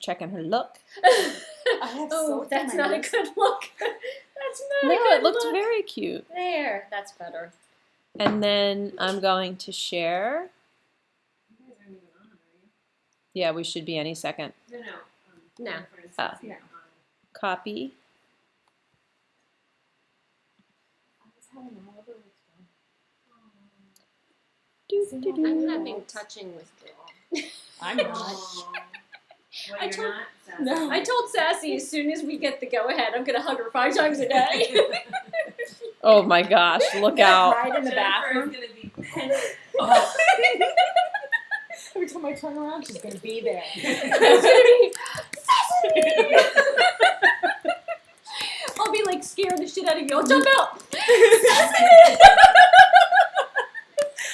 checking her look. That's not a good look. That's not a good look. No, it looks very cute. There, that's better. And then I'm going to share. You guys aren't even on, are you? Yeah, we should be any second. No. No. Copy. I'm having touching withdrawal. I'm not. Well, you're not? No. I told Sassy as soon as we get the go-ahead, I'm going to hug her 5 times a day. Oh my gosh, look out. Right in the bathroom. Is going to be Every time I turn around, she's going to be there. It's going to be, Sassy! I'll be like scaring the shit out of you. I'll jump out. Sassy!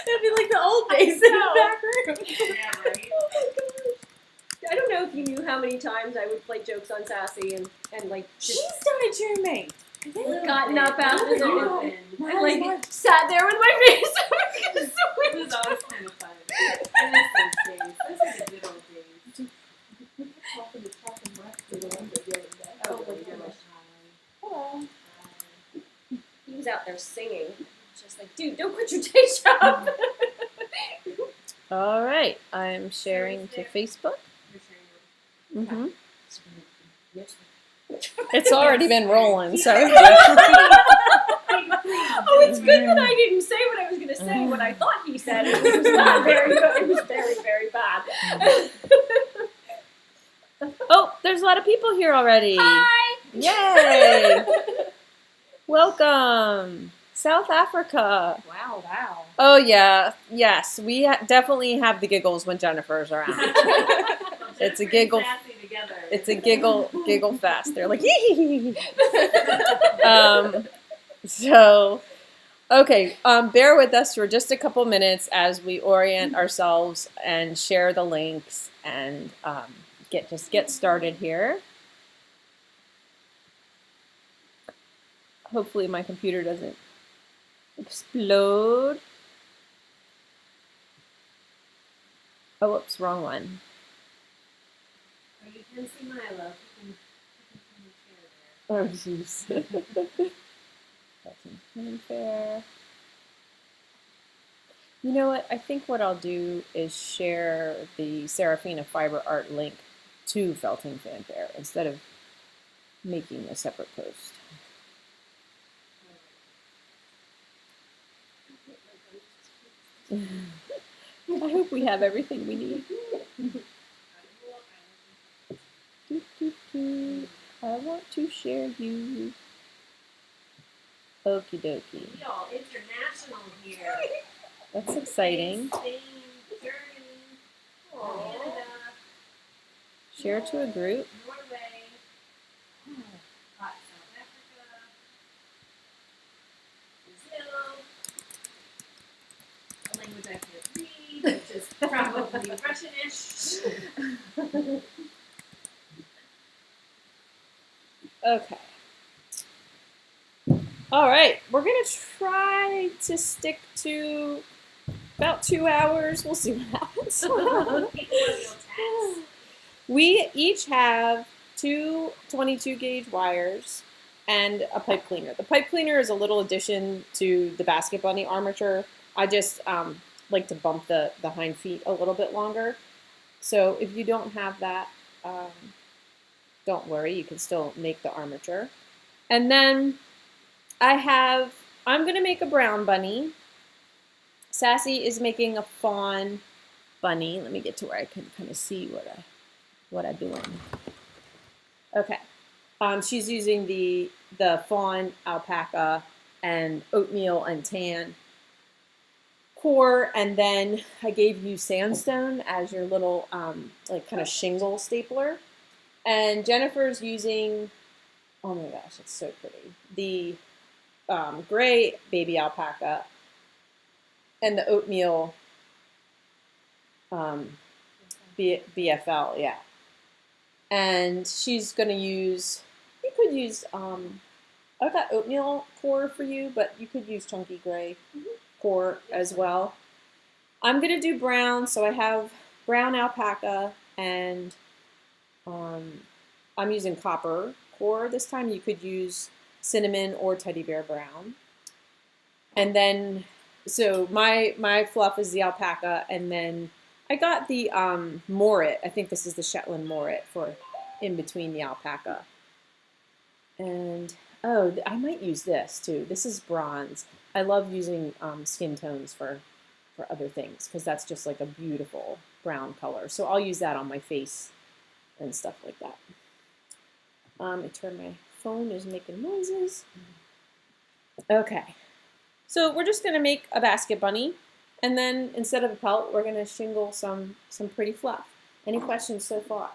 It'll be like the old days in the back room. Yeah, right. Oh my gosh. I don't know if you knew how many times I would play jokes on Sassy and like She started cheering me. Gotten up after the and like sat there with my face. It was always kind of fun. I miss those days. Those are the good old days. Oh my gosh. Hello. He was out there singing. Just like, dude, don't quit your day job. All right, I'm sharing to Facebook. Mm-hmm. It's already been rolling, so. Oh, it's good that I didn't say what I was going to say, what I thought he said. It was not very good. It was very, very bad. Oh, there's a lot of people here already. Hi! Yay! Welcome. South Africa. Wow. Oh, yeah. Yes, we definitely have the giggles when Jennifer's around. It's a giggle. It's a giggle fest. They're like, hee. So, okay. Bear with us for just a couple minutes as we orient ourselves and share the links and get started here. Hopefully, my computer doesn't explode. Oh, whoops, wrong one. You can see Milo. Oh, jeez. That's unfair. You know what? I think what I'll do is share the Serafina Fiber Art link to Felting Fanfare instead of making a separate post. I hope we have everything we need. I want to share you. Okie dokie. Y'all, international here. That's exciting. Spain, Germany, Canada. Share to a group. Norway. Hot South Africa. Brazil. A language I can't read, which is probably Russianish. Okay. All right. We're going to try to stick to about 2 hours. We'll see what happens. We each have two 22 gauge wires and a pipe cleaner. The pipe cleaner is a little addition to the Basket Bunny armature. I just like to bump the hind feet a little bit longer. So if you don't have that, don't worry, you can still make the armature. And then I'm going to make a brown bunny. Sassy is making a fawn bunny. Let me get to where I can kind of see what I'm doing. Okay. She's using the fawn, alpaca, and oatmeal and tan core, and then I gave you sandstone as your little like kind of shingle stapler. And Jennifer's using, oh my gosh, it's so pretty, the gray baby alpaca and the oatmeal BFL, yeah. And she's going to use, you could use, I've got oatmeal core for you, but you could use chunky gray core as well. I'm going to do brown, so I have brown alpaca and I'm using copper core this time. You could use cinnamon or teddy bear brown. And then, so my fluff is the alpaca, and then I got the morit. I think this is the Shetland morit for in between the alpaca. And oh, I might use this too. This is bronze. I love using skin tones for other things because that's just like a beautiful brown color. So I'll use that on my face and stuff like that. I turn my phone is making noises. Okay. So we're just going to make a basket bunny, and then instead of a pelt, we're going to shingle some pretty fluff. Any questions so far?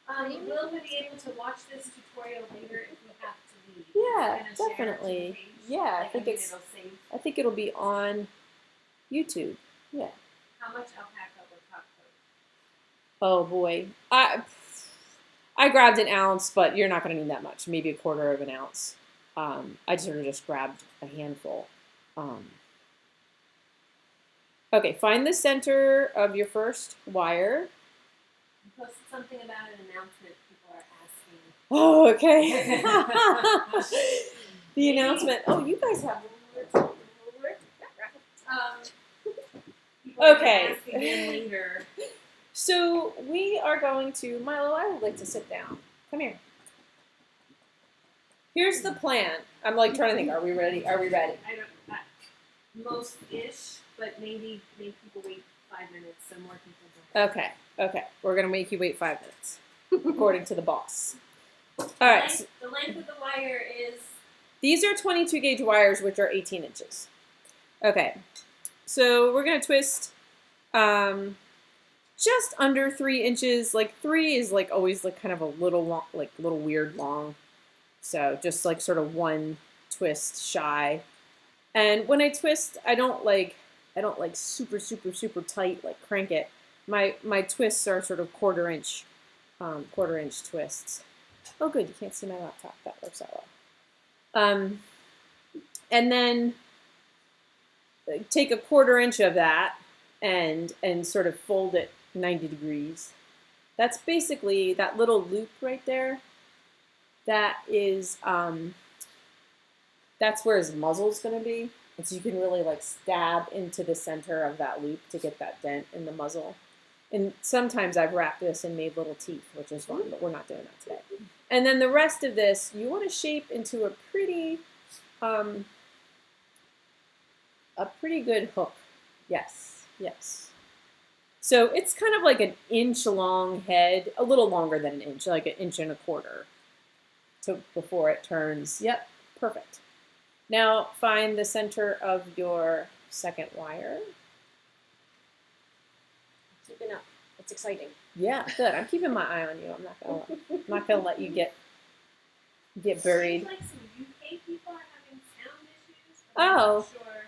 Will we be able to watch this tutorial later if we have to leave? Yeah, Is it gonna share definitely. to the page? Yeah, Like, it'll save. I think it'll be on YouTube. Yeah. How much alpaca or top coat? Oh boy, I grabbed an ounce, but you're not going to need that much. Maybe a quarter of an ounce. I sort of just grabbed a handful. Okay, find the center of your first wire. You posted something about an announcement. People are asking. Oh, okay. The announcement. Oh, you guys have People are Okay. asking in later. So we are going to, Milo, I would like to sit down. Come here. Here's the plan. I'm like trying to think, are we ready? Are we ready? I don't. Most-ish, but maybe make people wait 5 minutes so more people don't. Okay. We're going to make you wait 5 minutes, according to the boss. All right. The length of the wire is. These are 22 gauge wires, which are 18 inches. Okay. So we're going to twist just under 3 inches. Like 3 is like always like kind of a little long, like a little weird long. So just like sort of one twist shy. And when I twist, I don't like super tight, like crank it. My twists are sort of quarter inch twists. Oh, good, you can't see my laptop. That works out well. And then take a quarter inch of that and sort of fold it 90 degrees. That's basically that little loop right there. That is that's where his muzzle's going to be. And so you can really like stab into the center of that loop to get that dent in the muzzle. And sometimes I've wrapped this and made little teeth, which is fun, but we're not doing that today. And then the rest of this, you want to shape into a pretty good hook. Yes. So it's kind of like an inch long head, a little longer than an inch, like an inch and a quarter. So before it turns, yep, perfect. Now find the center of your second wire. Keeping up. It's exciting. Yeah, good. I'm keeping my eye on you. I'm not gonna let you get buried. Seems like some UK people are having sound issues. Oh. I'm not sure.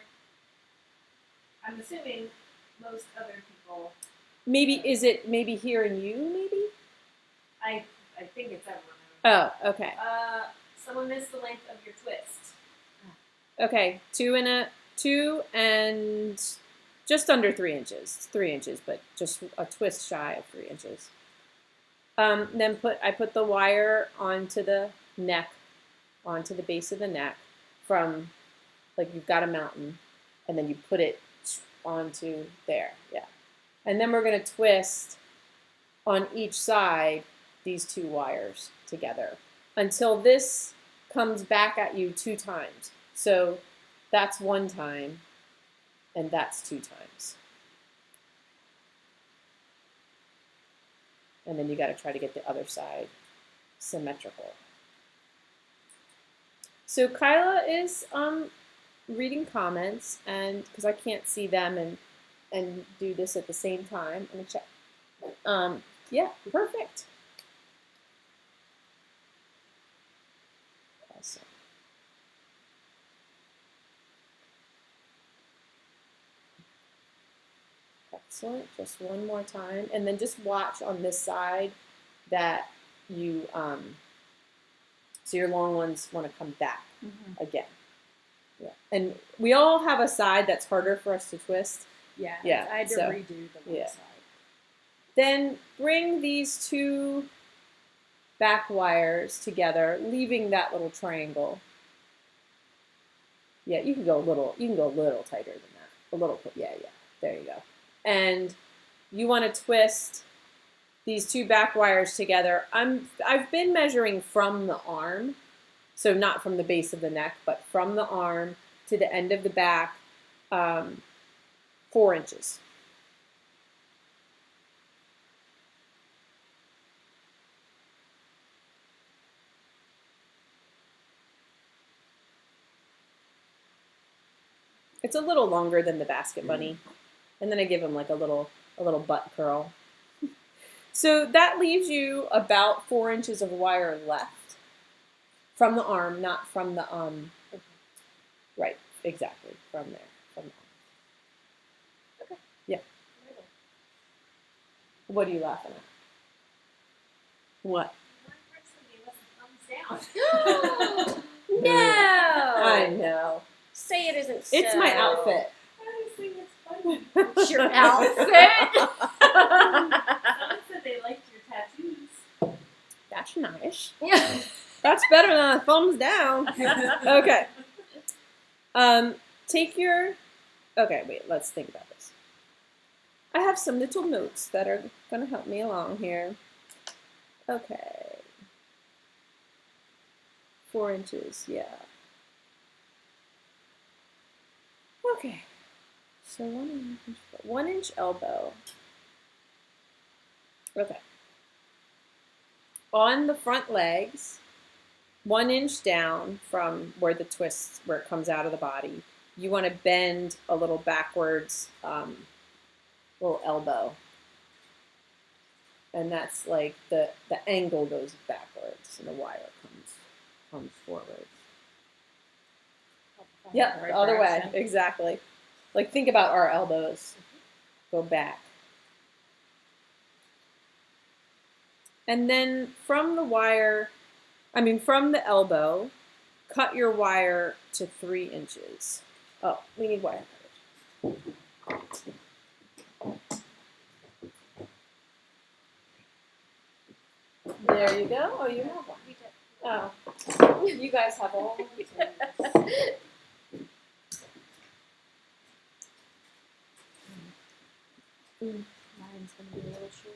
I'm assuming most other people. Maybe hearing you? Maybe. I think it's everyone. Oh, okay. Someone missed the length of your twist. Okay, 2 and just under 3 inches. 3 inches, but just a twist shy of 3 inches. Then I put the wire onto the neck, onto the base of the neck, from like you've got a mountain, and then you put it onto there. Yeah, and then we're gonna twist on each side these 2 wires together until this comes back at you 2 times. So that's 1 time, and that's 2 times. And then you got to try to get the other side symmetrical. So Kyla is reading comments, and because I can't see them and do this at the same time, let me check. Yeah, perfect. Awesome. Excellent. Just one more time. And then just watch on this side that you, so your long ones want to come back again. Yeah. And we all have a side that's harder for us to twist. Yeah. I had to redo the one side. Then bring these 2 back wires together, leaving that little triangle. Yeah, you can go a little tighter than that. A little, yeah, there you go. And you want to twist these two back wires together. I've been measuring from the arm, so not from the base of the neck, but from the arm to the end of the back, 4 inches. It's a little longer than the Basket Bunny. And then I give him like a little butt curl. So that leaves you about 4 inches of wire left from the arm, not from the right, exactly, from there, from the arm. Okay. Yeah. What are you laughing at? What? No! I know. Say it isn't so. It's my outfit. I just think it's funny. It's your outfit? Someone said they liked your tattoos. That's nice. Yeah. That's better than a thumbs down. Okay. Okay, wait, let's think about this. I have some little notes that are going to help me along here. Okay. 4 inches, yeah. Okay. So 1 inch elbow. Okay. On the front legs, 1 inch down from where the twist, where it comes out of the body, you want to bend a little backwards, little elbow. And that's like the angle goes backwards and the wire comes forward. Yep, the other way, exactly. Like think about our elbows. Go back. And then from the elbow, cut your wire to 3 inches. Oh, we need wire cutters. There you go. Oh, you have one. Oh, you guys have all of them. Mine's going to be a little short.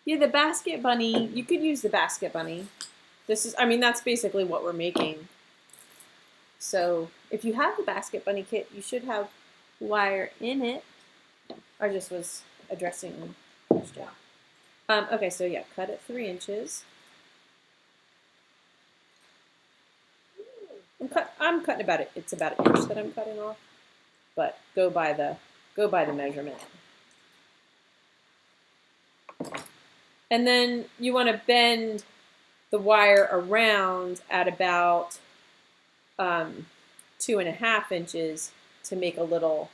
Yeah, the Basket Bunny, you could use the Basket Bunny. That's basically what we're making. So if you have the Basket Bunny kit, you should have wire in it. I just was addressing the question. Okay, so yeah, cut it 3 inches. I'm cutting it's about an inch that I'm cutting off, but go by the measurement. And then you want to bend the wire around at about 2.5 inches to make a little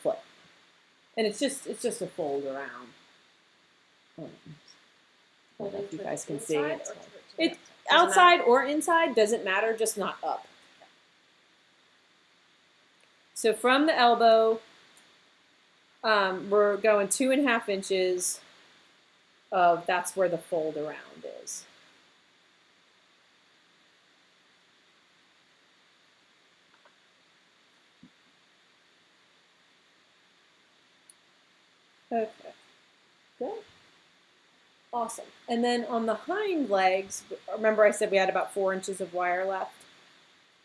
foot. And it's just a fold around. I don't know if you guys can see it. It's outside or inside, doesn't matter, just not up. So from the elbow, we're going 2.5 inches of, that's where the fold around is. Okay, good. Awesome. And then on the hind legs, remember I said we had about 4 inches of wire left?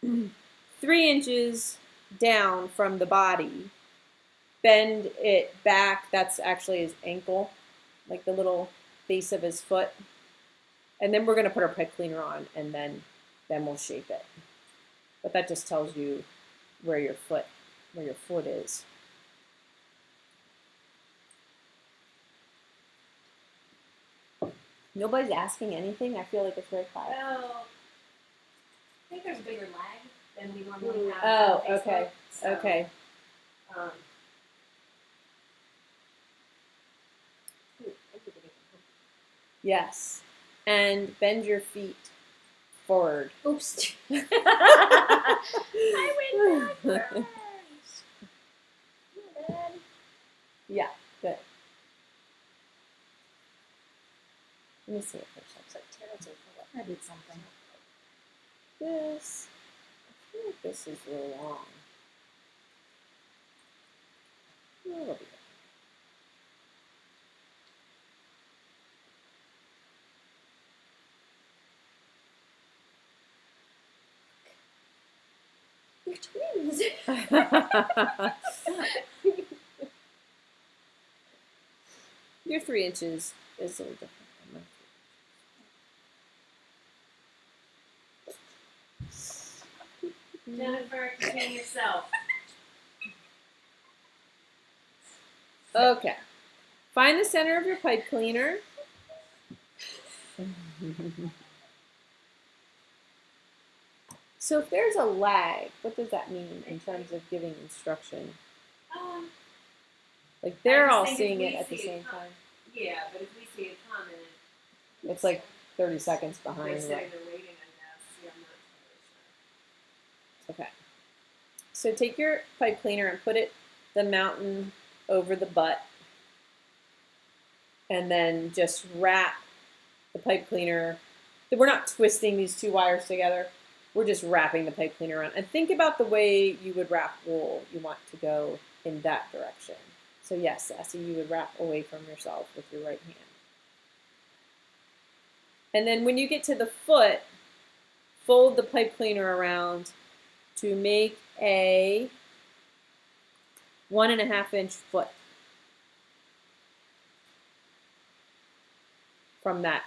3 inches down from the body, bend it back, that's actually his ankle, like the little base of his foot. And then we're going to put our pipe cleaner on, and then we'll shape it. But that just tells you where your foot is. Nobody's asking anything. I feel like it's very quiet. Well, I think there's a bigger lag than we normally have. Oh, on Facebook, okay. so, Okay. Yes. And bend your feet forward. Oops. I went backwards. Dad. Yeah, good. Let me see if there's Looks like Tara's in for what? I did something. this. I feel like this is really long. A little bit. You're twins. Your 3 inches is a little different than mine. Jennifer, contain yourself. Okay. Find the center of your pipe cleaner. So if there's a lag, what does that mean in terms of giving instruction? Like they're I just all think if seeing we it at the see same it time. Yeah, but if we see a comment, It's like 30 seconds they're behind. sitting Right? there waiting, I guess. Yeah, I'm not totally sure. Okay. So take your pipe cleaner and put it the mountain over the butt. And then just wrap the pipe cleaner. We're not twisting these 2 wires together. We're just wrapping the pipe cleaner around. And think about the way you would wrap wool. You want to go in that direction. So yes, Sassy, you would wrap away from yourself with your right hand. And then when you get to the foot, fold the pipe cleaner around to make a 1.5 inch foot from that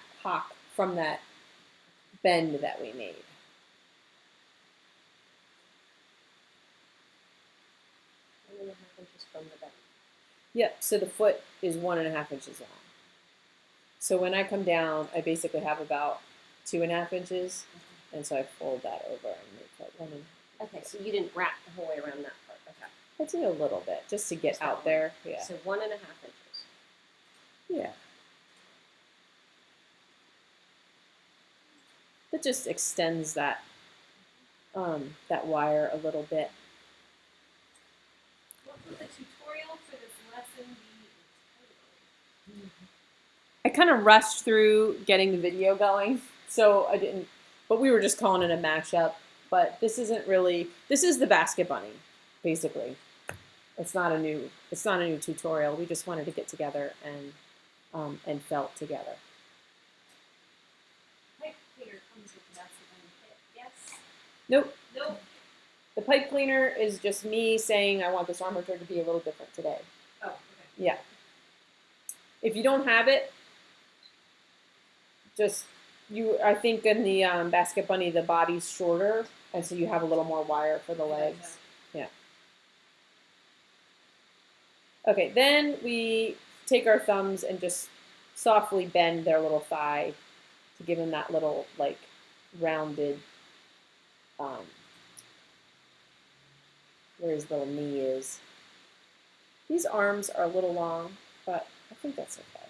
bend that we made. From the back. Yep, so the foot is 1.5 inches long. So when I come down, I basically have about 2.5 inches, and so I fold that over and make that 1.5. Okay, so you didn't wrap the whole way around that part. Okay. I did a little bit just to get Just that out one. there. Yeah. So 1.5 inches. Yeah. That just extends that that wire a little bit. What would the tutorial for this lesson be entitled? I kind of rushed through getting the video going, so I didn't. But we were just calling it a mashup. But this isn't really. This is the Basket Bunny, basically. It's not a new tutorial. We just wanted to get together and felt together. Pipe cleaner comes with the Basket Bunny kit. Yes? Nope. Nope. The pipe cleaner is just me saying I want this armature to be a little different today. Oh, okay. Yeah. If you don't have it, just I think in the Basket Bunny the body's shorter, and so you have a little more wire for the legs. Yeah. Okay, then we take our thumbs and just softly bend their little thigh to give them that little like rounded. Where his little knee is. These arms are a little long, but I think that's okay.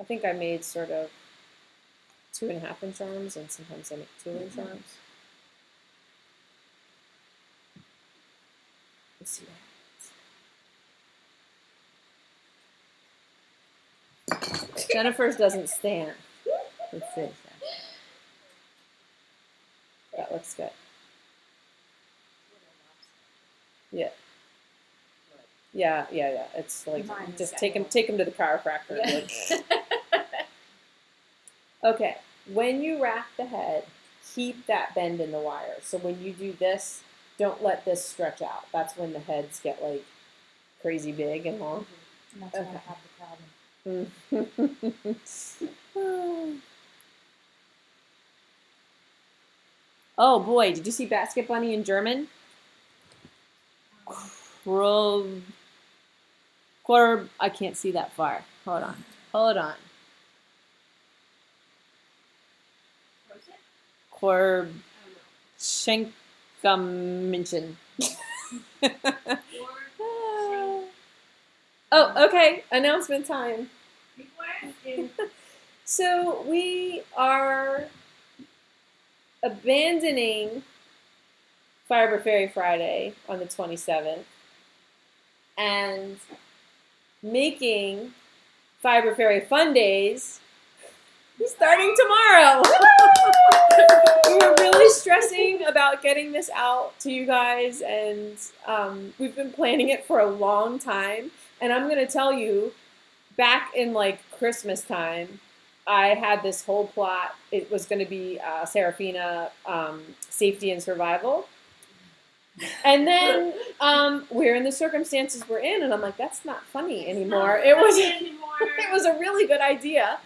I think I made sort of 2.5 inch arms, and sometimes I make 2 inch arms. Let's see what happens. Jennifer's doesn't stand. Let's see. That looks good. Yeah. Yeah. It's like Mine just is take him to the chiropractor. Yeah. Okay. When you wrap the head, keep that bend in the wire. So when you do this, don't let this stretch out. That's when the heads get like crazy big and long. And that's why I have the problem. Oh boy, did you see Basket Bunny in German? I can't see that far. Hold on. What was it? Schenkammenchen. Or Oh, okay. Announcement time. people are asking. So we are abandoning Fiber Fairy Friday on the 27th and making Fiber Fairy Fun Days starting tomorrow. We were really stressing about getting this out to you guys, and we've been planning it for a long time. And I'm going to tell you, back in like Christmas time, I had this whole plot. It was going to be Serafina safety and survival. And then we're in the circumstances we're in, and I'm like, that's not funny anymore. It was a really good idea.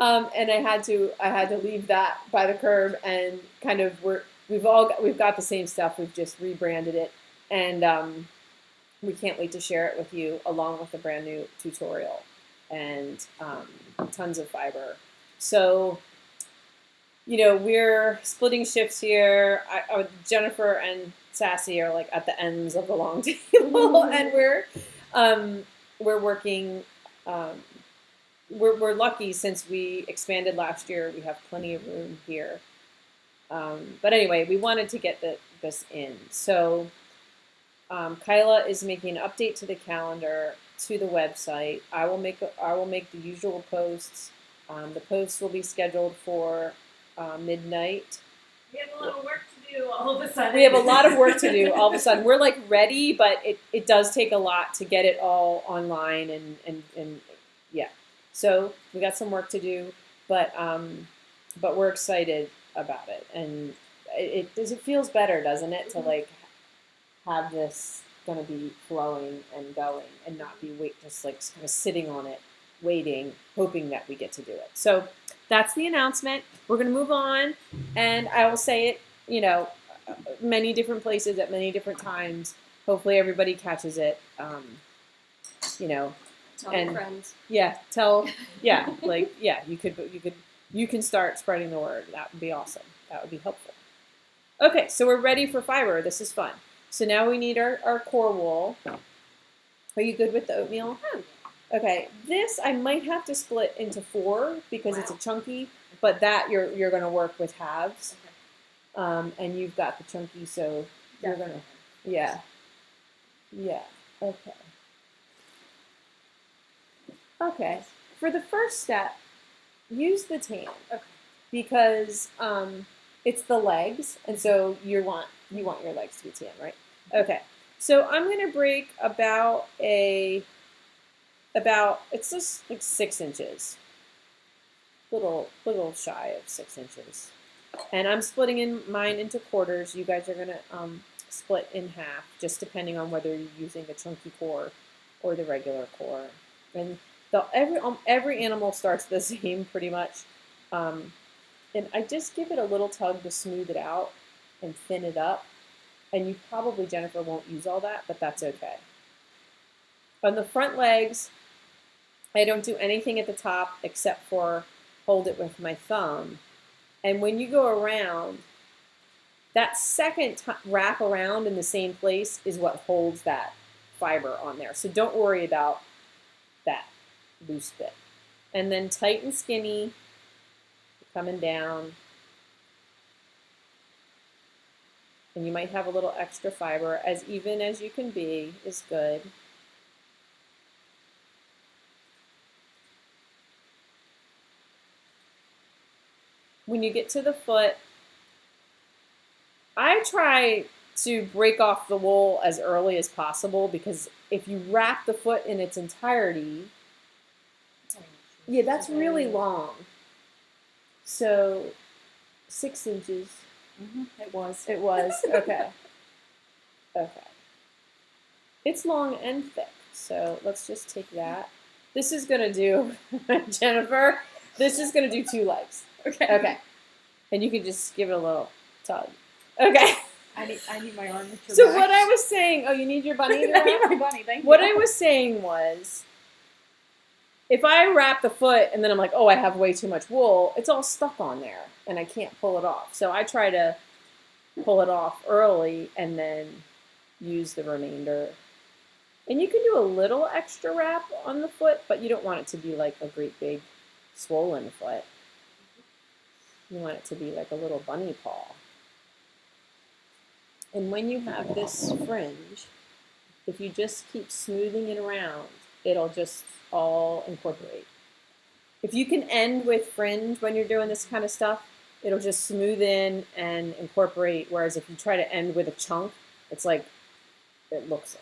And I had to leave that by the curb, and kind of we've got the same stuff. We've just rebranded it, and we can't wait to share it with you along with the brand new tutorial and tons of fiber. So, we're splitting shifts here. Jennifer and Sassy are like at the ends of the long table, and we're working. We're lucky since we expanded last year. We have plenty of room here. But anyway, we wanted to get this in. So Kyla is making an update to the calendar, to the website. I will make the usual posts. The posts will be scheduled for midnight. We have a lot of work to do all of a sudden. We have a lot of work to do all of a sudden. We're like ready, but it does take a lot to get it all online and yeah. So we got some work to do, but we're excited about it, and it feels better, doesn't it, to like have this going to be flowing and going, and not be just like kind of sitting on it, waiting, hoping that we get to do it. So that's the announcement. We're going to move on, and I will say it, many different places at many different times. Hopefully everybody catches it. Tell your friends. Yeah, you can start spreading the word. That would be awesome. That would be helpful. Okay, so we're ready for fiber. This is fun. So now we need our core wool. Are you good with the oatmeal? Okay, this I might have to split into 4 because it's a chunky, but that you're going to work with halves. Okay. And you've got the chunky, so you're going to, yeah. Okay. Okay, for the first step, use the tan. Okay. Because it's the legs, and so you want your legs to be tan, right? Okay. So I'm gonna break about it's just like 6 inches, little shy of 6 inches, and I'm splitting mine into quarters. You guys are gonna split in half, just depending on whether you're using the chunky core or the regular core, and every animal starts the same pretty much, and I just give it a little tug to smooth it out and thin it up. And you probably, Jennifer, won't use all that, but that's okay. On the front legs, I don't do anything at the top except for hold it with my thumb. And when you go around, that second wrap around in the same place is what holds that fiber on there. So don't worry about that loose bit. And then tight and skinny, coming down. And you might have a little extra fiber. As even as you can be is good. When you get to the foot, I try to break off the wool as early as possible, because if you wrap the foot in its entirety, yeah, that's really long. So 6 inches. It was. Okay. It's long and thick, so let's just take that. This is gonna do, Jennifer, this is gonna do 2 legs. Okay. And you can just give it a little tug. Okay. I need my armature. So what I was saying, you need your bunny? I need my bunny, thank you. What I was saying was, if I wrap the foot and then I'm like, oh, I have way too much wool, it's all stuck on there and I can't pull it off. So I try to pull it off early and then use the remainder. And you can do a little extra wrap on the foot, but you don't want it to be like a great big swollen foot. You want it to be like a little bunny paw. And when you have this fringe, if you just keep smoothing it around, it'll just all incorporate. If you can end with fringe when you're doing this kind of stuff, it'll just smooth in and incorporate. Whereas if you try to end with a chunk, it's like, it looks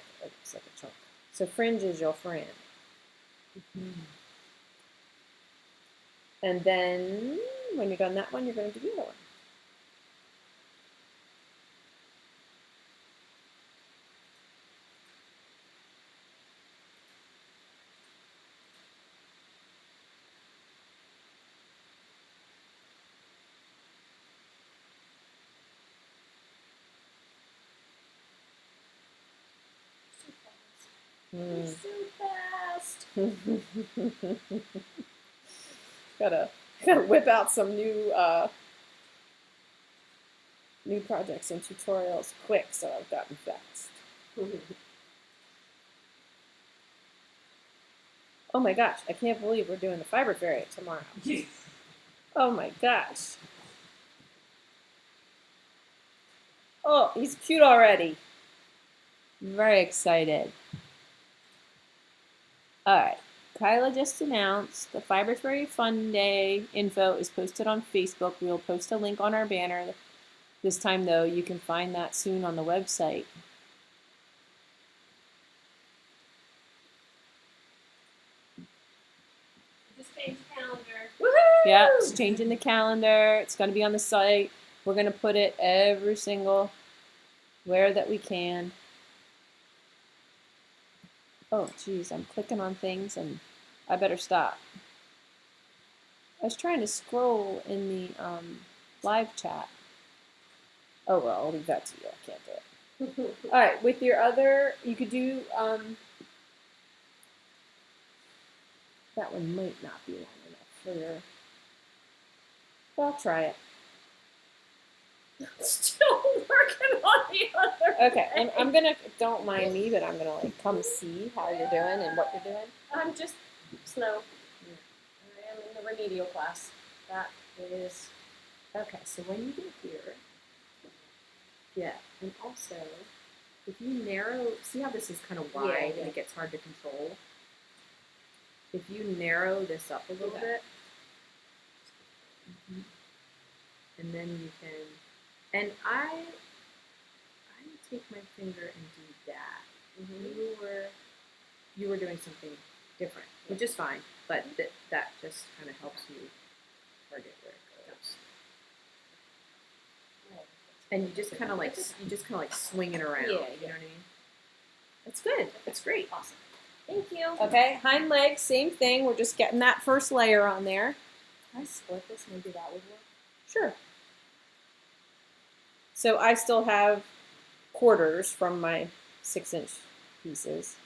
like a chunk. So fringe is your friend. And then when you're done that one, you're going to do the other one. So fast. gotta whip out some new projects and tutorials quick, so I've gotten fast. Oh my gosh, I can't believe we're doing the fiber fairy tomorrow. Oh my gosh. Oh, he's cute already. I'm very excited. All right. Kyla just announced the Fiber Fairy Fun Day info is posted on Facebook. We'll post a link on our banner. This time, though, you can find that soon on the website. Just changed the calendar. Woohoo! Yeah, it's changing the calendar. It's going to be on the site. We're going to put it every single where that we can. Oh, geez, I'm clicking on things and I better stop. I was trying to scroll in the live chat. Oh, well, I'll leave that to you. I can't do it. All right, with your other, you could do, that one might not be long enough for your, well, I'll try it. Still working on the other. Okay, I'm gonna, don't mind me, but I'm gonna like come see how you're doing and what you're doing. I'm just slow. I am in the remedial class. That is. Okay, so when you get here, yeah, and also, if you narrow, see how this is kind of wide and it gets hard to control? If you narrow this up a little bit, and then you can, and I take my finger and do that. You were doing something different, which is fine, but that just kind of helps you target where it goes. And you just kind of like swing it around. You know what I mean? That's good. That's great. Awesome. Thank you. Okay, hind legs, same thing. We're just getting that first layer on there. Can I split this? Maybe that would work. Sure. So I still have quarters from my 6-inch pieces.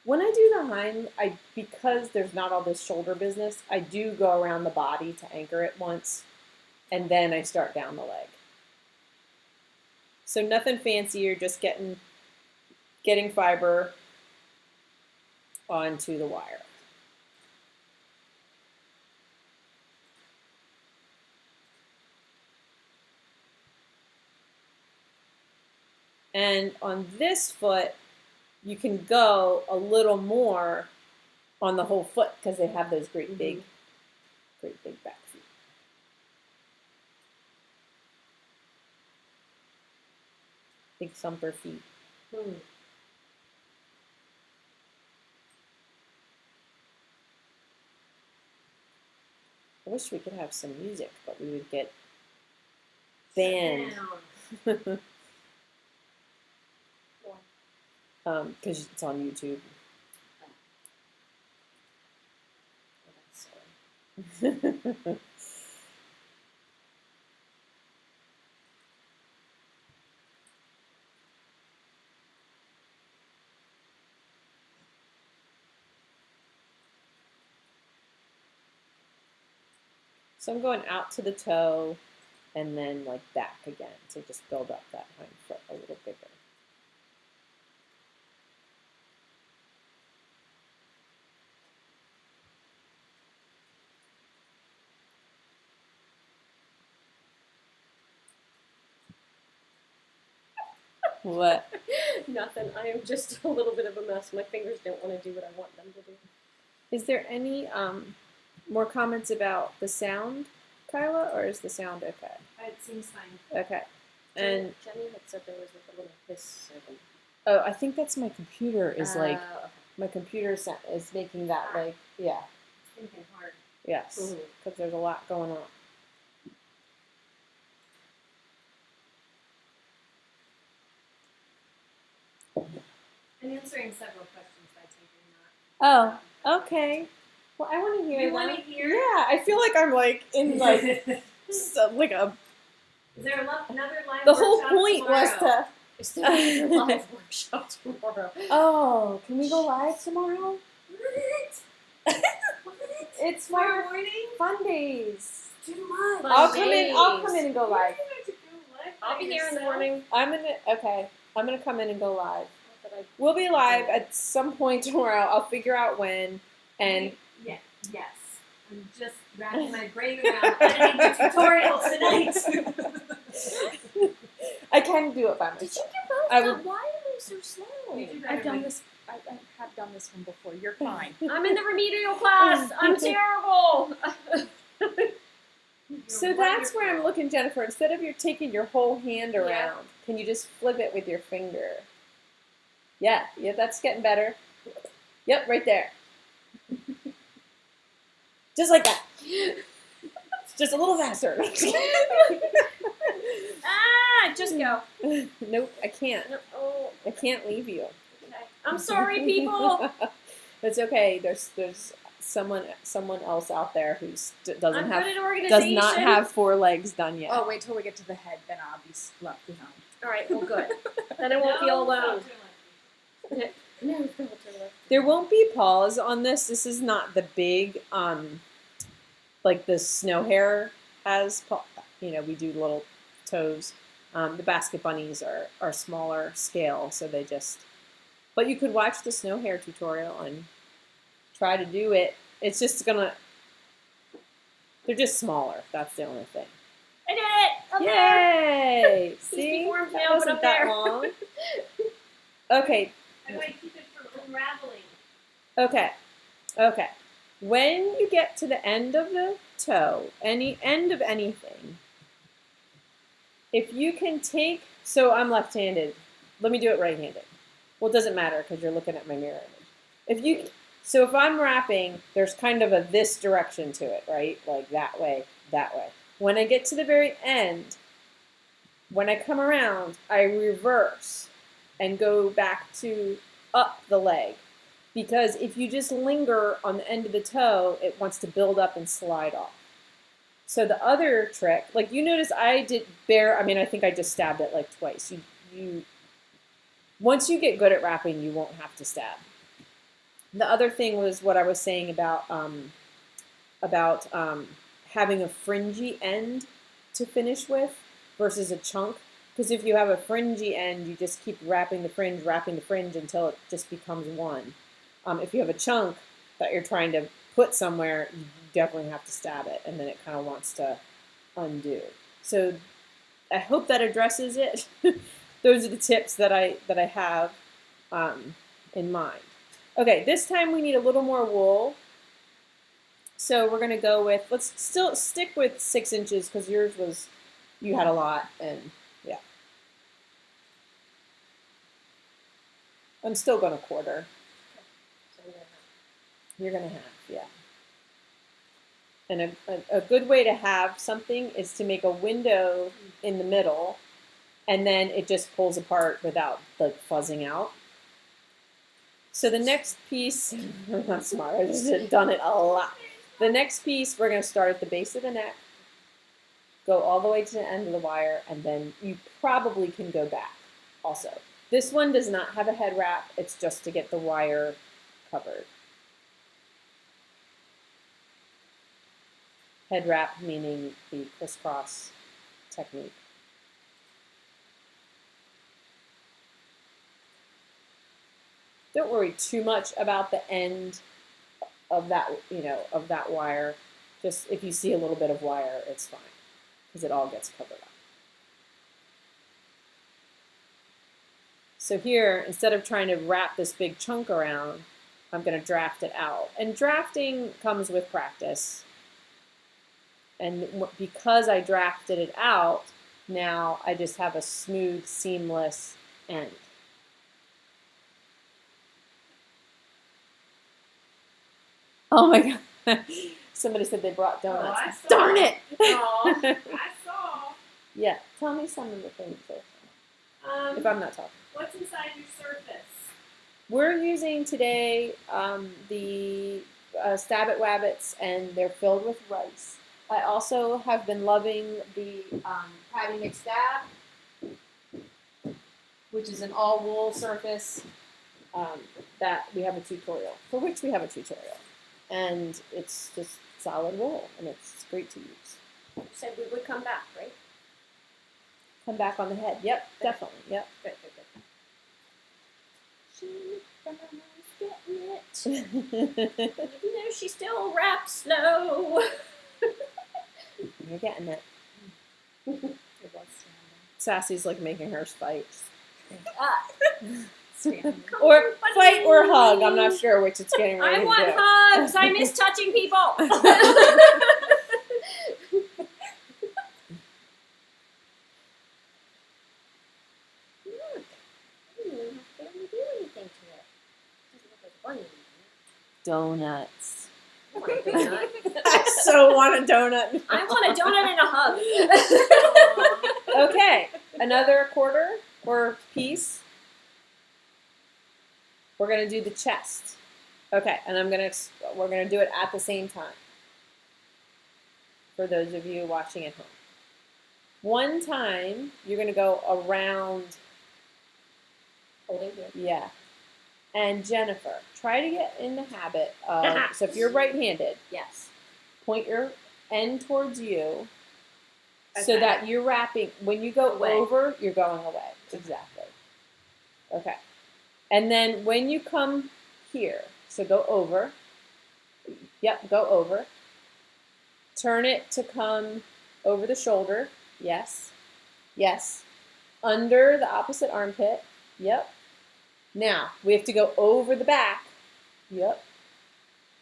When I do the hind, because there's not all this shoulder business, I do go around the body to anchor it once, and then I start down the leg. So nothing fancy, you're just getting fiber onto the wire. And on this foot, you can go a little more on the whole foot because they have those great big back feet. Big thumper feet. I wish we could have some music, but we would get banned. Because it's on YouTube. So I'm going out to the toe and then like back again to just build up that hind foot a little bigger. What? Nothing. I am just a little bit of a mess. My fingers don't want to do what I want them to do. Is there any more comments about the sound, Kyla, or is the sound okay? It seems fine. Okay. And Jenny had said there was like a little hiss. oh, I think that's my computer is like okay. my computer is making that like yeah. Thinking hard. Yes, because there's a lot going on. I'm answering several questions by taking that. Oh, okay. Well, I want to hear You them. want to hear? Yeah, I feel like I'm like in like like a. Is there another live The whole workshop point was tomorrow? to. Is there a live workshop tomorrow? Oh, can we go live tomorrow? What? It's Tomorrow my morning? fun days. Too much. Fun I'll come in. I'll days. come in and go You're live. gonna have to go live by I'll be here in the yourself? morning. I'm gonna come in and go live. Not that I- We'll be live at some point tomorrow. I'll figure out when. And Yes. I'm just wrapping my brain around editing the tutorial tonight. I can do it by Did you myself. get both? I would- Why are you so slow? You do better I've done when- this. I have done this one before. You're fine. I'm in the remedial class. I'm terrible. You're So that's where I'm wonderful. looking, Jennifer. Instead of you're taking your whole hand Yeah. around, can you just flip it with your finger? Yeah, that's getting better. Yep, right there. Just like that. Just a little faster. Just go. Nope, I can't. No, oh, I can't leave you. okay. I'm sorry, people. It's okay. There's someone else out there who doesn't I'm have good at organization. does not have 4 legs done yet. Oh, wait till we get to the head, then I'll be left behind. All right, well, good. Then I won't feel alone. filter No filter left. There won't be paws on this. This is not the big like the snow hare has. We do little toes. The basket bunnies are smaller scale, so they just. But you could watch the snow hare tutorial and try to do it. It's just gonna. They're just smaller. That's the only thing. I did it! Up there! Yay! He's See, deformed that now, but wasn't up that there. long. Okay, How do I keep it from unraveling? okay. When you get to the end of the toe, any end of anything, if you can take, so I'm left-handed. Let me do it right-handed. Well, it doesn't matter because you're looking at my mirror image. If I'm wrapping, there's kind of a this direction to it, right? Like that way, that way. When I get to the very end, when I come around, I reverse and go back to up the leg. Because if you just linger on the end of the toe, it wants to build up and slide off. So the other trick, like you notice I think I just stabbed it like twice. You once you get good at wrapping, you won't have to stab. The other thing was what I was saying about having a fringy end to finish with versus a chunk. Because if you have a fringy end, you just keep wrapping the fringe until it just becomes one. If you have a chunk that you're trying to put somewhere, you definitely have to stab it, and then it kind of wants to undo. So I hope that addresses it. Those are the tips that I have in mind. Okay, this time we need a little more wool. So we're going to go with, let's still stick with 6 inches because you had a lot, and yeah. I'm still going to quarter. You're going to have, yeah. And a good way to have something is to make a window in the middle, and then it just pulls apart without like fuzzing out. So the next piece, I'm not smart, I just done it a lot. The next piece, we're going to start at the base of the neck, go all the way to the end of the wire, and then you probably can go back also. This one does not have a head wrap, it's just to get the wire covered. Head wrap meaning the crisscross technique. Don't worry too much about the end of that, of that wire. Just if you see a little bit of wire, it's fine because it all gets covered up. So here, instead of trying to wrap this big chunk around, I'm going to draft it out. And drafting comes with practice. And because I drafted it out, now I just have a smooth, seamless end. Oh my God. Somebody said they brought donuts. I saw. Darn it! Oh, I saw. Yeah, tell me some of the things. If I'm not talking. What's inside your surface? We're using today the Stabbit Wabbits, and they're filled with rice. I also have been loving the Patty McStab, which is an all wool surface that we have a tutorial, for which we have a tutorial. And it's just solid wool, and it's great to use. You said we would come back, right? Come back on the head. Yep, definitely. Yep. Good. She's getting it. Even though she still raps slow. You're getting it. It was Sassy's like making hers fight. standing. Or fight or hug. I'm not sure which it's getting ready I to want do. hugs. I miss touching people. Look. I didn't even have to do anything to it. Doesn't look like a bunny. Donuts. I want a donut. I so want a donut. I want a donut and a hug. Okay, another quarter or piece. We're gonna do the chest. Okay, and we're gonna do it at the same time. For those of you watching at home. One time, you're gonna go around. Holding here. Yeah. And Jennifer, try to get in the habit of, so if you're right-handed, Yes. point your end towards you so Okay. that you're wrapping, when you go Away. over, you're going away. Exactly. Okay. And then when you come here, so go over. Yep, go over. Turn it to come over the shoulder. Yes. Yes. Under the opposite armpit. Yep. Now, we have to go over the back. Yep.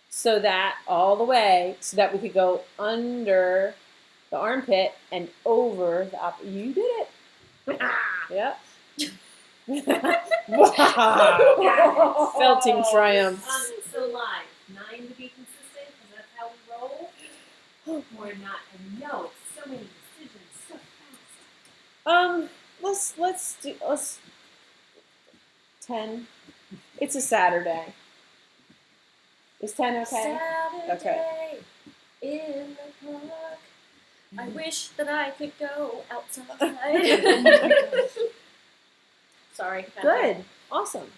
So that all the way, so that we could go under the armpit and over the opposite. You did it. Yep. Wow. Felting triumph. So live. 9 to be consistent, because that's how we roll. Or not. And no, so many decisions so fast. Let's do 10. It's a Saturday. Is 10 okay? Saturday in the park. I wish that I could go outside. Sorry. Good. Awesome.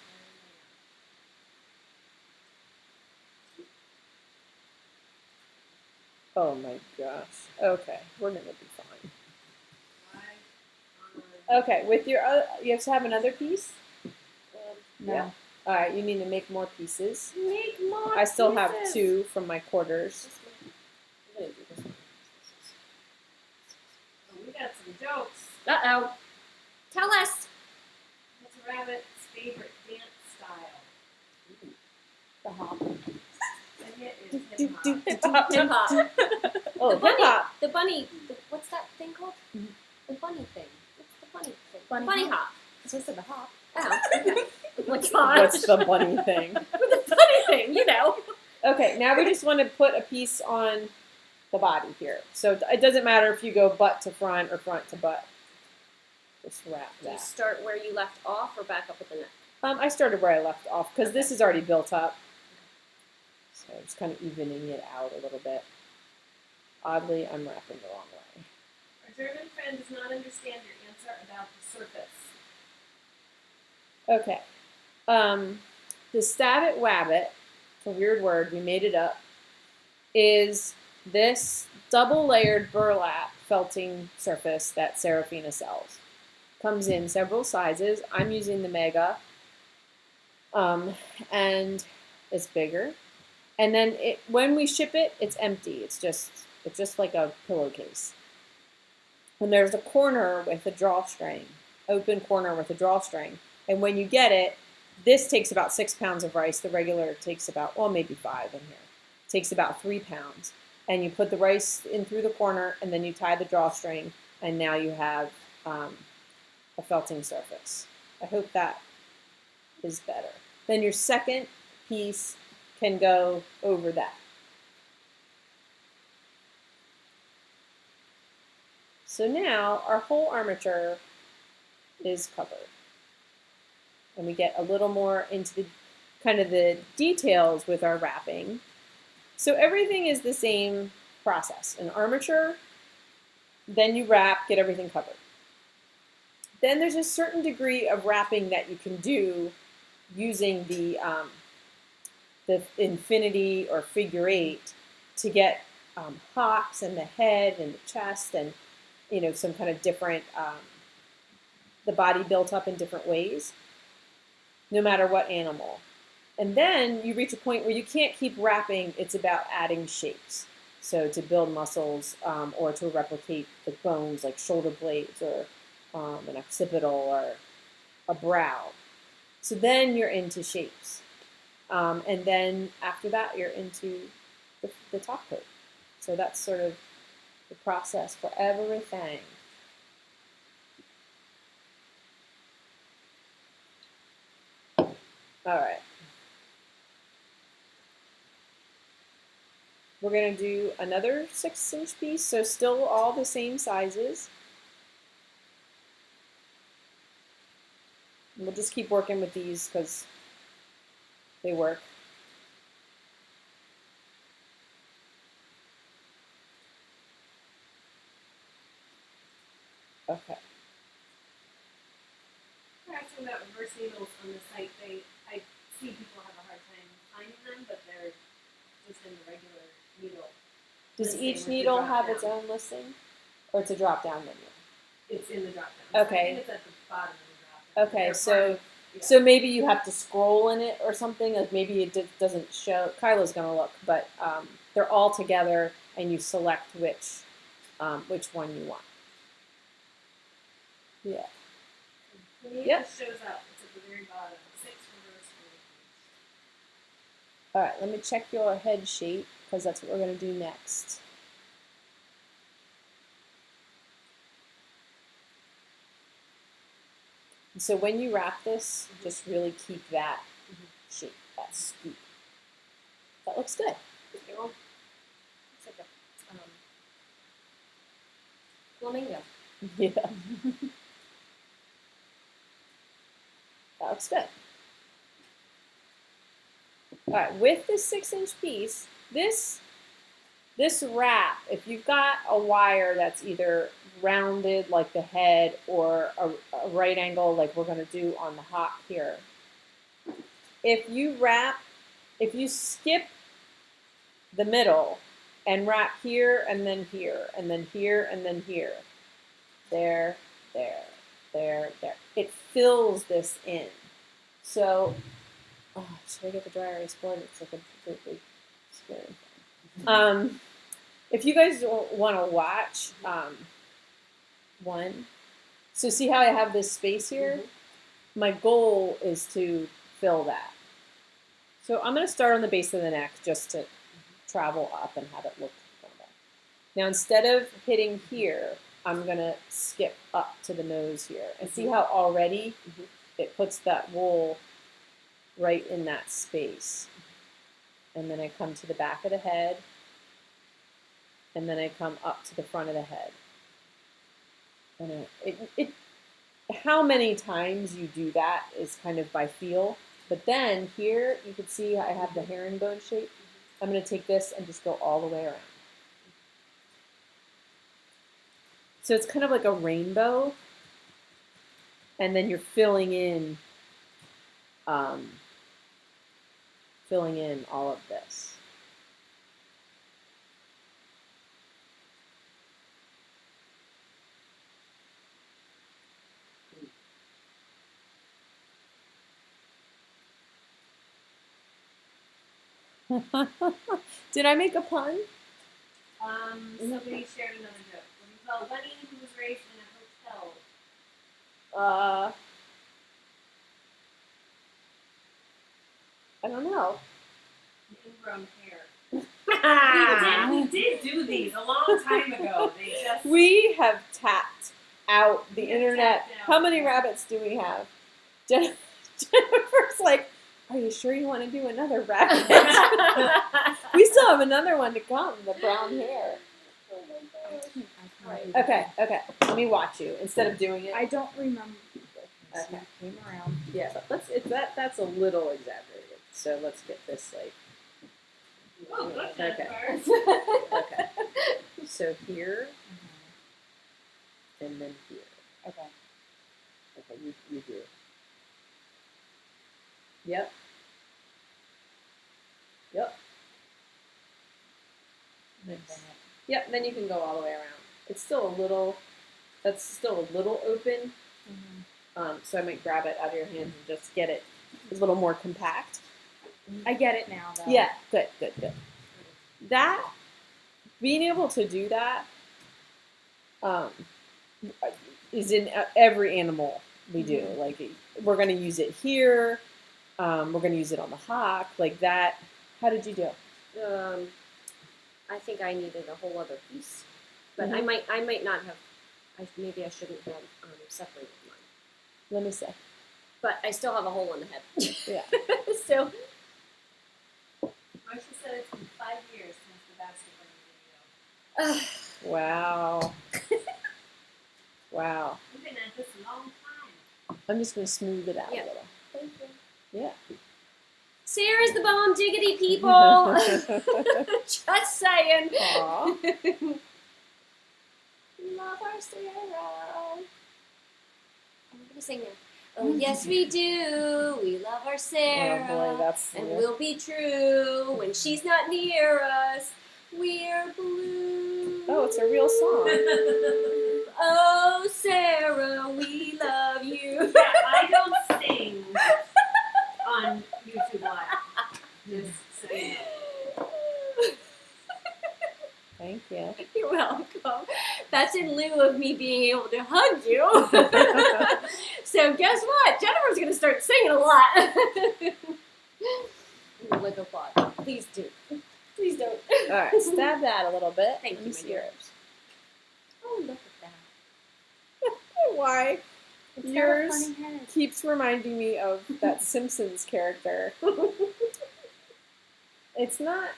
Oh my gosh. Okay, we're gonna be fine. Okay, with your you have to have another piece. No. Yeah. All right, you need to make more pieces. Make more I still have pieces. 2 from my quarters. I'm gonna do this one. Oh, we got some jokes. Uh-oh. Tell us. What's a rabbit's favorite dance style? The hop. And it is hip hop. Hip hop. Oh, The bunny. hip hop. The bunny. What's that thing called? The bunny thing. What's the bunny thing? Bunny hop. So the hop. Oh, okay. What's that? What's the bunny thing? The bunny thing, you know. Okay, now we just want to put a piece on the body here. So it doesn't matter if you go butt to front or front to butt. Just wrap Do you that. start where you left off or back up at the neck? I started where I left off because this is already built up. So just kind of evening it out a little bit. Oddly, I'm wrapping the wrong way. Our German friend does not understand your answer about the surface. Okay. The Stabbit Wabbit, it's a weird word, we made it up, is this double-layered burlap felting surface that Serafina sells. Comes in several sizes. I'm using the Mega, and it's bigger. And then when we ship it, it's empty. It's just like a pillowcase. And there's a corner with a drawstring, open corner with a drawstring. And when you get it, this takes about 6 pounds of rice. The regular takes about, well, maybe 5 in here. It takes about 3 pounds. And you put the rice in through the corner, and then you tie the drawstring, and now you have a felting surface. I hope that is better. Then your second piece can go over that. So now our whole armature is covered. And we get a little more into the kind of the details with our wrapping. So everything is the same process. An armature, then you wrap, get everything covered. Then there's a certain degree of wrapping that you can do using the infinity or figure 8 to get hocks and the head and the chest and some kind of different, the body built up in different ways, no matter what animal. And then you reach a point where you can't keep wrapping. It's about adding shapes. So to build muscles or to replicate the bones like shoulder blades or an occipital or a brow. So then you're into shapes. And then after that, you're into the top coat. So that's sort of the process for everything. All right. We're going to do another 6-inch piece, so still all the same sizes. And we'll just keep working with these because they work. Okay. We're asking about reverse needles on the site. I see people have a hard time finding them, but they're just in the regular needle. Does listing each with the needle drop have its down. own listing? Or it's a drop-down menu? It's in the drop down. Okay. I think it's at the bottom of the drop down. Okay, They're so part of- yeah. so maybe you have to scroll in it or something. Like maybe it doesn't show. Kyla's gonna look, but they're all together, and you select which one you want. Yeah. The Yep. just shows up. It's at the very bottom. 6 reverse needles. All right. Let me check your head shape because that's what we're gonna do next. So when you wrap this, just really keep that shape, that scoop. That looks good. Looks like a flamingo. Yeah. That looks good. All right, with this 6-inch piece, this wrap, if you've got a wire that's either rounded like the head or a right angle like we're going to do on the hock here, if you skip the middle and wrap here and then here and then here and then here, there, it fills this in. So, should I get the dry erase board? It's like a great big scary thing. If you guys want to watch one, so see how I have this space here? My goal is to fill that. So I'm going to start on the base of the neck just to travel up and have it look normal. Now instead of hitting here, I'm going to skip up to the nose here. And see how already it puts that wool right in that space. And then I come to the back of the head. And then I come up to the front of the head. And how many times you do that is kind of by feel. But then here, you can see I have the herringbone shape. I'm going to take this and just go all the way around. So it's kind of like a rainbow. And then you're filling in all of this. Did I make a pun? Somebody shared another joke. When you saw a bunny who was raised in a hotel. I don't know. Ingrown hair. Ah. We did do these a long time ago. They just. We have tapped out the We have internet. tapped out. How many rabbits do we have? Jennifer's like, are you sure you want to do another rabbit? We still have another one to come, the brown hair. Right. Okay. Let me watch you instead of doing it. I don't remember. Okay. Came around. Yeah, but that's a little exaggerated. So let's get this like. Oh, look, Okay. Jennifer. Okay. So here, and then here. Okay. Okay, you do. Yep. Yep, then you can go all the way around. It's still a little, that's still a little open. So I might grab it out of your hands and just get it a little more compact. I get it now, though. Yeah, good. That, being able to do that, is in every animal we do. Like, we're going to use it here. We're going to use it on the hawk. Like that. How did you do? I think I needed a whole other piece, but I might not have. Maybe I shouldn't have separated mine. Let me see. But I still have a hole in the head. Yeah. So Marcia said it's been 5 years since the Basket Bunny video. Wow. Wow. We've been at this a long time. I'm just going to smooth it out Yeah. a little. thank you. Yeah. Sarah's the bomb diggity people. Just saying. Aw. Love our Sarah. I'm gonna sing now. Oh yes we do. We love our Sarah. Oh boy, that's And we'll be true when she's not near us. We're blue. Oh, it's a real song. Oh Sarah, we love you. Yeah, I don't sing on YouTube Live. Just so you know. Thank you. You're welcome. That's in lieu of me being able to hug you. So guess what? Jennifer's gonna start singing a lot. With applause. Please do. Please don't. All right, stab that a little bit. Thank Let you, me my see dear. yours. Oh, look at that. Why? It's got a Yours funny head. keeps reminding me of that Simpsons character. It's not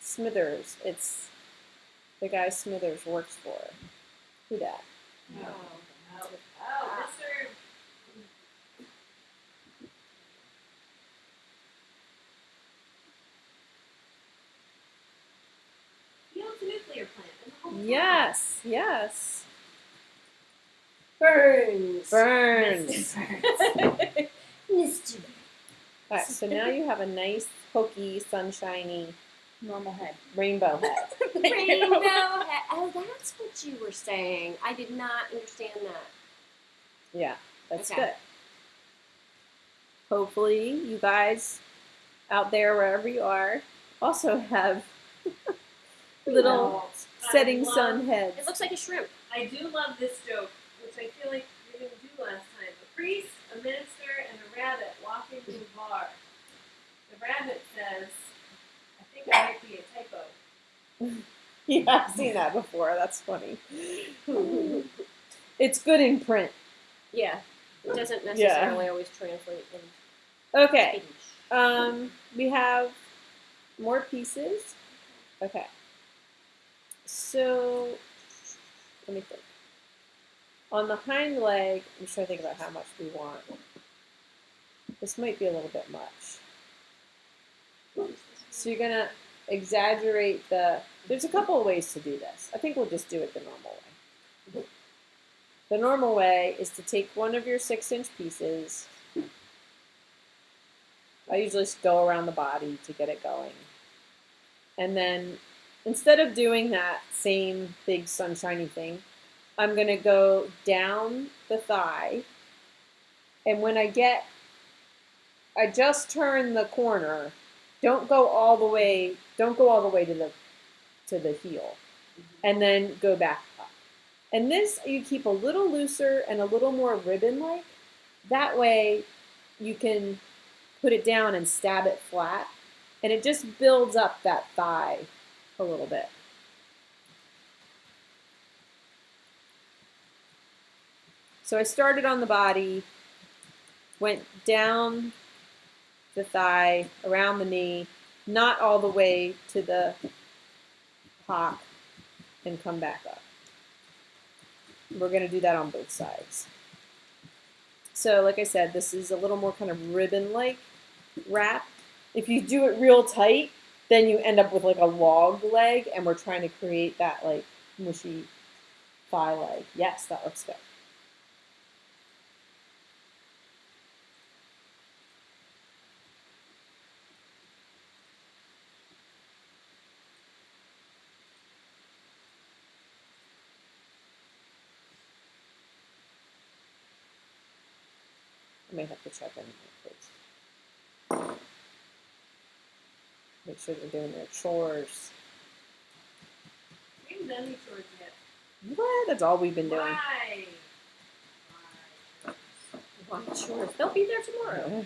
Smithers. It's the guy Smithers works for. Who dat? Oh, Mr. He owns a nuclear plant in the whole town. Yes. Burns. Burns. Mr. All right, so now you have a nice, hokey, sunshiny Normal head. rainbow head. Rainbow hat. Oh, that's what you were saying. I did not understand that. Yeah, that's Okay. good. Hopefully, you guys out there, wherever you are, also have little setting sun heads. It looks like a shrimp. I do love this joke, which I feel like we didn't do last time. A priest, a minister, and a rabbit walk into a bar. The rabbit says, I think it might be a typo. Yeah, I've seen that before. That's funny. It's good in print. Yeah. It doesn't necessarily always translate in Okay. English. We have more pieces. Okay. So, let me think. On the hind leg, I'm just trying to think about how much we want. This might be a little bit much. So you're gonna exaggerate there's a couple of ways to do this. I think we'll just do it the normal way. The normal way is to take one of your 6-inch pieces. I usually just go around the body to get it going. And then instead of doing that same big sunshiny thing, I'm going to go down the thigh. And when I just turn the corner, don't go all the way to the heel. And then go back up. And this you keep a little looser and a little more ribbon-like. That way you can put it down and stab it flat, and it just builds up that thigh a little bit. So I started on the body, went down the thigh, around the knee, not all the way to the hock, and come back up. We're going to do that on both sides. So like I said, this is a little more kind of ribbon-like wrap. If you do it real tight, then you end up with like a log leg, and we're trying to create that like mushy thigh leg. Yes, that looks good. I may have to check in first. Make sure they're doing their chores. We haven't done any chores yet. What? That's all we've been doing. Why? Why chores? They'll be there tomorrow.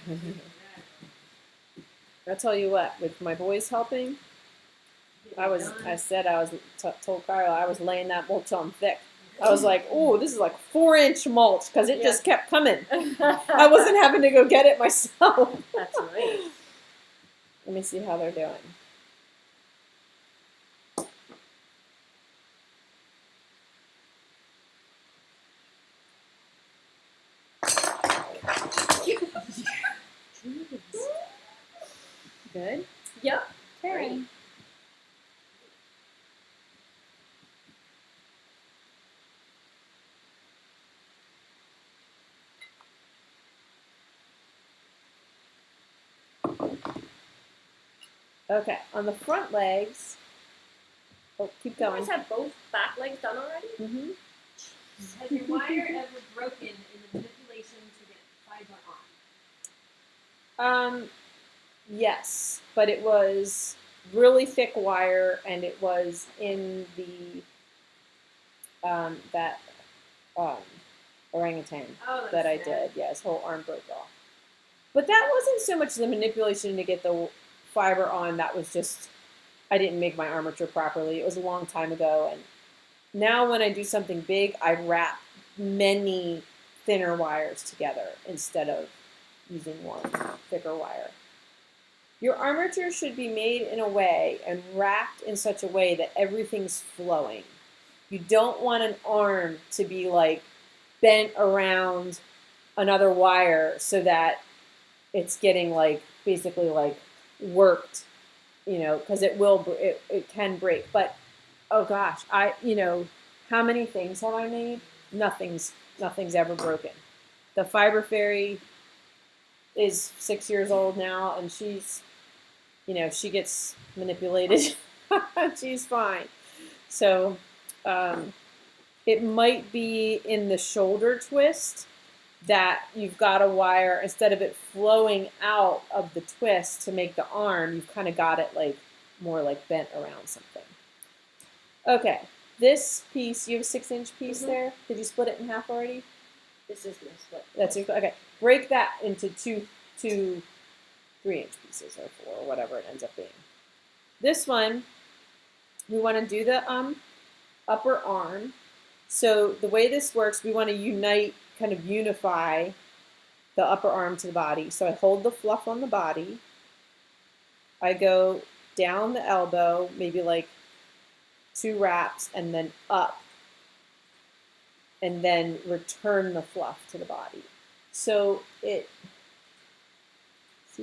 I'll tell you what, with my boys helping, I said I was told Carla I was laying that mulch on thick. I was like, oh, this is like 4-inch mulch because it just kept coming. I wasn't having to go get it myself. That's right. Let me see how they're doing. Good? Yep. Okay. Okay, on the front legs, oh, keep You going. guys have both back legs done already? Mm-hmm. Has your wire ever broken in the manipulation to get fiber on? Yes, but it was really thick wire, and it was in the that orangutan Oh, that's that I sad. did. Yeah, his whole arm broke off. But that wasn't so much the manipulation to get the fiber on. That was just I didn't make my armature properly. It was a long time ago, and now when I do something big, I wrap many thinner wires together instead of using one thicker wire. Your armature should be made in a way and wrapped in such a way that everything's flowing. You don't want an arm to be like bent around another wire so that it's getting like basically like worked, you know, because it can break. But oh gosh, how many things have I made? Nothing's ever broken. The Fiber Fairy is 6 years old now, and she's, she gets manipulated. She's fine. So it might be in the shoulder twist that you've got a wire, instead of it flowing out of the twist to make the arm, you've kind of got it like more like bent around something. Okay, this piece, you have a 6-inch piece there. Did you split it in half already? This is my split. That's your, okay. Break that into two 3-inch pieces or 4 or whatever it ends up being. This one, we want to do the upper arm. So the way this works, we want to kind of unify the upper arm to the body. So I hold the fluff on the body. I go down the elbow, maybe like 2 wraps, and then up. And then return the fluff to the body. So see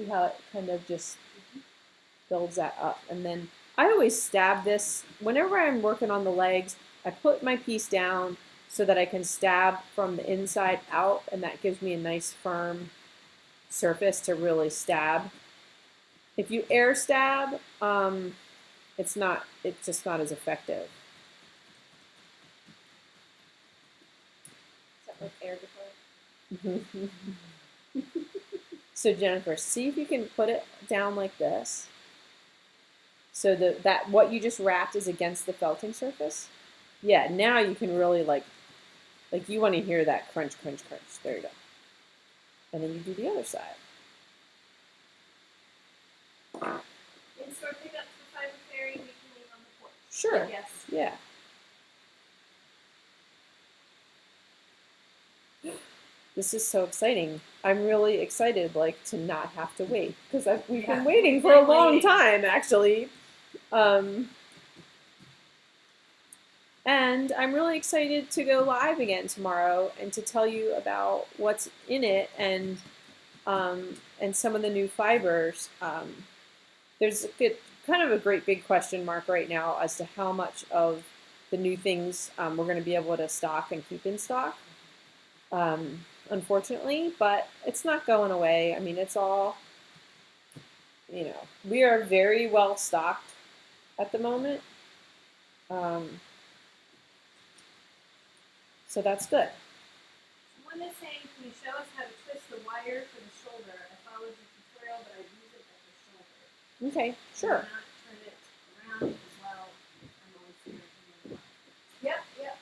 how it kind of just builds that up. And then I always stab this. Whenever I'm working on the legs, I put my piece down so that I can stab from the inside out, and that gives me a nice firm surface to really stab. If you air stab, it's just not as effective. Is that like air before? So Jennifer, see if you can put it down like this. So that what you just wrapped is against the felting surface. Yeah, now you can really like you want to hear that crunch, crunch, crunch. There you go. And then you do the other side. In-store pickup for Fiber Fairy, we can leave on the porch. Sure. Yes. Yeah. This is so exciting. I'm really excited, like, to not have to wait because we've been waiting for a long time, actually. And I'm really excited to go live again tomorrow and to tell you about what's in it and some of the new fibers. There's kind of a great big question mark right now as to how much of the new things we're going to be able to stock and keep in stock. Unfortunately, but it's not going away. I mean, it's all, we are very well stocked at the moment. So that's good. Someone is saying, can you show us how to twist the wire for the shoulder? I followed the tutorial, but I use it at the shoulder. Okay, sure. Not turn it around as well. I'm always here. Yep.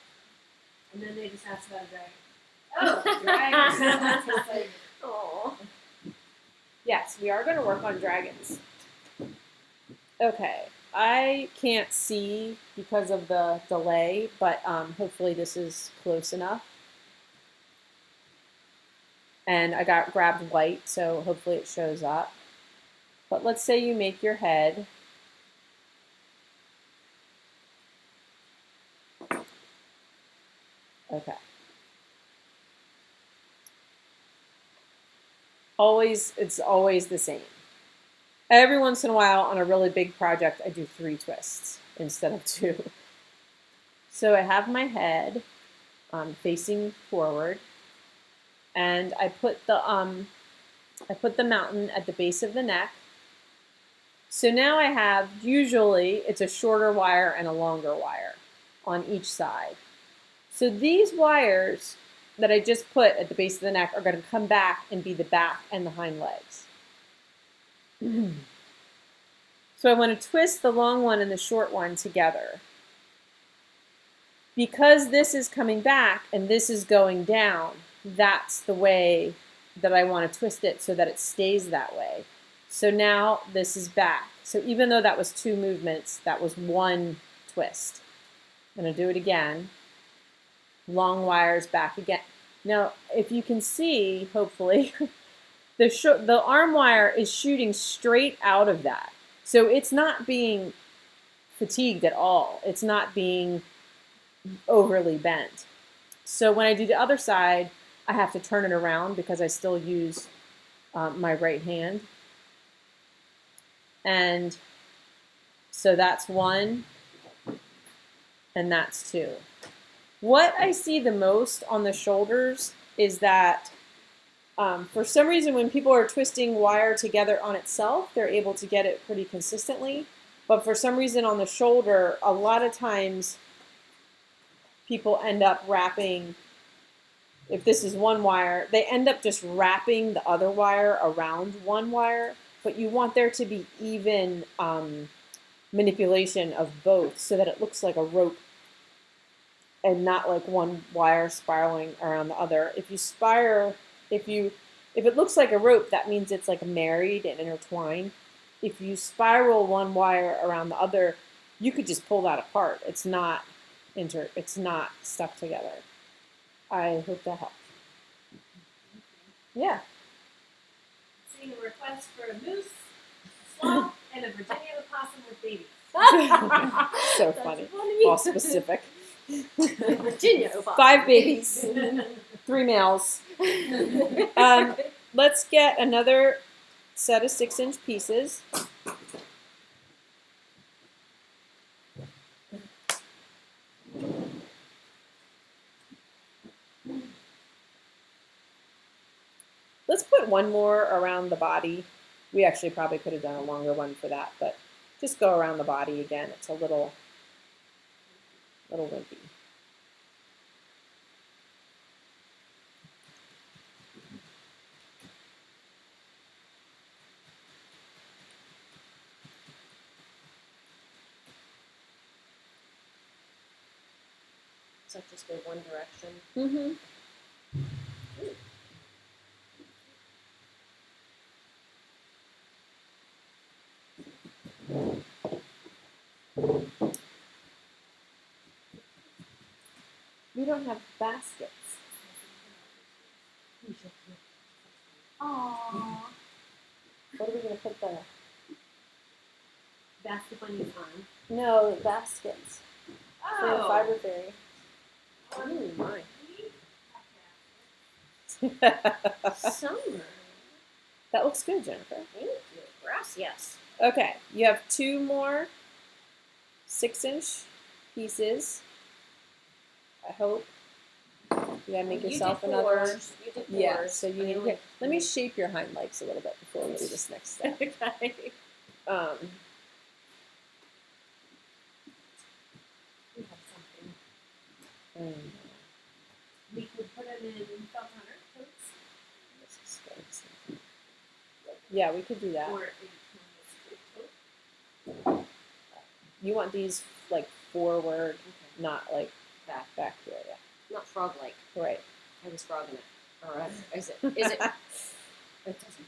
And then they just asked about a dragon. Oh, dragons. Oh. Yes, we are going to work on dragons. Okay, I can't see because of the delay, but hopefully this is close enough. And I grabbed white, so hopefully it shows up. But let's say you make your head. Okay. It's always the same. Every once in a while on a really big project, I do 3 twists instead of 2. So I have my head facing forward, and I put the mountain at the base of the neck. So now I have, usually it's a shorter wire and a longer wire on each side. So these wires that I just put at the base of the neck are going to come back and be the back and the hind legs. So I want to twist the long one and the short one together. Because this is coming back and this is going down, that's the way that I want to twist it so that it stays that way. So now this is back. So even though that was 2 movements, that was 1 twist. I'm going to do it again. Long wires back again. Now, if you can see, hopefully, the arm wire is shooting straight out of that. So it's not being fatigued at all. It's not being overly bent. So when I do the other side, I have to turn it around because I still use my right hand. And so that's 1, and that's 2. What I see the most on the shoulders is that for some reason when people are twisting wire together on itself, they're able to get it pretty consistently. But for some reason on the shoulder, a lot of times people end up wrapping, if this is 1 wire, they end up just wrapping the other wire around 1 wire. But you want there to be even manipulation of both so that it looks like a rope and not like 1 wire spiraling around the other. If it looks like a rope, that means it's like married and intertwined. If you spiral 1 wire around the other, you could just pull that apart. It's not stuck together. I hope that helps. Yeah. Seeing a request for a moose, a sloth, and a Virginia opossum with babies. So funny. All specific. Virginia. 5 babies, 3 males. Let's get another set of 6-inch pieces. Let's put 1 more around the body. We actually probably could have done a longer one for that, but just go around the body again. It's a little wimpy. Does that just go one direction? Mm-hmm. don't have baskets. Aww. What are we gonna put the? Basket Bunnies on. No, baskets for the Oh. fiber fairy. Oh my. Summer. That looks good, Jennifer. Thank you. Gracias. Okay, you have 2 more 6-inch pieces. I hope. You gotta make yourself you did another one. fours. You did Yeah, fours. so you need to. Let me shape your hind legs a little bit before we do this next step. Okay. We have something. Um, We could put it in felt hunter coats. Yeah, we could do that. Or a straight coat. You want these like forward, not like back here. Yeah. Not frog-like. Right. I was frogging it. All right. Is it? It doesn't.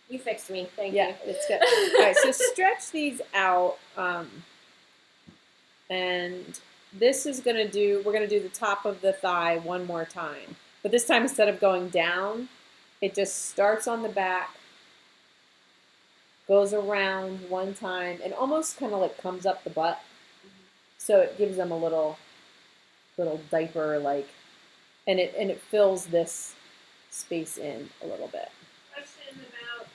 You fixed me. Thank Yeah, you. it's good. All right, so stretch these out, and this is gonna do. We're gonna do the top of the thigh one more time, but this time instead of going down, it just starts on the back, goes around one time, and almost kind of like comes up the butt. So it gives them a little diaper like, and it fills this space in a little bit. Question about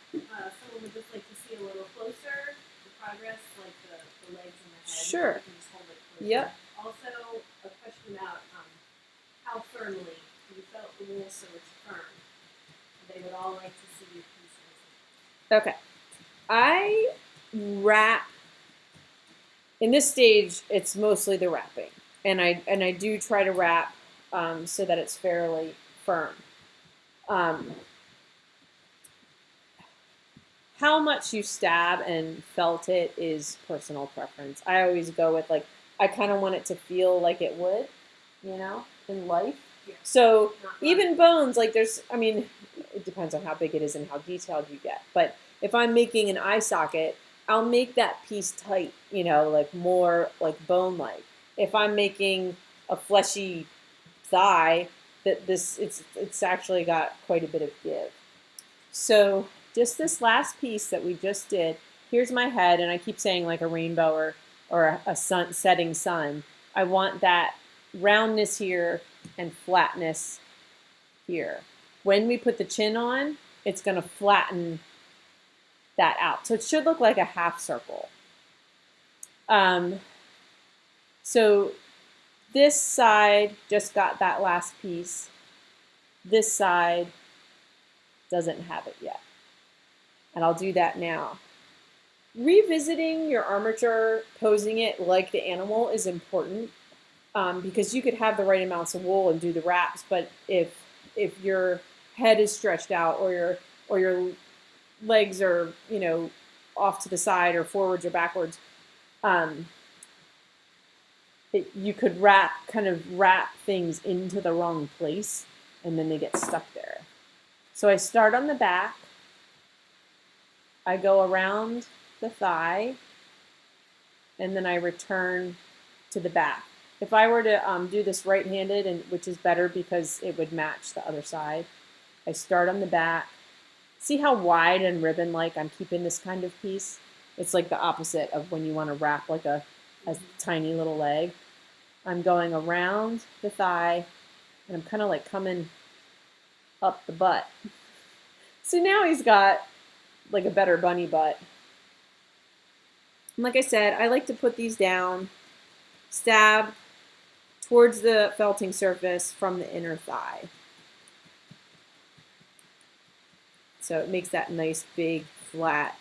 someone would just like to see a little closer the progress, like the legs and the head. Sure. You can just hold it closer. Yep. Also, a question about how firmly you felt the wool so it's firm. They would all like to see your pieces. Okay. I wrap. In this stage, it's mostly the wrapping, and I do try to wrap so that it's fairly firm. How much you stab and felt it is personal preference. I always go with like I kind of want it to feel like it would, in life. Yeah. So Not even bones, like there's, I mean, it depends on how big it is and how detailed you get. But if I'm making an eye socket, I'll make that piece tight, like more like bone-like. If I'm making a fleshy thigh, it's actually got quite a bit of give. So just this last piece that we just did, here's my head, and I keep saying like a rainbow or a sun setting sun. I want that roundness here and flatness here. When we put the chin on, it's going to flatten that out. So it should look like a half circle. So this side just got that last piece. This side doesn't have it yet. And I'll do that now. Revisiting your armature, posing it like the animal is important because you could have the right amounts of wool and do the wraps, but if your head is stretched out or your legs are, off to the side or forwards or backwards, you could wrap things into the wrong place and then they get stuck there. So I start on the back, I go around the thigh, and then I return to the back. If I were to do this right-handed, and which is better because it would match the other side, I start on the back. See how wide and ribbon-like I'm keeping this kind of piece? It's like the opposite of when you want to wrap like a tiny little leg. I'm going around the thigh, and I'm kind of like coming up the butt. So now he's got like a better bunny butt. And like I said, I like to put these down, stab towards the felting surface from the inner thigh. So it makes that nice, big, flat.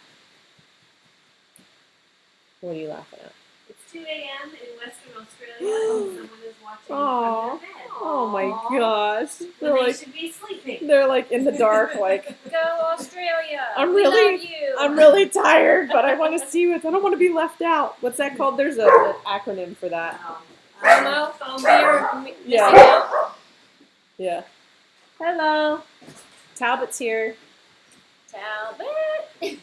What are you laughing at? It's 2 a.m. in Western Australia and someone is watching Aw. from their bed. Oh my gosh. When They're they like, should be sleeping. they're like in the dark, like, Go Australia. I'm We really- love you. I'm really tired, but I want to see what, I don't want to be left out. What's that called? There's an acronym for that. FOMO. Fear of missing Yeah. out. Yeah. Hello. Talbot's here. Talbot.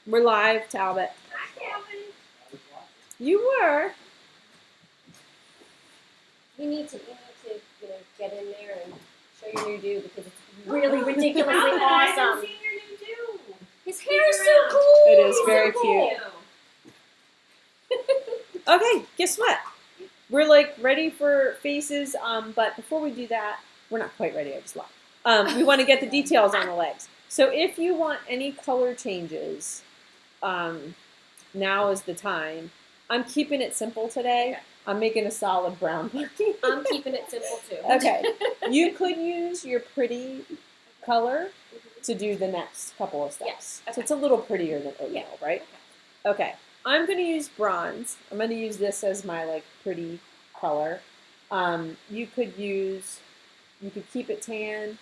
We're live, Talbot. Hi, Calvin. You were. You need to get in there and show your new do because it's really ridiculously I haven't awesome. seen your new do. His hair is so around. cool. It is He's very so cute. cool. Okay, guess what? We're like ready for faces, but before we do that, we're not quite ready. I just lied. We want to get the details on the legs. So if you want any color changes, now is the time. I'm keeping it simple today. Okay. I'm making a solid brown bunny. I'm keeping it simple too. Okay, you could use your pretty color to do the next couple of steps. Yes, So okay. it's a little prettier than oatmeal, right? Okay, I'm going to use bronze. I'm going to use this as my like pretty color. You could keep it tan.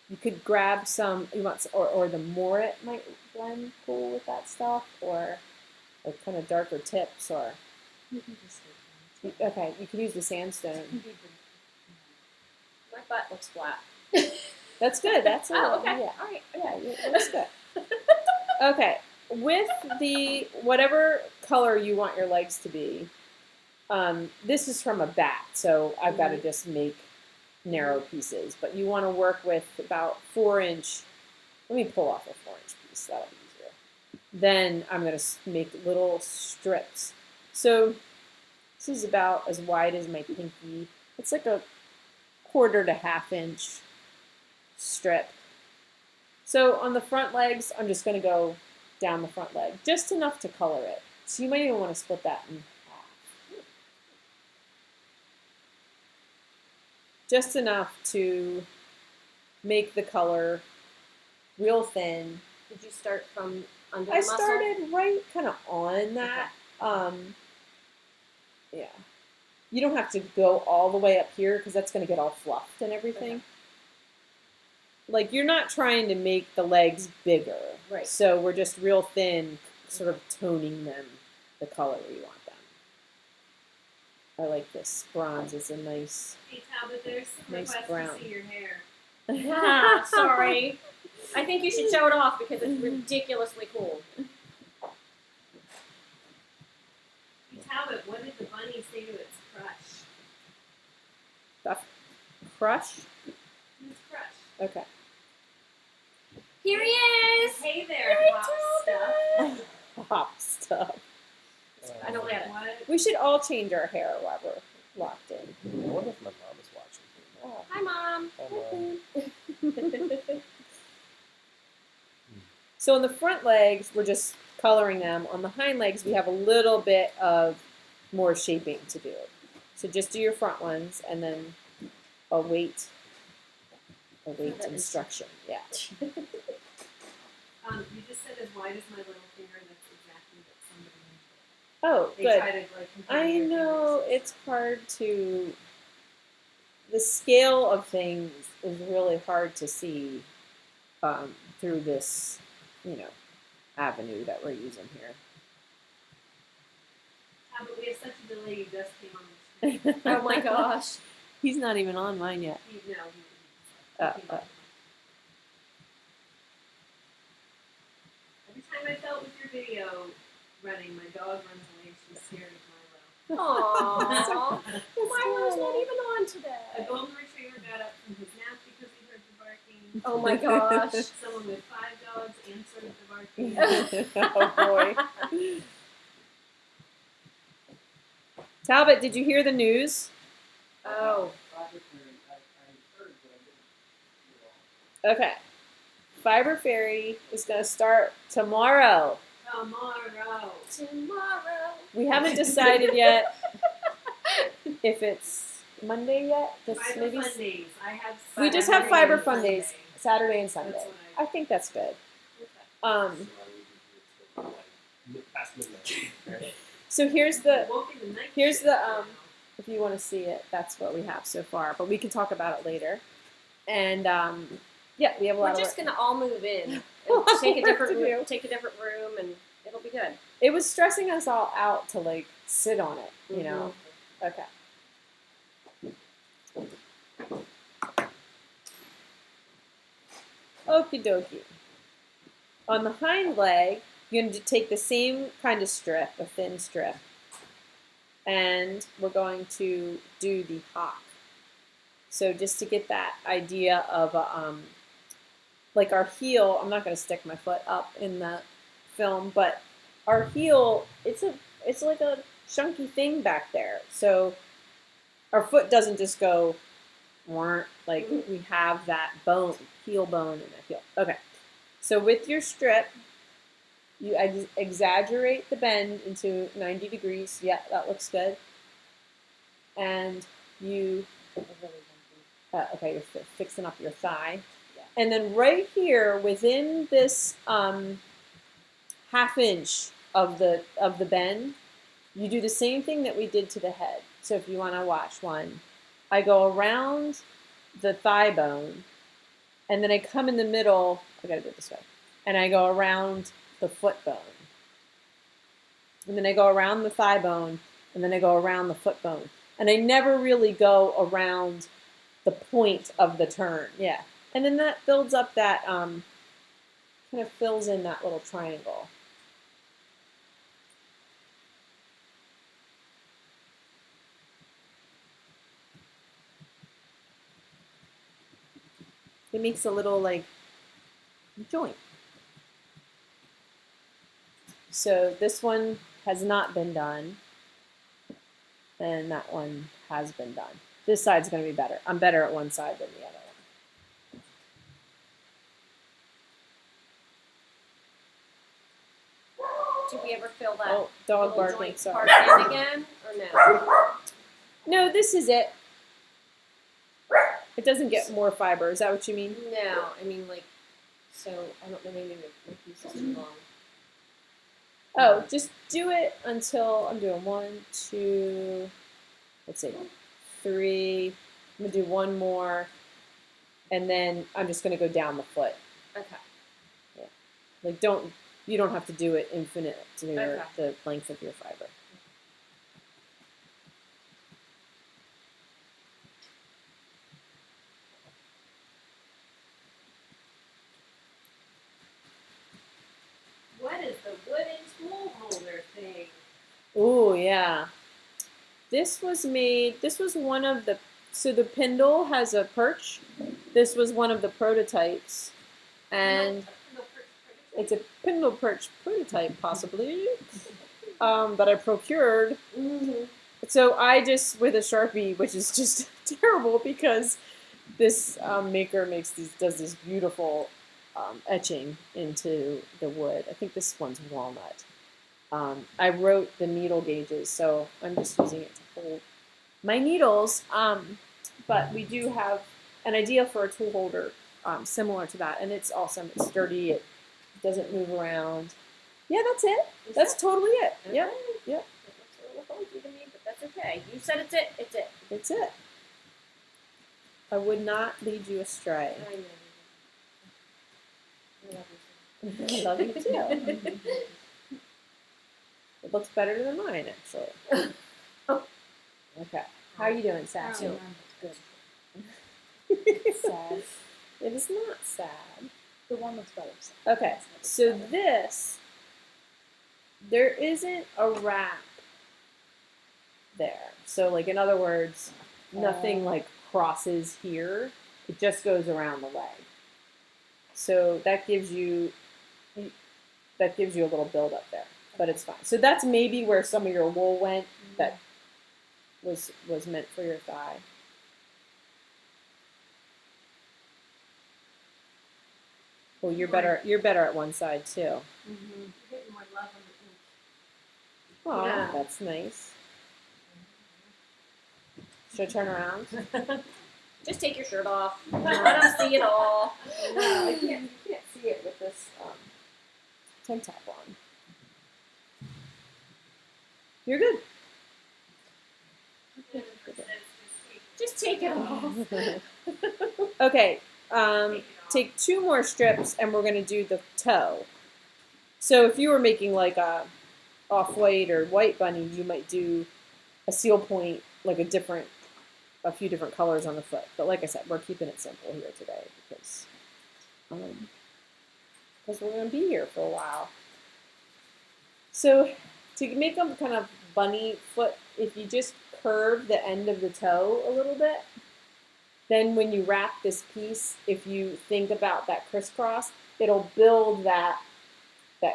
You could grab some, or the moret might blend cool with that stuff, or like kind of darker tips, or okay, you could use the sandstone. My butt looks flat. That's good. That's Oh, okay. Yeah. All right. Yeah, it looks good. Okay, with the whatever color you want your legs to be, this is from a bat, so I've got to just make narrow pieces. But you want to work with about 4-inch. Let me pull off a 4-inch piece. That'll be easier. Then I'm going to make little strips. So this is about as wide as my pinky. It's like a 1/4 to 1/2 inch strip. So on the front legs, I'm just going to go down the front leg, just enough to color it. So you might even want to split that in half. Just enough to make the color real thin. Did you start from under the I muscle? started right kind of on that. Yeah. You don't have to go all the way up here because that's going to get all fluffed and everything. Okay. Like, you're not trying to make the legs bigger. Right. So we're just real thin, sort of toning them the color we want them. I like this. Bronze is a nice... Hey, Talbot, there's some Nice requests brown. to see your hair. Ah, sorry. I think you should show it off because it's ridiculously cool. Hey, Talbot, what did the bunny say to its crush? Crush? Who's crush? Okay. Here he is. Hey there, Hey, hot Talbot. stuff. Hop stuff. I don't get it. What? We should all change our hair while we're locked in. I wonder if my mom is watching. Oh. Hi, Mom. So on the front legs, we're just coloring them. On the hind legs, we have a little bit of more shaping to do. So just do your front ones, and then await instruction. Yeah. You just said as wide as my little finger. That's exactly what somebody did. Oh, They good. try to like compare I your know fingers. it's hard to. The scale of things is really hard to see through this, avenue that we're using here. But we have such a delay. You just came on the screen. Oh my gosh. He's not even on mine yet. He came Uh, on. Every time I felt with your video running, my dog runs away. She's scared of Milo. Aww. Milo's not even on A today. golden retriever got up from his nap because he heard the barking. Oh my gosh. Someone with 5 dogs answered the barking. Oh boy. Talbot, did you hear the news? Oh. Okay. Fiber Fairy is going to start tomorrow. Tomorrow. Tomorrow. We haven't decided yet if it's Monday yet. Just Fiber maybe Fun Days. I have we just have Saturday Fiber and Fun Days Sunday. Saturday and Sunday. That's what I think that's good. Past midnight. So here's the Woke in the night here's shift the, now. if you want to see it, that's what we have so far. But we can talk about it later. And yeah, we have a lot We're of just work. gonna all move in and Take a different room, take a different room, and it'll be good. It was stressing us all out to like sit on it, you know. Okay. Okie dokie. On the hind leg, you're going to take the same kind of strip, a thin strip, and we're going to do the hock. So just to get that idea of like our heel, I'm not going to stick my foot up in the film, but our heel, it's like a chunky thing back there. So our foot doesn't just go, like we have that bone, heel bone in the heel. Okay, so with your strip, you exaggerate the bend into 90 degrees. Yeah, that looks good. And you, okay, you're fixing up your thigh. And then right here within this half inch of the bend, you do the same thing that we did to the head. So if you want to watch one, I go around the thigh bone, and then I come in the middle. I gotta do it this way, and I go around the foot bone, and then I go around the thigh bone, and then I go around the foot bone, and I never really go around the point of the turn. Yeah, and then that builds up that kind of fills in that little triangle. It makes a little like joint. So this one has not been done, and that one has been done. This side's going to be better. I'm better at one side than the other one. Do we ever fill that Oh, dog little barking, joint sorry. part in again, or no? No, this is it. It doesn't get more fiber. Is that what you mean? No, I mean like, so I don't know, maybe my piece is too long. Oh, just do it until I'm doing 1, 2, let's see, 3. I'm going to do one more, and then I'm just going to go down the foot. Okay. Yeah. Like, you don't have to do it infinite to Okay. the length of your fiber. What is the wooden tool holder thing? Oh, yeah. This was one of the, so the Pendle has a perch. This was one of the prototypes. And it's a Pendle perch prototype, possibly, that I procured. Mm-hmm. So I just, with a Sharpie, which is just terrible because this maker does this beautiful etching into the wood. I think this one's walnut. I wrote the needle gauges, so I'm just using it to hold my needles. But we do have an idea for a tool holder similar to that, and it's awesome. It's sturdy. It doesn't move around. Yeah, that's it. That's totally it. Okay. Yep. Yep. That looks a little funky to me, but that's okay. You said it's it. It's it. It's it. I would not lead you astray. I know. I love you. I love you too. It looks better than mine, actually. Okay. How are you doing, Sassy? Good. Sad. It is not sad. The one looks better. Okay, so there isn't a wrap there. So, like, in other words, nothing like crosses here. It just goes around the leg. So that gives you a little build up there, but it's fine. So that's maybe where some of your wool went that was meant for your thigh. Well, you're better at one side too. Mm-hmm. You're getting more love on the Oh, Yeah. that's nice. Should I turn around? Just take your shirt off. Let them see it all. No, you can't see it with this tank top on. You're good. Just take it off. Okay, take 2 more strips and we're going to do the toe. So if you were making like a off-white or white bunny, you might do a seal point, like a few different colors on the foot. But like I said, we're keeping it simple here today because we're going to be here for a while. So to make them kind of bunny foot, if you just curve the end of the toe a little bit, then when you wrap this piece, if you think about that crisscross, it'll build that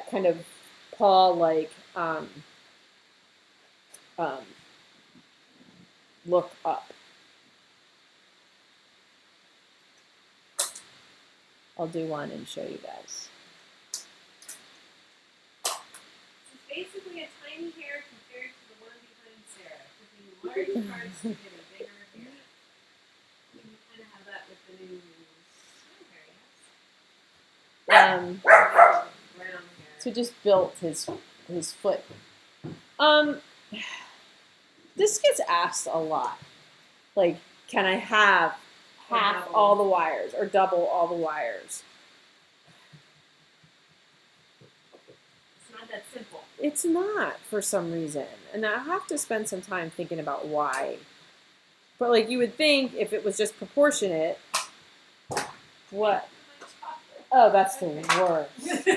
kind of paw-like look up. I'll do one and show you guys. It's basically a tiny hair compared to the one behind Sarah. Picking large parts to get a bigger hair. You can kind of have that with the new hair, yes. Brown hair. So just built his foot. This gets asked a lot. Like, can I have half all the wires or double all the wires? It's not that simple. It's not for some reason. And I have to spend some time thinking about why. But like you would think if it was just proportionate, what? Oh, that's the worst.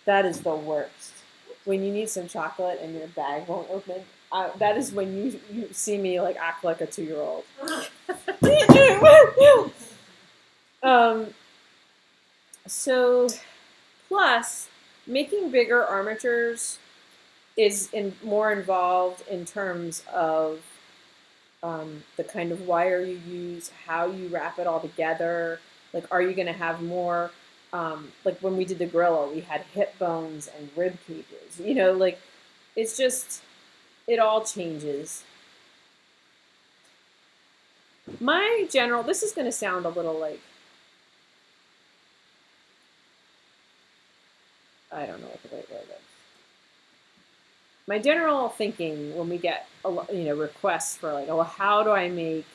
That is the worst. When you need some chocolate and your bag won't open, that is when you see me like act like a 2-year-old. So, plus, making bigger armatures is more involved in terms of the kind of wire you use, how you wrap it all together. Like, are you going to have more? Like when we did the Gorilla, we had hip bones and rib cages. You know, like it's just, it all changes. My general, this is going to sound a little like, I don't know what the right word is. My general thinking when we get requests for like, oh, how do I make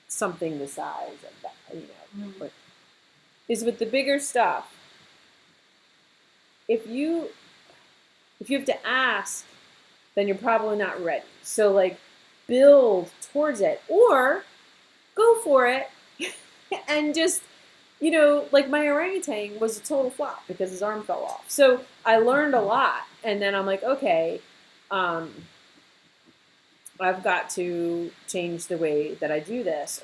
something the size of that, like, is with the bigger stuff. If you have to ask, then you're probably not ready. So like build towards it or go for it and just, like my orangutan was a total flop because his arm fell off. So I learned a lot and then I'm like, okay, I've got to change the way that I do this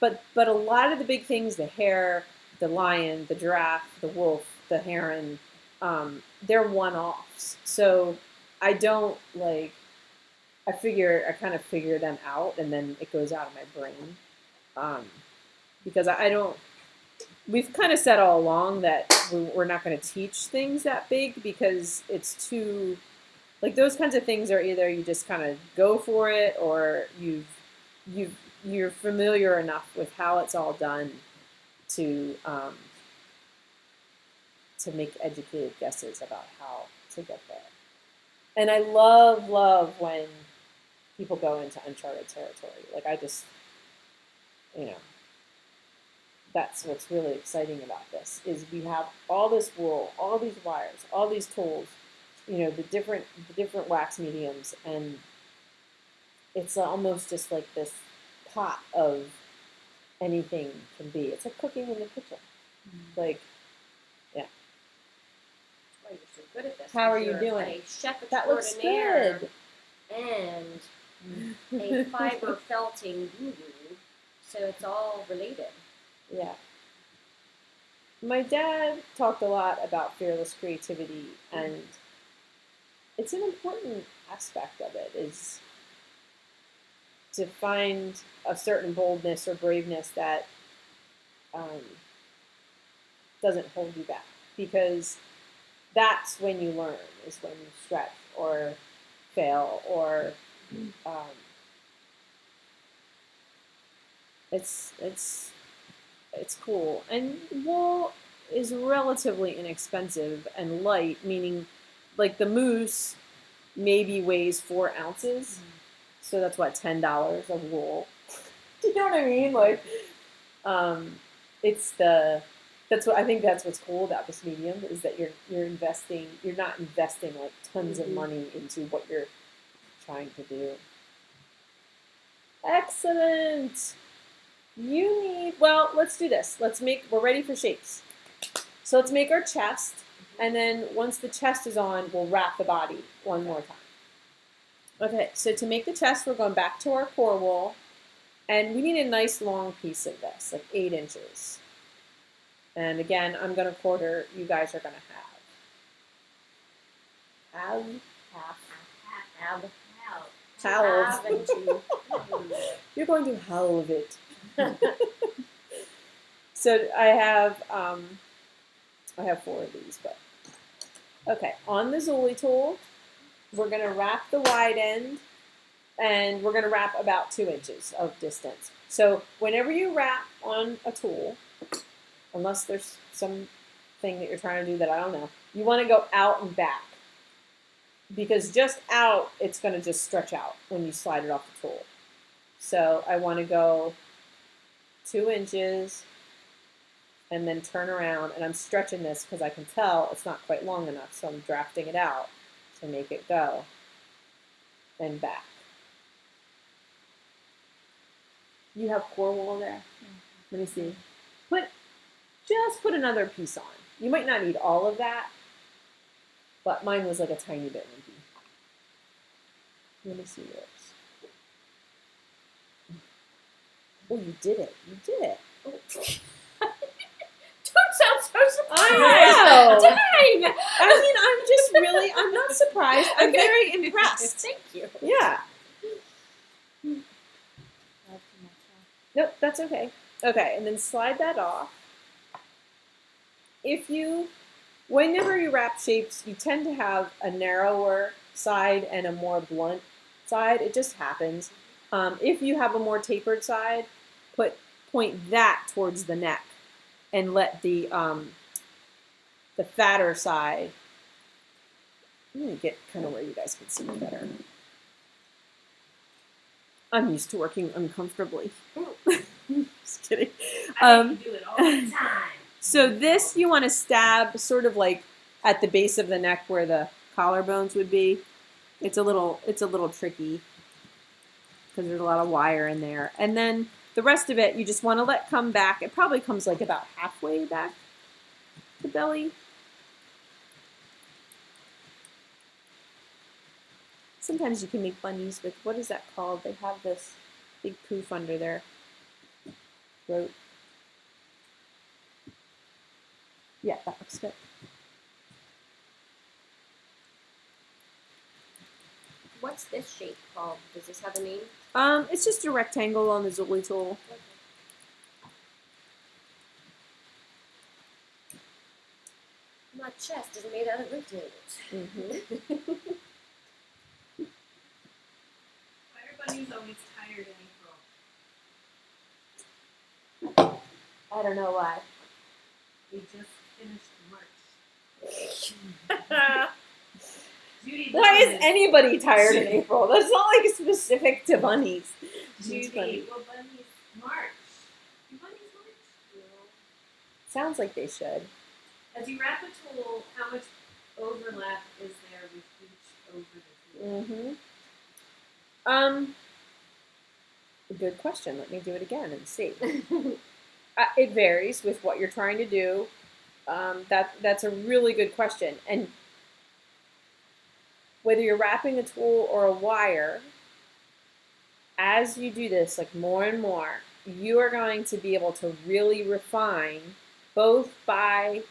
but a lot of the big things, the hare, the lion, the giraffe, the wolf, the heron, they're one-offs. So I don't I kind of figure them out and then it goes out of my brain. Because I don't, we've kind of said all along that we're not going to teach things that big because it's too, like those kinds of things are either you just kind of go for it or you're familiar enough with how it's all done to make educated guesses about how to get there. And I love when people go into uncharted territory. Like I just, that's what's really exciting about this is we have all this wool, all these wires, all these tools, the different wax mediums, and it's almost just like this pot of anything can be. It's like cooking in the kitchen. Like, yeah. Why you're so good at this? How are you You're doing? A chef That looks extraordinaire good. and a fiber felting guru, so it's all related. Yeah. My dad talked a lot about fearless creativity, and it's an important aspect of it is to find a certain boldness or braveness that doesn't hold you back, because that's when you learn, is when you stretch or fail or it's cool. And wool is relatively inexpensive and light, meaning like the moose maybe weighs 4 ounces. So that's what, $10 of wool. Do you know what I mean? Like, I think that's what's cool about this medium is that you're not investing like tons of money into what you're trying to do. Excellent. Well, let's do this. We're ready for shapes. So let's make our chest. And then once the chest is on, we'll wrap the body one more time. Okay, so to make the chest, we're going back to our core wool. And we need a nice long piece of this, like 8 inches. And again, I'm going to quarter, you guys are going to have. You're going to halve it. So I have 4 of these, but okay. On the Zuli tool, we're going to wrap the wide end, and we're going to wrap about 2 inches of distance. So whenever you wrap on a tool, unless there's some thing that you're trying to do that I don't know, you want to go out and back. Because just out, it's going to just stretch out when you slide it off the tool. So I want to go 2 inches and then turn around. And I'm stretching this because I can tell it's not quite long enough. So I'm drafting it out to make it go and back. You have core wool there? Let me see. Just put another piece on. You might not need all of that. But mine was like a tiny bit wimpy. Let me see yours. Oh, you did it. You did it. Oh. Don't sound so surprised. I know. Dang. I'm not surprised. I'm very impressed. Thank you. Yeah. Nope, that's okay. Okay, and then slide that off. Whenever you wrap shapes, you tend to have a narrower side and a more blunt side. It just happens. If you have a more tapered side, point that towards the neck and let the fatter side. I'm going to get kind of where you guys can see me better. I'm used to working uncomfortably. Just kidding. I can do it all the time. So this you want to stab sort of like at the base of the neck where the collarbones would be. It's a little tricky because there's a lot of wire in there. And then the rest of it you just want to let come back. It probably comes like about halfway back the belly. Sometimes you can make bunnies with, what is that called? They have this big poof under their throat. Yeah, that looks good. What's this shape called? Does this have a name? It's just a rectangle on the Zuli tool. Okay. My chest is made out of rectangles. Mm-hmm. Why are bunnies always tired in April? I don't know why. We just finished March. Judy, Why is knows. anybody tired in April? That's not like specific to bunnies. It's funny. Judy, well, bunnies March. Do bunnies March? No. Sounds like they should. As you wrap a tool, how much overlap is there with each over the tool? Mm-hmm. Good question. Let me do it again and see. It varies with what you're trying to do. That's a really good question. And whether you're wrapping a tool or a wire, as you do this, like more and more, you are going to be able to really refine both by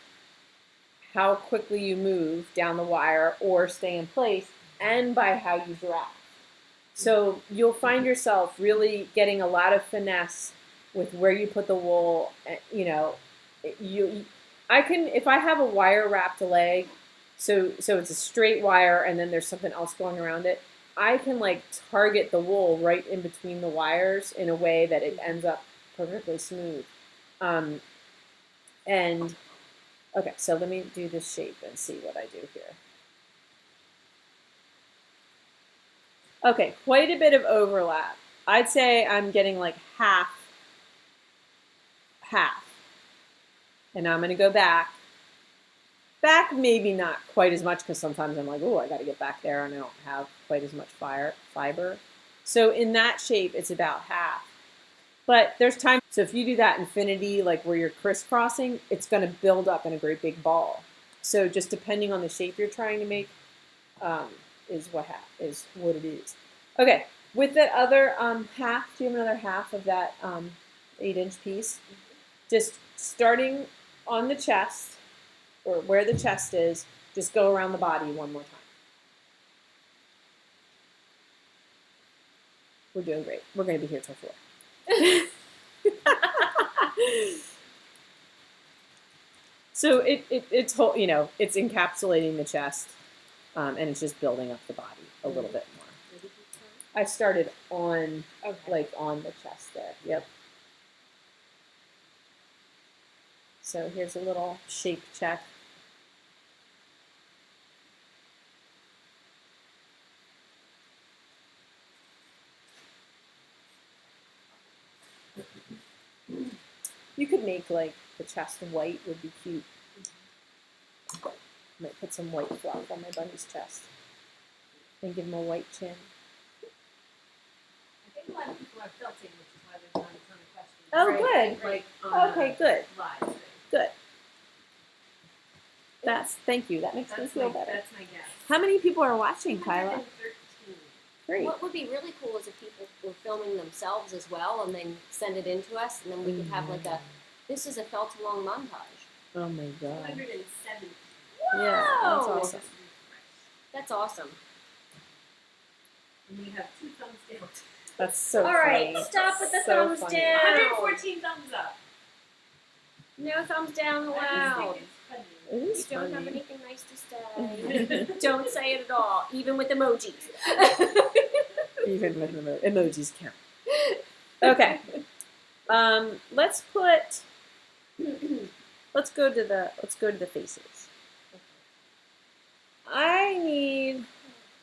how quickly you move down the wire or stay in place and by how you draft. So you'll find yourself really getting a lot of finesse with where you put the wool. You know, if I have a wire wrapped leg, so it's a straight wire and then there's something else going around it, I can like target the wool right in between the wires in a way that it ends up perfectly smooth. And okay, so let me do this shape and see what I do here. Okay, quite a bit of overlap. I'd say I'm getting like half. And I'm going to go back. Back maybe not quite as much because sometimes I'm like, oh, I got to get back there and I don't have quite as much fiber. So in that shape, it's about half. But there's time. So if you do that infinity, like where you're crisscrossing, it's going to build up in a great big ball. So just depending on the shape you're trying to make, is what it is. Okay, with that other half, do you have another half of that 8-inch piece? Just starting on the chest, or where the chest is, just go around the body one more time. We're doing great. We're going to be here till 4. So it's whole, it's encapsulating the chest, and it's just building up the body a little bit more. I started on, on the chest there. Yep. So here's a little shape check. You could make the chest white would be cute. Might put some white fluff on my bunny's chest and give him a white chin. I think a lot of people are felting, which is why there's not a ton of questions. Oh, Right, good. Like on Okay, good. live thing. Good. Thank you. That makes me feel better. That's my guess. How many people are watching, Kyla? 213. Great. What would be really cool is if people were filming themselves as well and then send it in to us, and then we could have this is a felt along montage. Oh my god. 270. Yeah, that's Wow. awesome. That's awesome. And we have 2 thumbs down. That's so All funny. right, stop with the So thumbs funny. down. 114 thumbs up. No thumbs down I allowed. just think it's funny. It You is don't have funny. anything nice to say. Don't say it at all, even with emojis. Even with emojis count. Okay. Let's go to the faces. I need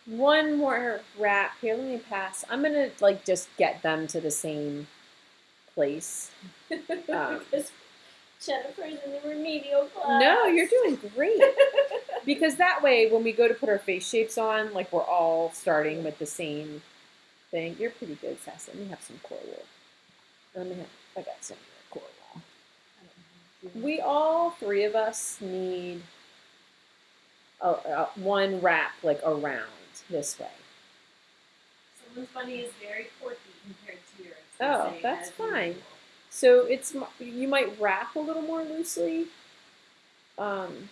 one more wrap. Here, let me pass. I'm gonna just get them to the same place. Jennifer's in the remedial class. No, you're doing great. Because that way, when we go to put our face shapes on, we're all starting with the same thing. You're pretty good, Sass. Let me have some core wool. I got some core wool. We all 3 of us need one wrap around this way. Someone's bunny is very quirky compared to yours. Oh, They say, that's as fine. usual. So you might wrap a little more loosely. When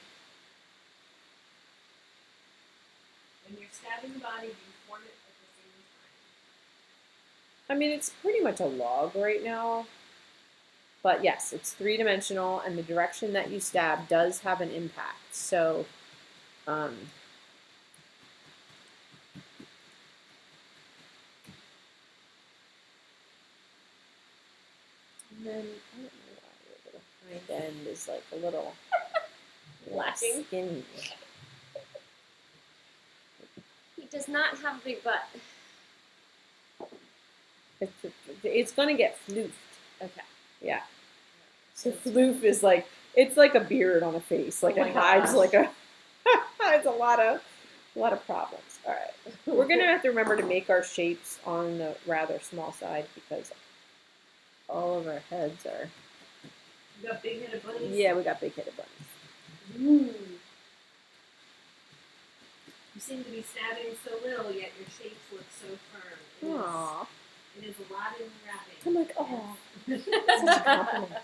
you're stabbing the body, do you form it at the same time? I mean, it's pretty much a log right now. But yes, it's 3-dimensional, and the direction that you stab does have an impact. So, and then, I don't know why the hind end is a little less skinny. He does not have a big butt. It's going to get floofed. Okay. Yeah. So floof is it's like a beard on a face. my It hides gosh. it's a lot of problems. All right. We're going to have to remember to make our shapes on the rather small side because all of our heads are. You got big-headed bunnies? Yeah, we got big-headed bunnies. You seem to be stabbing so little, yet your shapes look so firm. Aww. It is a lot in wrapping. I'm like, oh, such a compliment.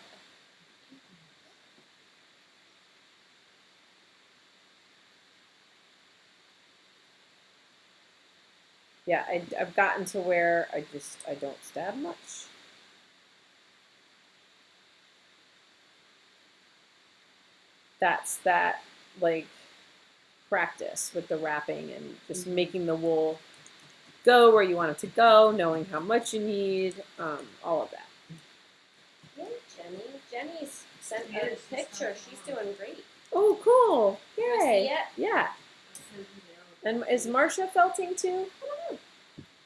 Yeah, I've gotten to where I don't stab much. That's that practice with the wrapping and just making the wool go where you want it to go, knowing how much you need, all of that. Yay, Jenny. Jenny's sent Yeah, a she's picture. so She's doing great. Oh, cool! Wanna see Yay! it? Yeah. I'll send you And is Marcia felting too?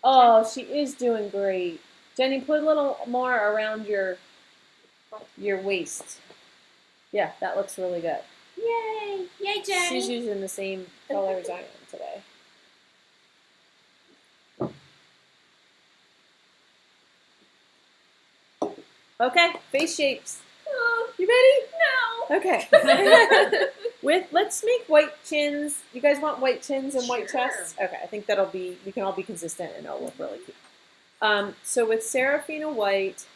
Oh, she is doing great. Jenny, put a little more around your waist. Yeah, that looks really good. Yay! Yay, Jenny! She's using the same color as I am today. Okay, face shapes. Oh, You ready? no! Okay. let's make white chins. You guys want white chins and white Sure. chests? Okay, I think we can all be consistent and it'll look really cute. So with Serafina white,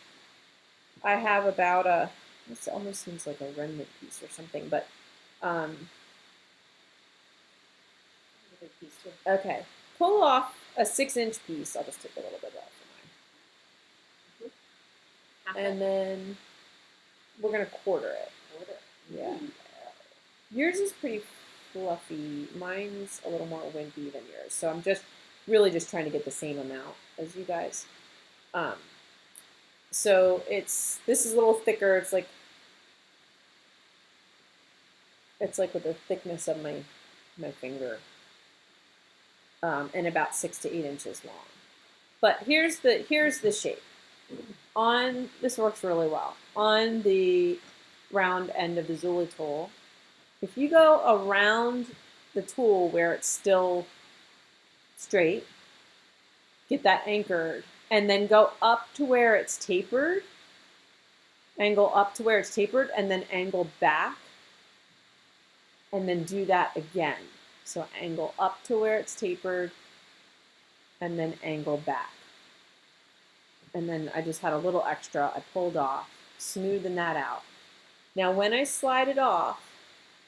I have about this almost seems like a remnant piece or something, but okay. Pull off a 6-inch piece. I'll just take a little bit off for mine. And then we're gonna quarter it. Yeah. Yours is pretty fluffy. Mine's a little more wimpy than yours. So I'm really just trying to get the same amount as you guys. So this is a little thicker. It's like with the thickness of my finger. And about 6 to 8 inches long. But here's the shape. This works really well. On the round end of the Zuli tool, if you go around the tool where it's still straight, get that anchored, and then go up to where it's tapered, angle up to where it's tapered, and then angle back, and then do that again. So angle up to where it's tapered, and then angle back. And then I just had a little extra I pulled off, smoothing that out. Now when I slide it off,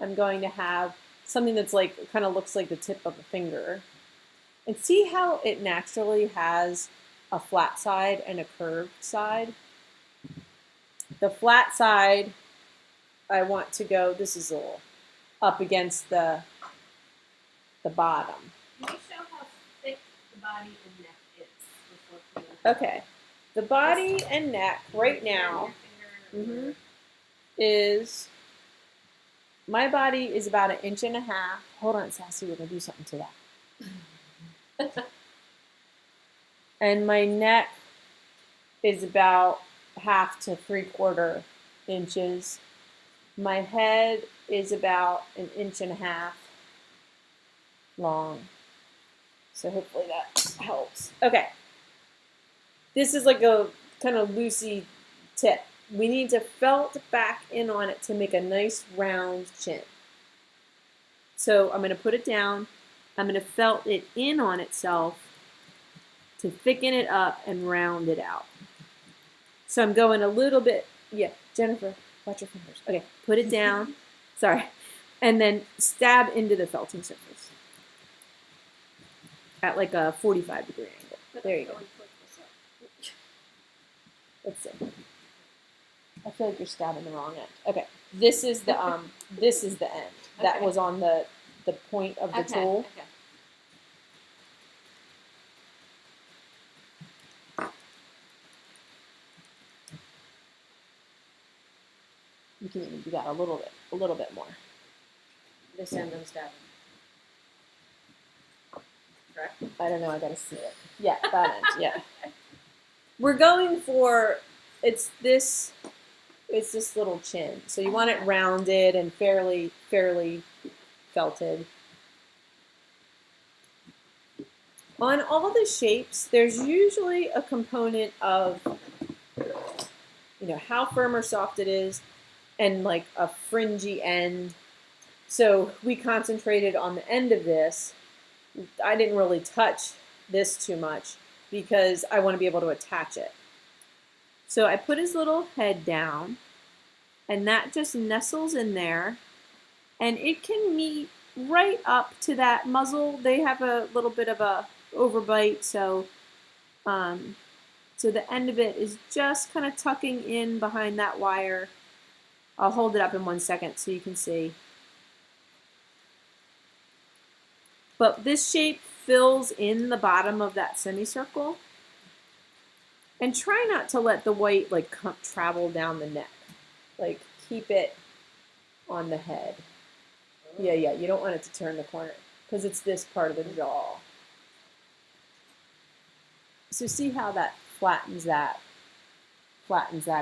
I'm going to have something that's like, kind of looks like the tip of a finger. And see how it naturally has a flat side and a curved side? The flat side, I want to go, this is a little up against the bottom. Can you show how thick the body and neck is? Okay. The body and neck right now is, my body is about 1.5 inches. Hold on, Sassy, we're going to do something to that. And my neck is about 1/2 to 3/4 inches. My head is about 1.5 inches long. So hopefully that helps. Okay. This is like a kind of loosey tip. We need to felt back in on it to make a nice round chin. So I'm going to put it down. I'm going to felt it in on itself to thicken it up and round it out. So I'm going a little bit, yeah, Jennifer, watch your fingers. Okay, put it down. Sorry. And then stab into the felting surface at like a 45-degree angle. There you go. Let's see. I feel like you're stabbing the wrong end. Okay, this is the end. That was on the point of the tool. Okay. You can even do that a little bit more. This end I'm stabbing. Correct? I don't know, I gotta see it. Yeah, that end, yeah. We're going for, it's this little chin. So you want it rounded and fairly felted. On all the shapes, there's usually a component of, how firm or soft it is, and like a fringy end. So we concentrated on the end of this. I didn't really touch this too much because I want to be able to attach it. So I put his little head down, and that just nestles in there, and it can meet right up to that muzzle. They have a little bit of a overbite, so the end of it is just kind of tucking in behind that wire. I'll hold it up in 1 second so you can see. But this shape fills in the bottom of that semicircle. And try not to let the white travel down the neck. Like keep it on the head. Yeah, you don't want it to turn the corner because it's this part of the jaw. So see how that flattens that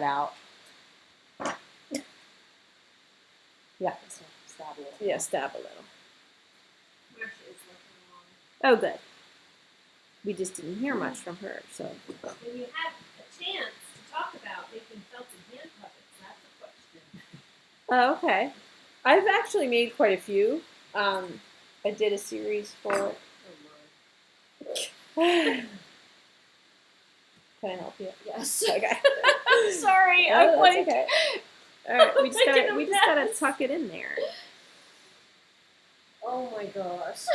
out. Yeah. Stab a little. Yeah, stab a little. Marsha is looking along. Oh, good. We just didn't hear much from her, so. When you have a chance to talk about making felted hand puppets, that's a question. Oh, okay. I've actually made quite a few. I did a series for. Can I help you? Yes. Okay. Sorry, Oh, I'm that's like. okay. All right, we just Making gotta a we just gotta mess. tuck it in there. Oh my gosh.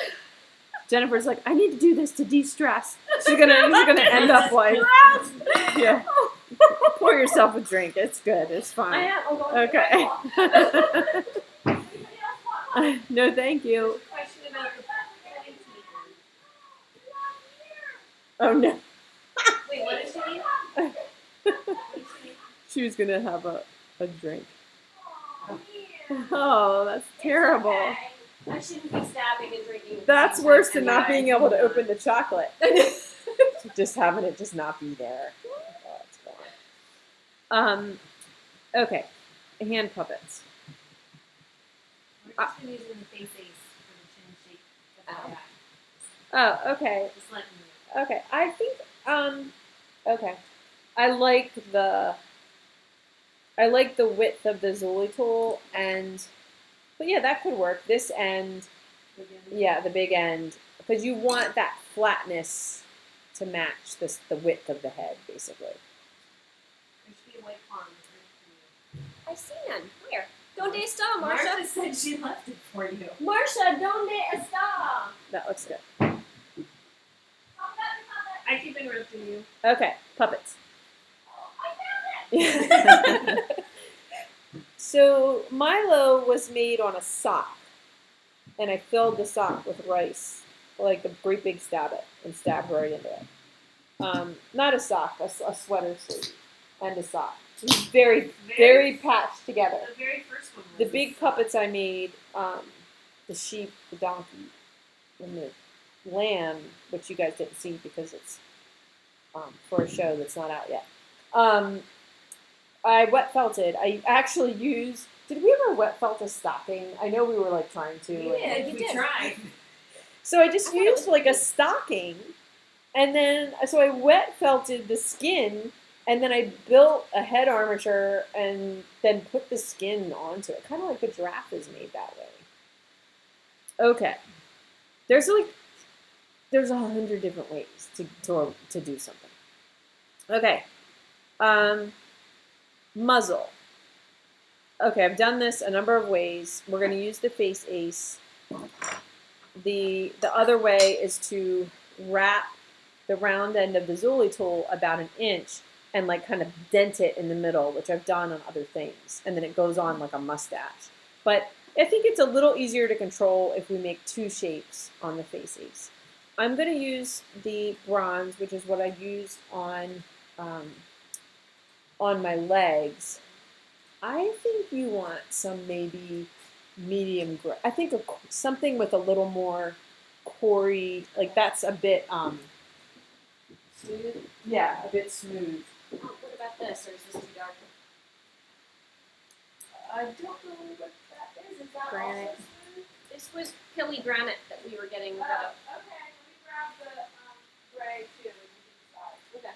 Jennifer's like, I need to do this to de-stress. She's gonna end up like, yeah. Pour yourself a drink. It's good. It's I fine. am. I'm going Okay. No, thank you. Question about the pointy. Oh no, Wait, what did she need? What did she need? she was gonna have a drink. Oh, that's terrible. I shouldn't be stabbing and drinking. at the That's same worse time than not anyway. being able to open the chocolate. Just having it just not be there. Oh, it's gone. Okay. Hand puppets. We're just been using the face ace for the chin shape. That's all I got. Oh, okay. Just letting you know. Okay. I think okay. I like the width of the Zuli tool but yeah, that could work. This end, yeah, the big end, because you want that flatness to match the width of the head, basically. There should be a white pond right I see none. Where? Donde está, for you. Marsha? Marsha said she left it for you. Marsha, donde está? That looks good. I keep interrupting you. Okay, puppets. So Milo was made on a sock, and I filled the sock with rice, like a great big stab right into it. Not a sock, a sweater sleeve, and a sock. It was very, very patched together. The very first one was The big puppets I made, the sheep, the donkey, and the lamb, which you guys didn't see because it's for a show that's not out yet. I wet felted. I actually used. Did we ever wet felt a stocking? I know we were like trying to. We and- did. We tried. So I just used like a stocking, and then so I wet felted the skin, and then I built a head armature, and then put the skin onto it, kind of like a giraffe is made that way. Okay, there's 100 different ways to do something. Okay, muzzle. Okay, I've done this a number of ways. We're going to use the face ace. The other way is to wrap the round end of the Zuli tool about an inch and like kind of dent it in the middle, which I've done on other things, and then it goes on like a mustache. But I think it's a little easier to control if we make two shapes on the face ace. I'm going to use the bronze, which is what I used on my legs. I think you want some maybe medium gray. I think something with a little more cory, like that's a bit Smooth. yeah, a bit smooth. Oh, what about this? Or is this too dark? I don't know what that is. Is that Granite. also smooth? This was pilly granite that we were getting rid of. Okay, let me grab the gray too. And you can decide. Okay.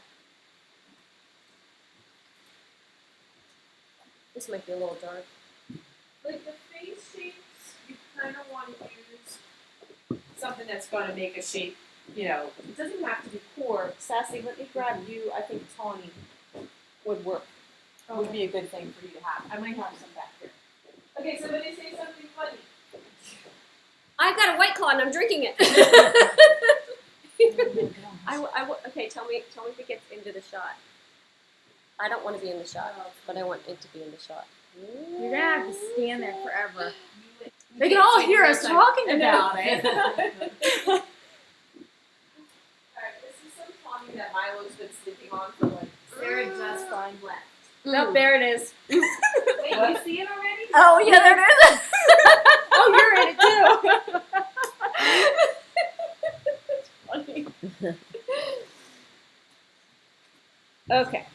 This might be a little dark. Like the face shapes, you kind of want to use something that's going to make a shape. You know, it doesn't have to be core. Sassy, let me grab you. I think tawny would work. Would be a good thing for you to have. I might have some back here. Okay, somebody say something funny. I've got a White Claw and I'm drinking it. Okay, tell me if it gets into the shot. I don't want to be in the shot, but I want it to be in the shot. You're gonna have to stand there forever. You They can all hear us talking I know. about it. Alright, this is some tawny that Milo's been sleeping on for like. Sarah just find left. Nope, there it is. Wait, you see it already? Oh yeah, there it is. Oh, you're in it too. Funny. Okay.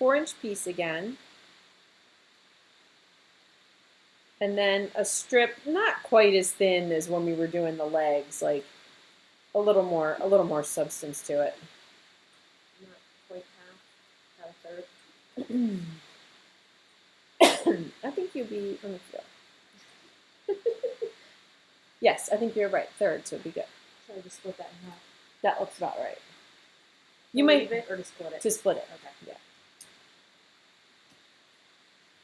4-inch piece again. And then a strip, not quite as thin as when we were doing the legs, like a little more substance to it. Not quite half, about a third. I think you'd be, let me feel. Yes, I think you're right. Third, so it'd be good. So I just split that in half. That looks about right. You To might leave it or to split it? to split it. Okay. Yeah.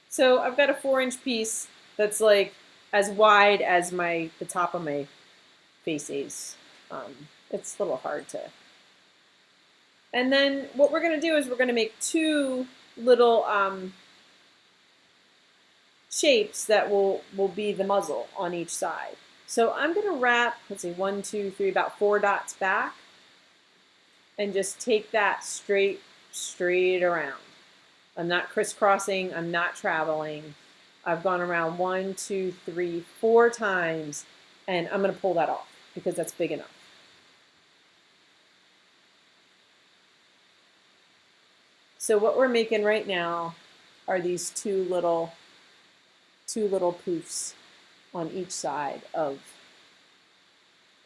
So I've got a 4-inch piece that's like as wide as the top of my face ace. It's a little hard to. And then what we're gonna do is we're gonna make 2 little shapes that will be the muzzle on each side. So I'm gonna wrap, let's see, 1, 2, 3, about 4 dots back, and just take that straight around. I'm not crisscrossing, I'm not traveling. I've gone around 1, 2, 3, 4 times, and I'm gonna pull that off because that's big enough. So what we're making right now are these two little poofs on each side of,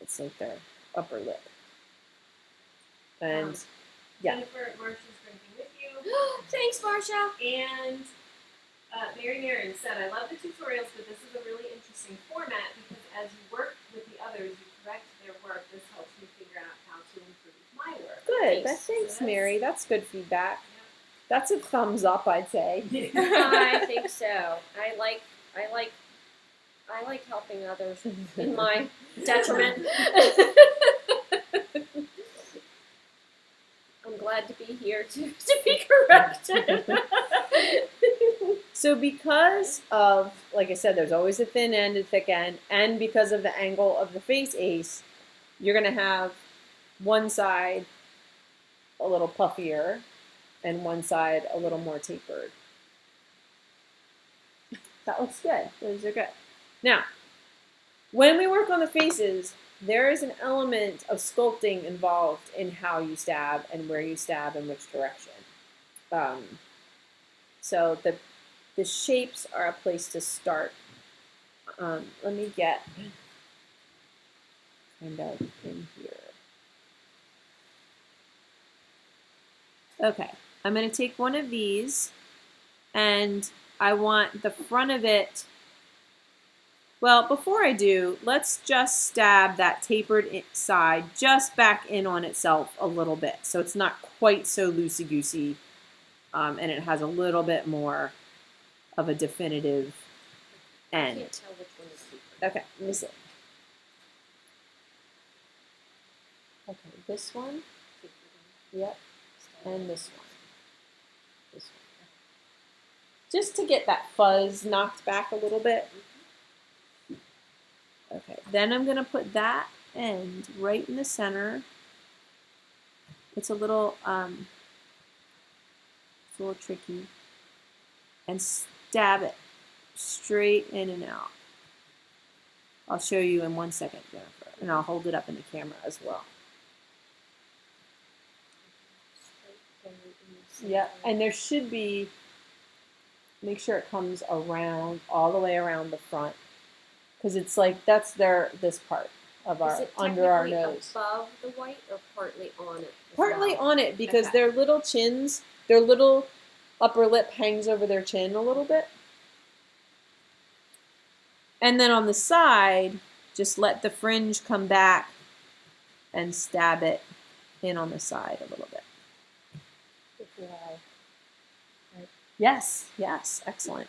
it's like their upper lip. And yeah. Jennifer, Marcia's drinking with you. Thanks, Marcia. And Mary Marin said, I love the tutorials, but this is a really interesting format because as you work with the others, you correct their work. This helps me figure out how to improve my work. Good. Thanks. Thanks, Mary. That's good feedback. That's a thumbs up, I'd say. I think so. I like helping others in my detriment. I'm glad to be here to be corrected. So because of, like I said, there's always a thin end, a thick end, and because of the angle of the face ace, you're going to have one side a little puffier and one side a little more tapered. That looks good. Those are good. Now, when we work on the faces, there is an element of sculpting involved in how you stab and where you stab and which direction. So the shapes are a place to start. Let me get kind of in here. Okay, I'm going to take one of these, and I want the front of it. Well, before I do, let's just stab that tapered side just back in on itself a little bit, so it's not quite so loosey-goosey, and it has a little bit more of a definitive I end. can't tell which one is tapered. Okay, let me see. Okay, this one. Yep. And this one. This one. Just to get that fuzz knocked back a little bit. Okay, then I'm going to put that end right in the center. It's a little tricky. And stab it straight in and out. I'll show you in 1 second, Jennifer, and I'll hold it up in the camera as well. Yeah, and there should be, make sure it comes around, all the way around the front. Because it's like, that's this part of our, Is it under our technically nose. above the white or partly on it? as Partly well? on it, because Okay. their little chins, their little upper lip hangs over their chin a little bit. And then on the side, just let the fringe come back and stab it in on the side a little bit. Yes, yes, excellent.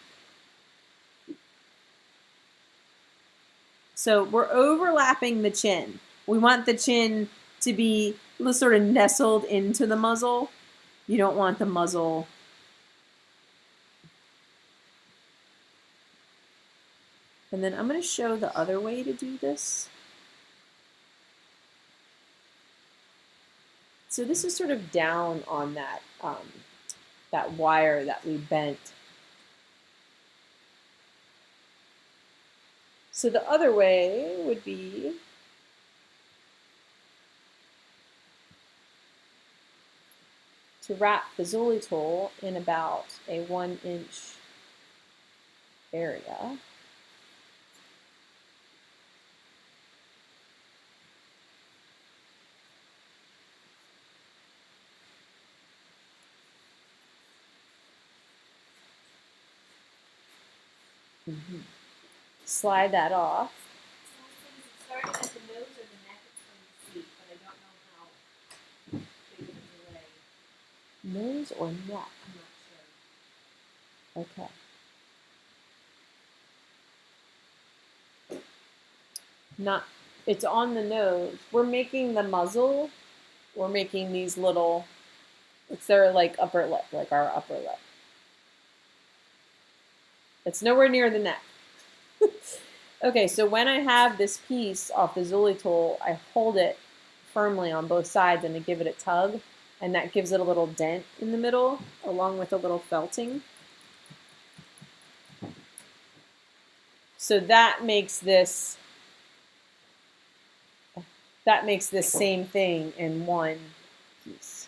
So we're overlapping the chin. We want the chin to be sort of nestled into the muzzle. You don't want the muzzle. And then I'm going to show the other way to do this. So this is sort of down on that, that wire that we bent. So the other way would be to wrap the Zuli tool in about a 1-inch area. Mm-hmm. Slide that off. So it started at the nose or the neck, it's from the seat, but I don't know how big of a delay. Nose or neck? I'm not sure. Okay. Not, it's on the nose. We're making the muzzle. We're making these little, it's their like upper lip, like our upper lip. It's nowhere near the neck. Okay, so when I have this piece off the Zuli tool, I hold it firmly on both sides and I give it a tug, and that gives it a little dent in the middle, along with a little felting. So that makes this same thing in one piece.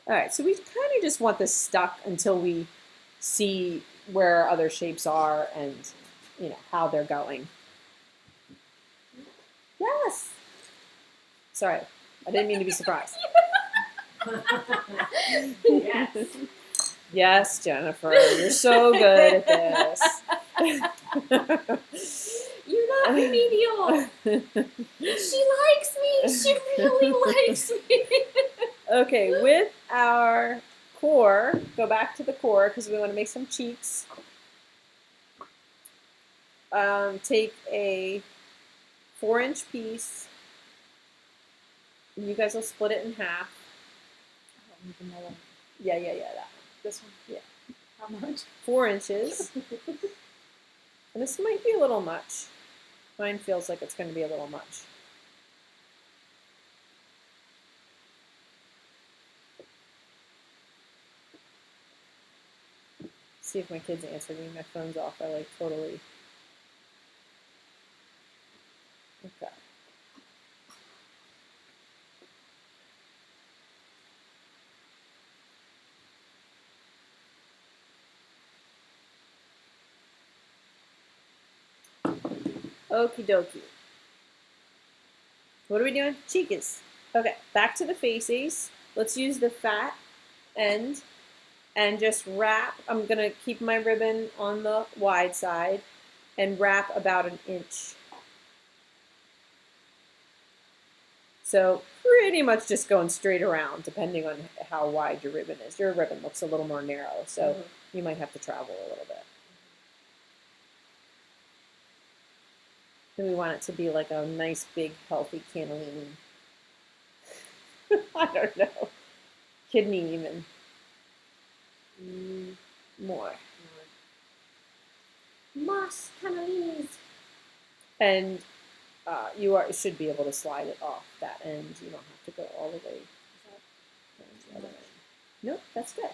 All right, so we kind of just want this stuck until we see where our other shapes are and, you know, how they're going. Yes. Sorry, I didn't mean to be surprised. Yes. Yes, Jennifer, you're so good at this. You're not remedial. She likes me. She really likes me. Okay, with our core, go back to the core because we want to make some cheeks. Take a 4-inch piece. You guys will split it in half. Yeah, that. This one. Yeah. How much? 4 inches. And this might be a little much. Mine feels like it's going to be a little much. See if my kids answer me. My phone's off. I like totally. Okay. Okie dokie. What are we doing? Cheekies. Okay, back to the faces. Let's use the fat end and just wrap. I'm going to keep my ribbon on the wide side and wrap about 1 inch. So pretty much just going straight around, depending on how wide your ribbon is. Your ribbon looks a little more narrow, so you might have to travel a little bit. And we want it to be like a nice, big, healthy cannellini. I don't know. Kidney even. More. Moss cannellinis. And you should be able to slide it off that end. You don't have to go all the way to the other end. Nope, that's good.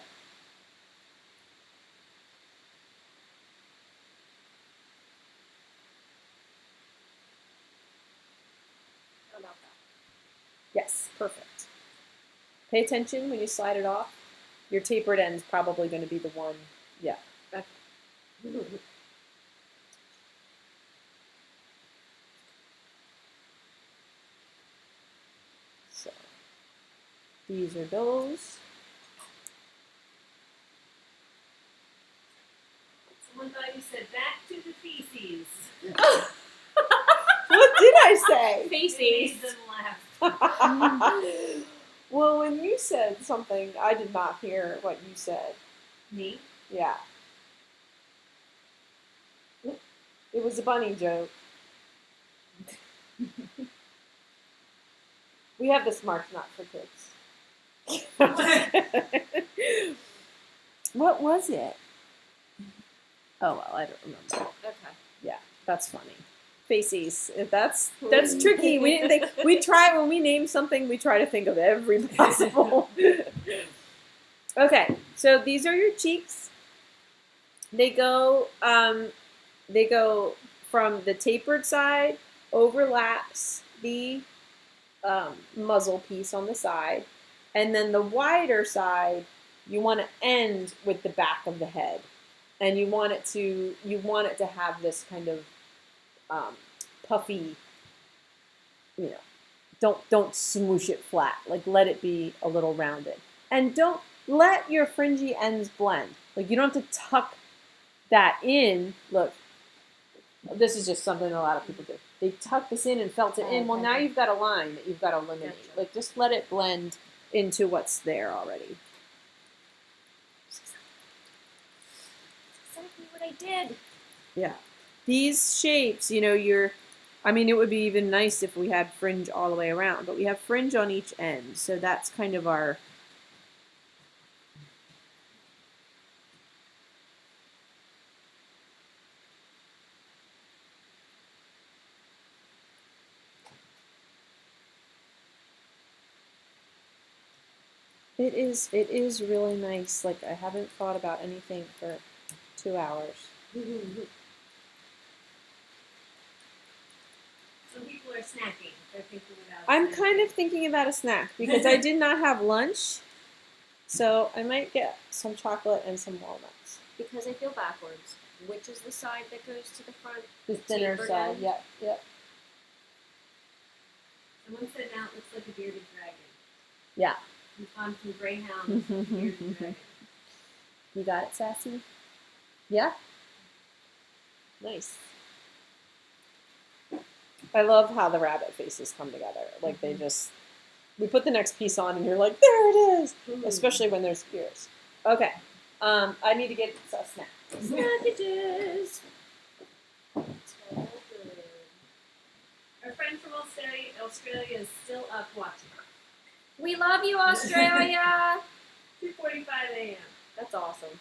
How about that? Yes, perfect. Pay attention when you slide it off. Your tapered end is probably going to be the one. Yeah. Okay. So these are those. Someone thought you said back to the feces. What did I say? You Faces. made them laugh. Well, when you said something, I did not hear what you said. Me? Yeah. It was a bunny joke. We have this marked not for kids. What was it? Oh well, I don't remember. Okay. Yeah, that's funny. Faces. That's tricky. We didn't think. We try when we name something. We try to think of every possible. Okay, so these are your cheeks. They go from the tapered side, overlaps the muzzle piece on the side, and then the wider side you want to end with the back of the head, and you want it to have this kind of puffy, don't smoosh it flat. Like let it be a little rounded. And don't let your fringy ends blend. Like you don't have to tuck that in. Look, this is just something a lot of people do. They tuck this in and felt it in. Well, now you've got a line that you've got to eliminate. Gotcha. Like just let it blend into what's there already. Exactly what I did. Yeah. These shapes, you know, it would be even nice if we had fringe all the way around, but we have fringe on each end. So that's kind of our... It is really nice. Like I haven't thought about anything for 2 hours. So people are snacking. They're thinking about. I'm snacking. kind of thinking about a snack because I did not have lunch. So I might get some chocolate and some walnuts. Because I feel backwards. Which is the side that goes to the front? The thinner Tapered side, end? yep, yep. Someone said now it looks like a bearded dragon. Yeah. We've gone from greyhound to bearded dragon. You got it, Sassy? Yeah? Nice. I love how the rabbit faces come together. Like they just, we put the next piece on and you're like, there it is! Especially when there's ears. Okay. I need to get a snack. Snackages. Our friend from Australia is still up watching. We love you, Australia. 2:45 a.m. That's awesome.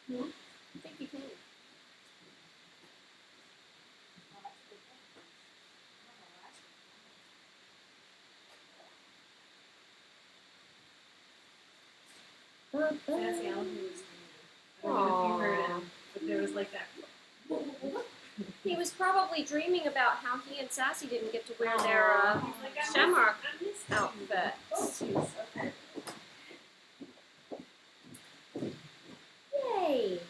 I think you can. Sassy Alvin was I don't know if you heard him, but there was like that. He was probably dreaming about how he and Sassy didn't get to wear their He's like, I shamrock miss you. outfits. Okay. Yay!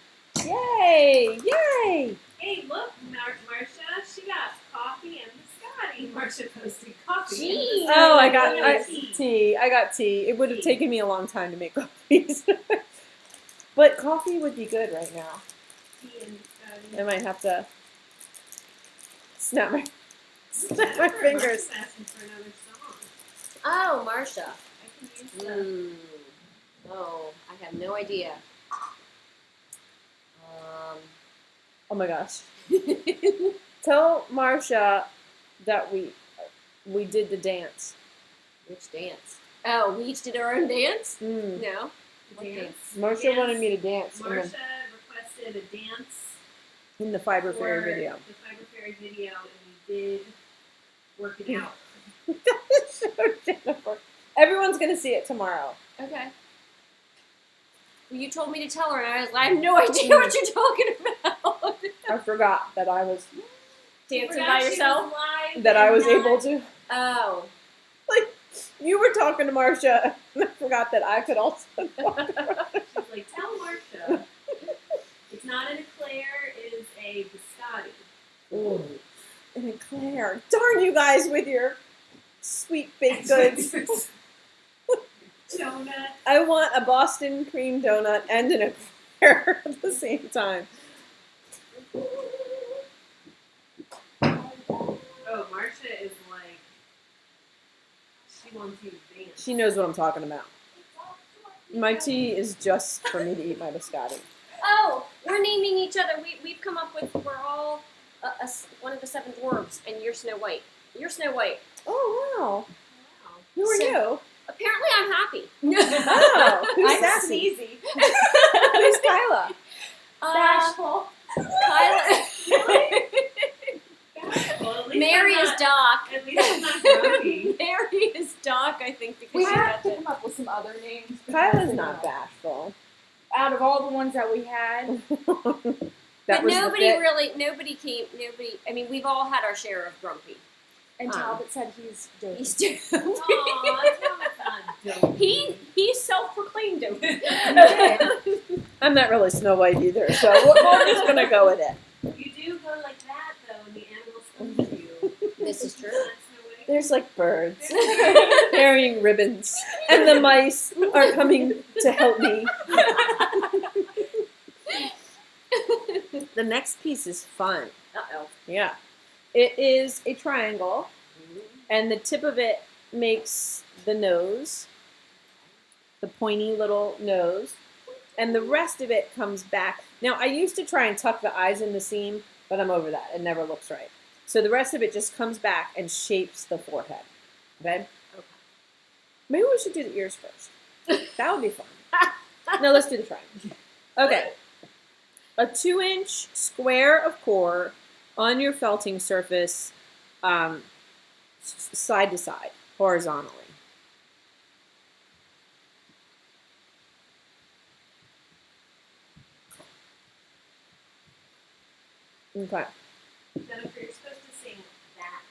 Yay! Yay! Hey, look, Marcia, she got coffee and biscotti. Marcia posted coffee. Jeez. And biscotti. Oh, I got tea. tea. I got tea. It would have Tea. taken me a long time to make coffees. But coffee would be good right now. Tea and biscotti. I might have to snap my Jennifer, fingers. Marcia's asking for another song. Oh, Marcia. I can use the. Oh, I have no idea. Oh my gosh. Tell Marcia that we did the dance. Which dance? Oh, we each did our own dance? Mm. No. What Dance. Marcia wanted me to dance Marcia requested a dance in the Fiber for Fairy video. the Fiber Fairy video, and we did work it out. Show Jennifer. Everyone's gonna see it tomorrow. Okay. Well, you told me to tell her, and I was like, I have no idea what you're talking about. I forgot that I was Dancing Forgot by she yourself? was live that I and was not- able to. Oh. Like you were talking to Marcia, and I forgot that I could also talk to her. She's like, tell Marcia, it's not an eclair, it is a biscotti. And Claire, darn you guys with your sweet baked goods. Donut. I want a Boston cream donut and an eclair at the same time. Oh, Marcia is like, she wants you to dance. She knows what I'm talking about. My tea is just for me to eat my biscotti. Oh, we're naming each other. We've come up with, we're all one of the 7 dwarves, and you're Snow White. You're Snow White. Oh, wow. Wow. Who are So- you? Apparently I'm happy. Oh, who's I'm Sassy? sneezy. Who's Kyla? Bashful. Kyla. Well, at least Mary I'm is not, Doc. At least I'm not grumpy. Mary is Doc, I think, because We she have got to it. come up with some other names. Kyla's not bashful. Out of all the ones that we had, That But was nobody the fit. really, I mean, we've all had our share of grumpy. and Talbot said he's dope. He's dope. Aw, Thomas not dope. He's self-proclaimed dope. I'm not really Snow White either, so we're just gonna go with it. You do go like that though when the animals come to you. This is true. Not Snow White. There's like birds carrying ribbons, and the mice are coming to help me. The next piece is fun. Uh-oh. Yeah. It is a triangle, and the tip of it makes the nose, the pointy little nose, and the rest of it comes back. Now, I used to try and tuck the eyes in the seam, but I'm over that. It never looks right. So the rest of it just comes back and shapes the forehead. Okay? Maybe we should do the ears first. That would be fun. No, let's do the triangle. Okay. A 2-inch square of core on your felting surface, side to side, horizontally. Okay. Jennifer, you're supposed to sing that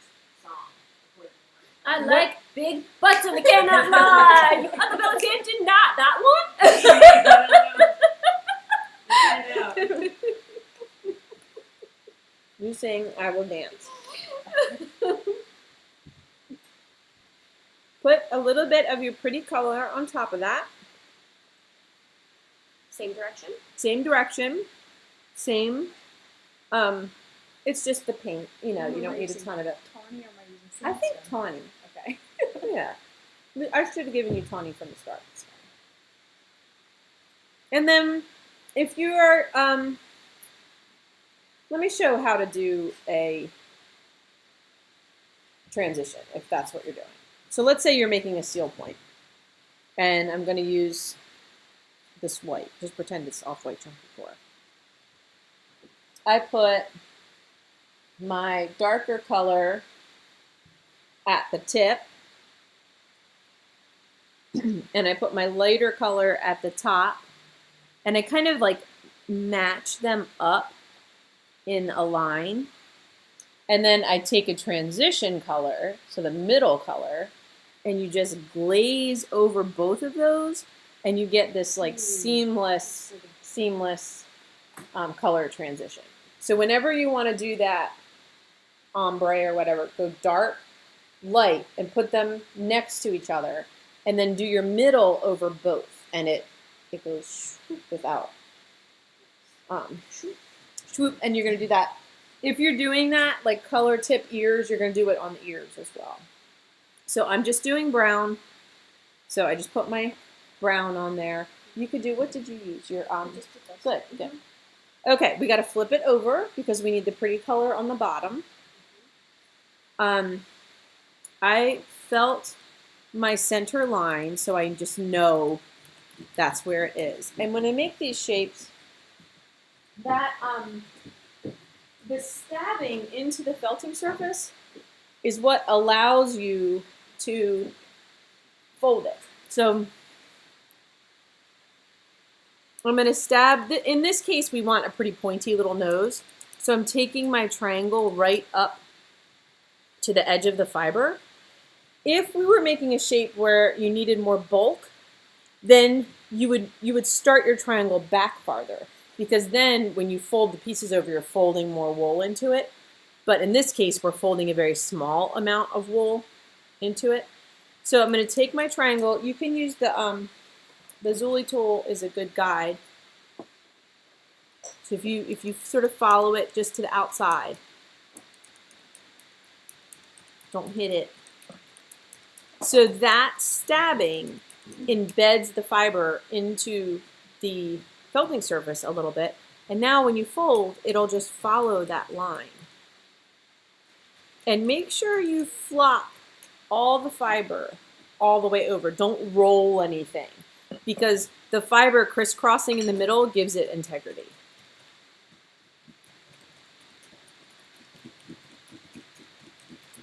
song before the I like big butts and I cannot lie. Other fellas can't deny that one. You sing, I will dance. Put a little bit of your pretty color on top of that. Same direction. Same direction. Same. It's just the paint. You know, you don't need a ton of it. Tawny or am I using I think sandstone? tawny. Okay. Yeah. I should have given you tawny from the start. And then if you are, let me show how to do a transition, if that's what you're doing. So let's say you're making a seal point, and I'm going to use this white. Just pretend it's off-white chunky core. I put my darker color at the tip, and I put my lighter color at the top, and I kind of like match them up in a line. And then I take a transition color, so the middle color, and you just glaze over both of those, and you get this like seamless color transition. So whenever you want to do that ombre or whatever, go dark, light, and put them next to each other, and then do your middle over both, and it goes without swoop, and you're going to do that. If you're doing that, like color tip ears, you're going to do it on the ears as well. So I'm just doing brown. So I just put my brown on there. You could do, what did you use? Your good. Okay, we got to flip it over because we need the pretty color on the bottom. I felt my center line, so I just know that's where it is. And when I make these shapes, that the stabbing into the felting surface is what allows you to fold it. So I'm going to stab, in this case we want a pretty pointy little nose, so I'm taking my triangle right up to the edge of the fiber. If we were making a shape where you needed more bulk, then you would start your triangle back farther, because then when you fold the pieces over, you're folding more wool into it. But in this case, we're folding a very small amount of wool into it. So I'm going to take my triangle. You can use the Zuli tool is a good guide. So if you sort of follow it just to the outside, don't hit it. So that stabbing embeds the fiber into the felting surface a little bit, and now when you fold, it'll just follow that line. And make sure you flop all the fiber all the way over. Don't roll anything, because the fiber crisscrossing in the middle gives it integrity.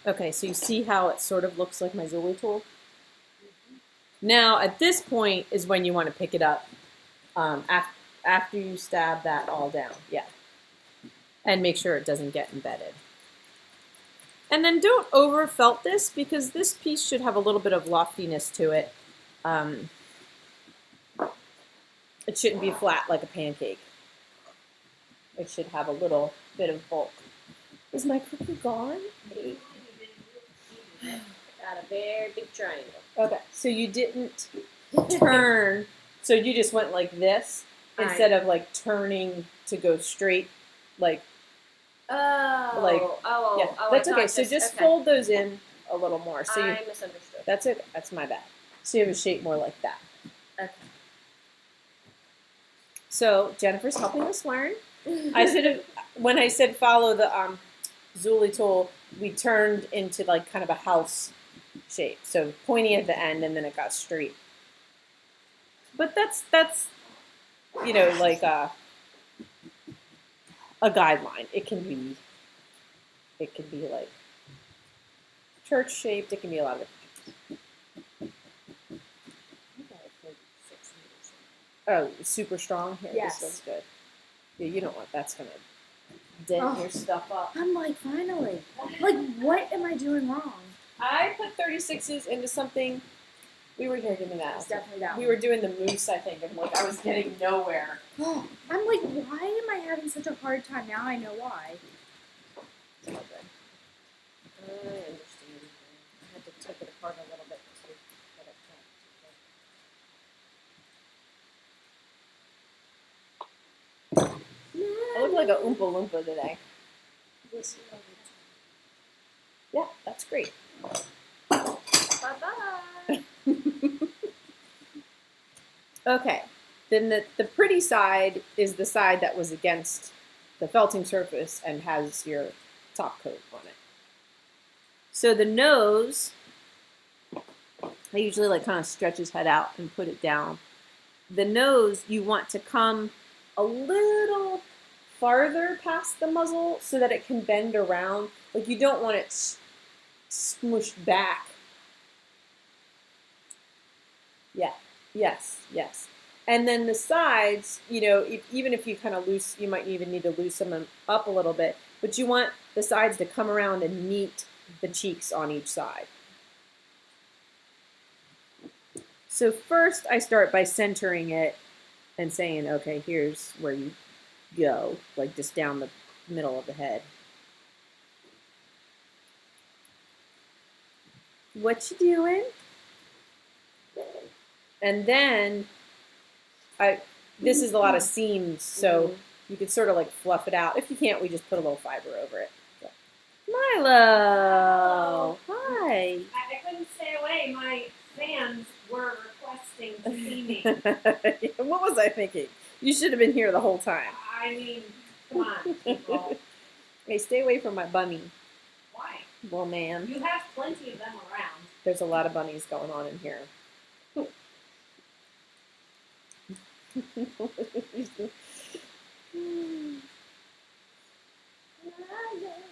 Okay, so you see how it sort of looks like my Zuli tool? Now, at this point is when you want to pick it up after you stab that all down. Yeah. And make sure it doesn't get embedded. And then don't over felt this, because this piece should have a little bit of loftiness to it. It shouldn't be flat like a pancake. It should have a little bit of bulk. Is my cookie gone? Got a very big triangle. Okay, so you didn't turn, so you just went like this instead of like turning to go straight, like, yeah, that's okay. So just fold those in a little more. So I misunderstood. that's it. That's my bad. So you have a shape more like that. Okay. So Jennifer's helping us learn. I should have, when I said follow the Zuli tool, we turned into like kind of a house shape. So pointy at the end, and then it got straight. But that's you know, like a guideline. It can be like church shaped. It can be a lot of different shapes. Oh, super strong here. Yes. This one's good. Yeah, you don't want that's gonna dent your stuff up. I'm like, finally. Like, what am I doing wrong? I put 36s into something. We were here, give me that. It's definitely that We one. were doing the moose, I think, and like I was getting nowhere. I'm like, why am I having such a hard time? Now I know why. It's all good. I understand. I had to take it apart a little bit to get it cut. I look like a Oompa Loompa today. Yeah, that's great. Bye-bye. Okay, then the pretty side is the side that was against the felting surface and has your top coat on it. So the nose, I usually like kind of stretch his head out and put it down. The nose, you want to come a little farther past the muzzle so that it can bend around. Like you don't want it smushed back. Yeah. Yes. And then the sides, you know, even if you kind of loose, you might even need to loosen them up a little bit, but you want the sides to come around and meet the cheeks on each side. So first I start by centering it and saying, okay, here's where you go, like just down the middle of the head. What you doing? And then this is a lot of seams, so you can sort of like fluff it out. If you can't, we just put a little fiber over it. Milo, hi. I couldn't stay away. My fans were requesting to see me. What was I thinking? You should have been here the whole time. I mean, come on, people. Hey, stay away from my bunny. Why? Well, man, You have plenty of them around. there's a lot of bunnies going on in here.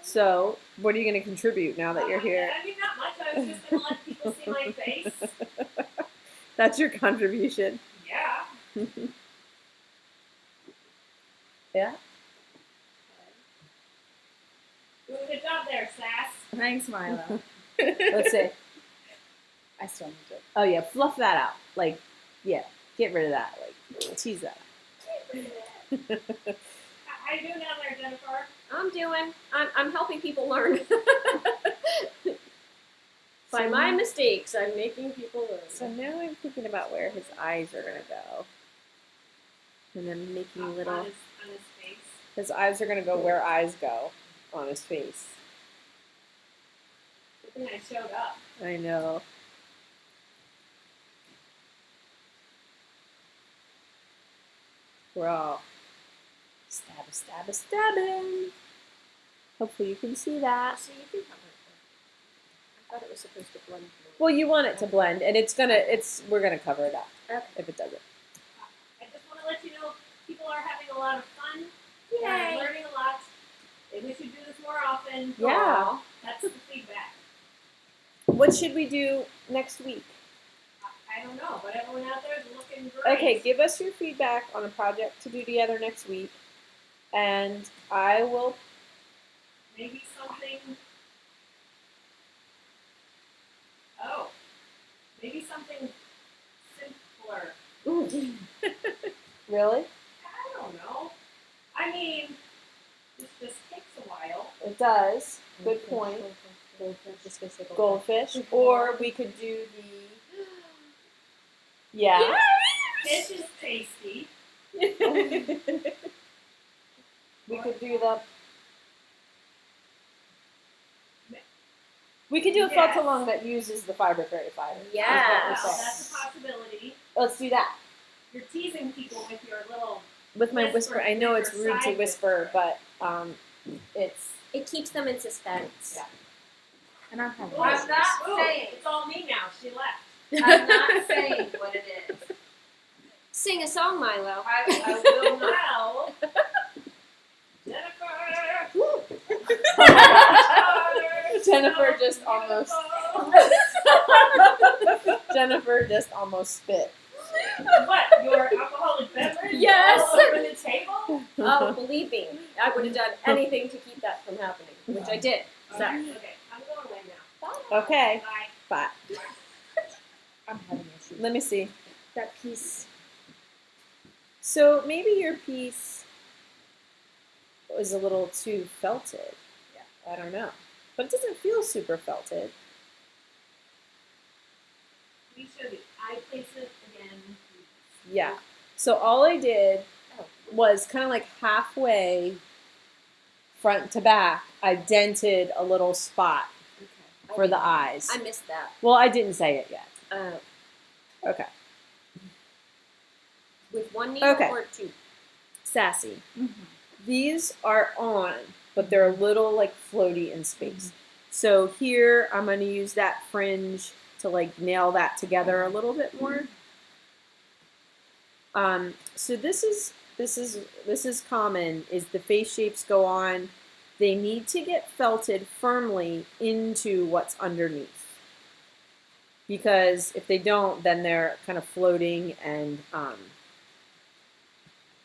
So, what are you going to contribute now that you're here? I mean, not much. I was just going to let people see my face. That's your contribution. Yeah. Yeah. Doing a good job there, Sass. Thanks, Milo. Let's see. I still need to. Oh yeah, fluff that out. Like, yeah, get rid of that. Like, tease that. How you doing down there, Jennifer? I'm helping people learn. By my mistakes, I'm making people learn. So now I'm thinking about where his eyes are gonna go, and then making little. On his face. His eyes are gonna go where eyes go on his face. Good thing I showed up. I know. We're all stabbing. Hopefully you can see that. So you can cover it. I thought it was supposed to blend more. Well, you want it to blend, and we're gonna cover it up if it doesn't. I just want to let you know people are having a lot of fun. Yay. They're learning a lot. They wish you'd do this more often. Yeah. That's the feedback. What should we do next week? I don't know, but everyone out there is looking great. Okay, give us your feedback on a project to do together next week, and I will. Maybe something. Oh. Maybe something simpler. Really? I don't know. I mean, this just takes a while. It does. Good point. Goldfish. Or we could do the. Yeah. Fish is tasty. We could do the. We could do a Yes. felt along that uses the fiber fairy fiber. Yes. Well, that's a possibility. Let's do that. You're teasing people with your little. With my whisper, I know it's rude to side whisper, but it's. It keeps them in suspense. Yeah. And I'm having I'm issues. not Ooh. saying. It's all me now. She left. I'm not saying what it is. Sing a song, Milo. I will now. Jennifer just almost. Jennifer just almost spit. What? Your alcoholic beverage? Yes. All over the table? Oh, believe me, I would have done anything to keep that from happening, which I did. So. Okay, I'm going away now. Okay. Bye. But I'm having issues. let me see. That piece. So maybe your piece was a little too felted. Yeah. I don't know. But it doesn't feel super felted. We showed it. I place it again. Yeah. So all I did was kind of like halfway front to back, I dented a little spot Okay. for the eyes. I missed that. Well, I didn't say it yet. Okay. With one needle Okay. or two? Sassy. Mm-hmm. These are on, but they're a little like floaty in space. So here I'm going to use that fringe to like nail that together a little bit more. So this is common, is the face shapes go on. They need to get felted firmly into what's underneath. Because if they don't, then they're kind of floating and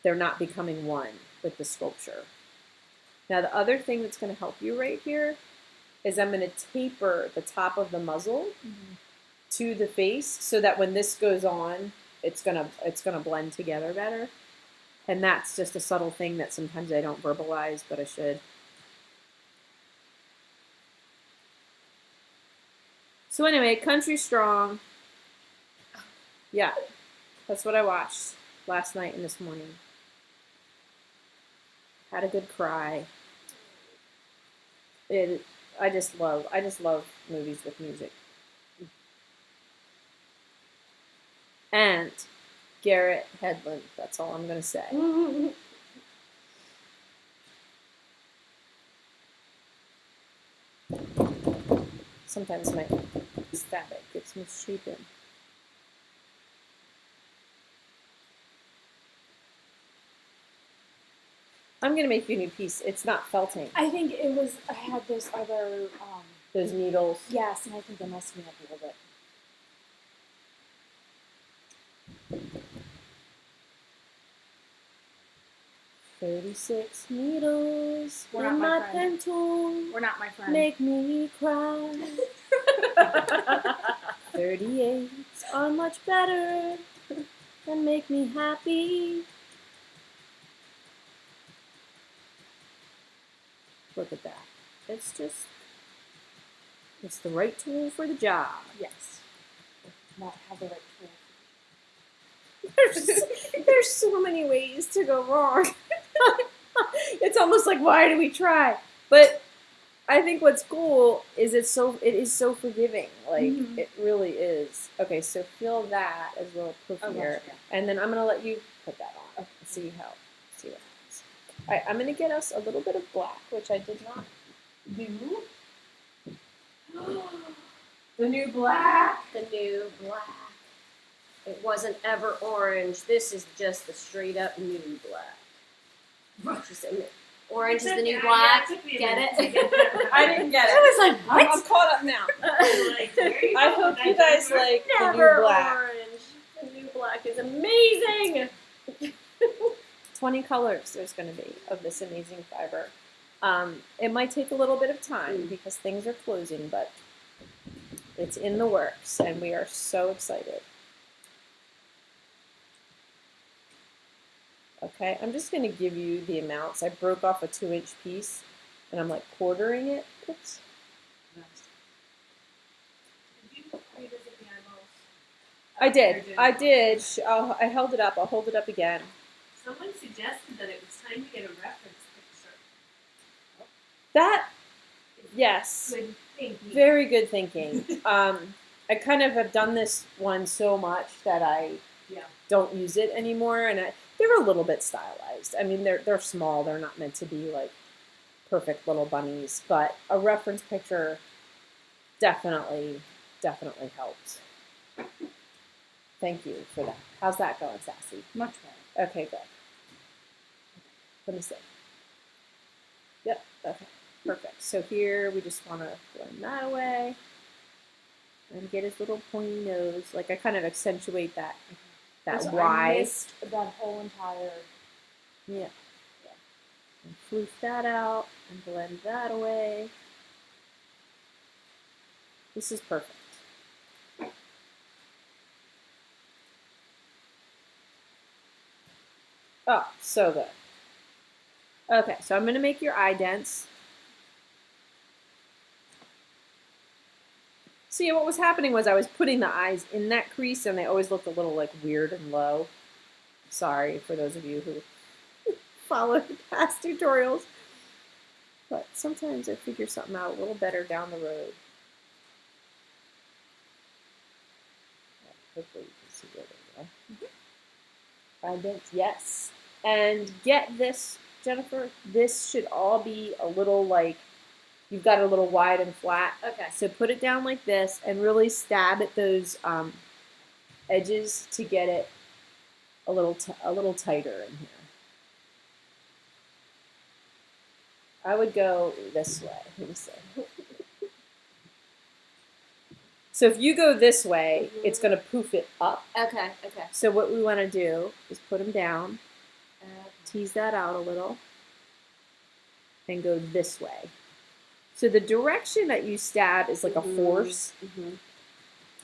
they're not becoming one with the sculpture. Now the other thing that's going to help you right here is I'm going to taper the top of the muzzle to the face so that when this goes on, it's gonna blend together better. And that's just a subtle thing that sometimes I don't verbalize, but I should. So anyway, Country Strong. Yeah, that's what I watched last night and this morning. Had a good cry. I just love movies with music. And Garrett Hedlund. That's all I'm gonna say. Sometimes my static gets misshapen. I'm gonna make you a new piece. It's not felting. I think it was. I had those other. Those needles. Yes, and I think they messed me up a little bit. 36 needles We're not in my my friend. pen tool We're not my friend. make me cry. 38 are much better and make me happy. Look at that. It's the right tool for the job. Yes. Not have the right tool. There's so many ways to go wrong. It's almost like, why do we try? But I think what's cool is it is so forgiving. Like it really is. Okay, so feel that as well, poof here, and then I'm gonna let you put that on. Okay. See what happens. All right, I'm gonna get us a little bit of black, which I did not do. The new black. The new black. It wasn't ever orange. This is just the straight up new black. Orange is the new black. Get it? I didn't get it. I was like, what? I'm caught up now. I hope you guys like the new Never black. orange. The new black is amazing. 20 colors there's going to be of this amazing fiber. It might take a little bit of time because things are closing, but it's in the works, and we are so excited. Okay, I'm just gonna give you the amounts. I broke off a 2-inch piece and I'm like quartering it. Oops. Did you revisit the eyeballs? I did. Or did I you? did. I held it up. I'll hold it up again. Someone suggested that it was time to get a reference picture. That, yes. Good thinking. Very good thinking. I kind of have done this one so much that I Yeah. don't use it anymore, and they're a little bit stylized. I mean, they're small. They're not meant to be like perfect little bunnies, but a reference picture definitely helps. Thank you for that. How's that going, Sassy? Much better. Okay, good. Let me see. Yep. Okay. Perfect. So here we just want to blend that away and get his little pointy nose. Like I kind of accentuate that So I Y. missed that whole entire. Yeah. And floof that out and blend that away. This is perfect. Oh, so good. Okay, so I'm going to make your eye dents. See, what was happening was I was putting the eyes in that crease and they always looked a little like weird and low. Sorry for those of you who follow the past tutorials. But sometimes I figure something out a little better down the road. Hopefully you can see where they go. Eye dents, yes. And get this, Jennifer, this should all be a little like, you've got it a little wide and flat. Okay. So put it down like this and really stab at those edges to get it a little tighter in here. I would go this way. Let me see. So if you go this way, it's going to poof it up. Okay. Okay. So what we want to do is put them down, tease that out a little, and go this way. So the direction that you stab is like a force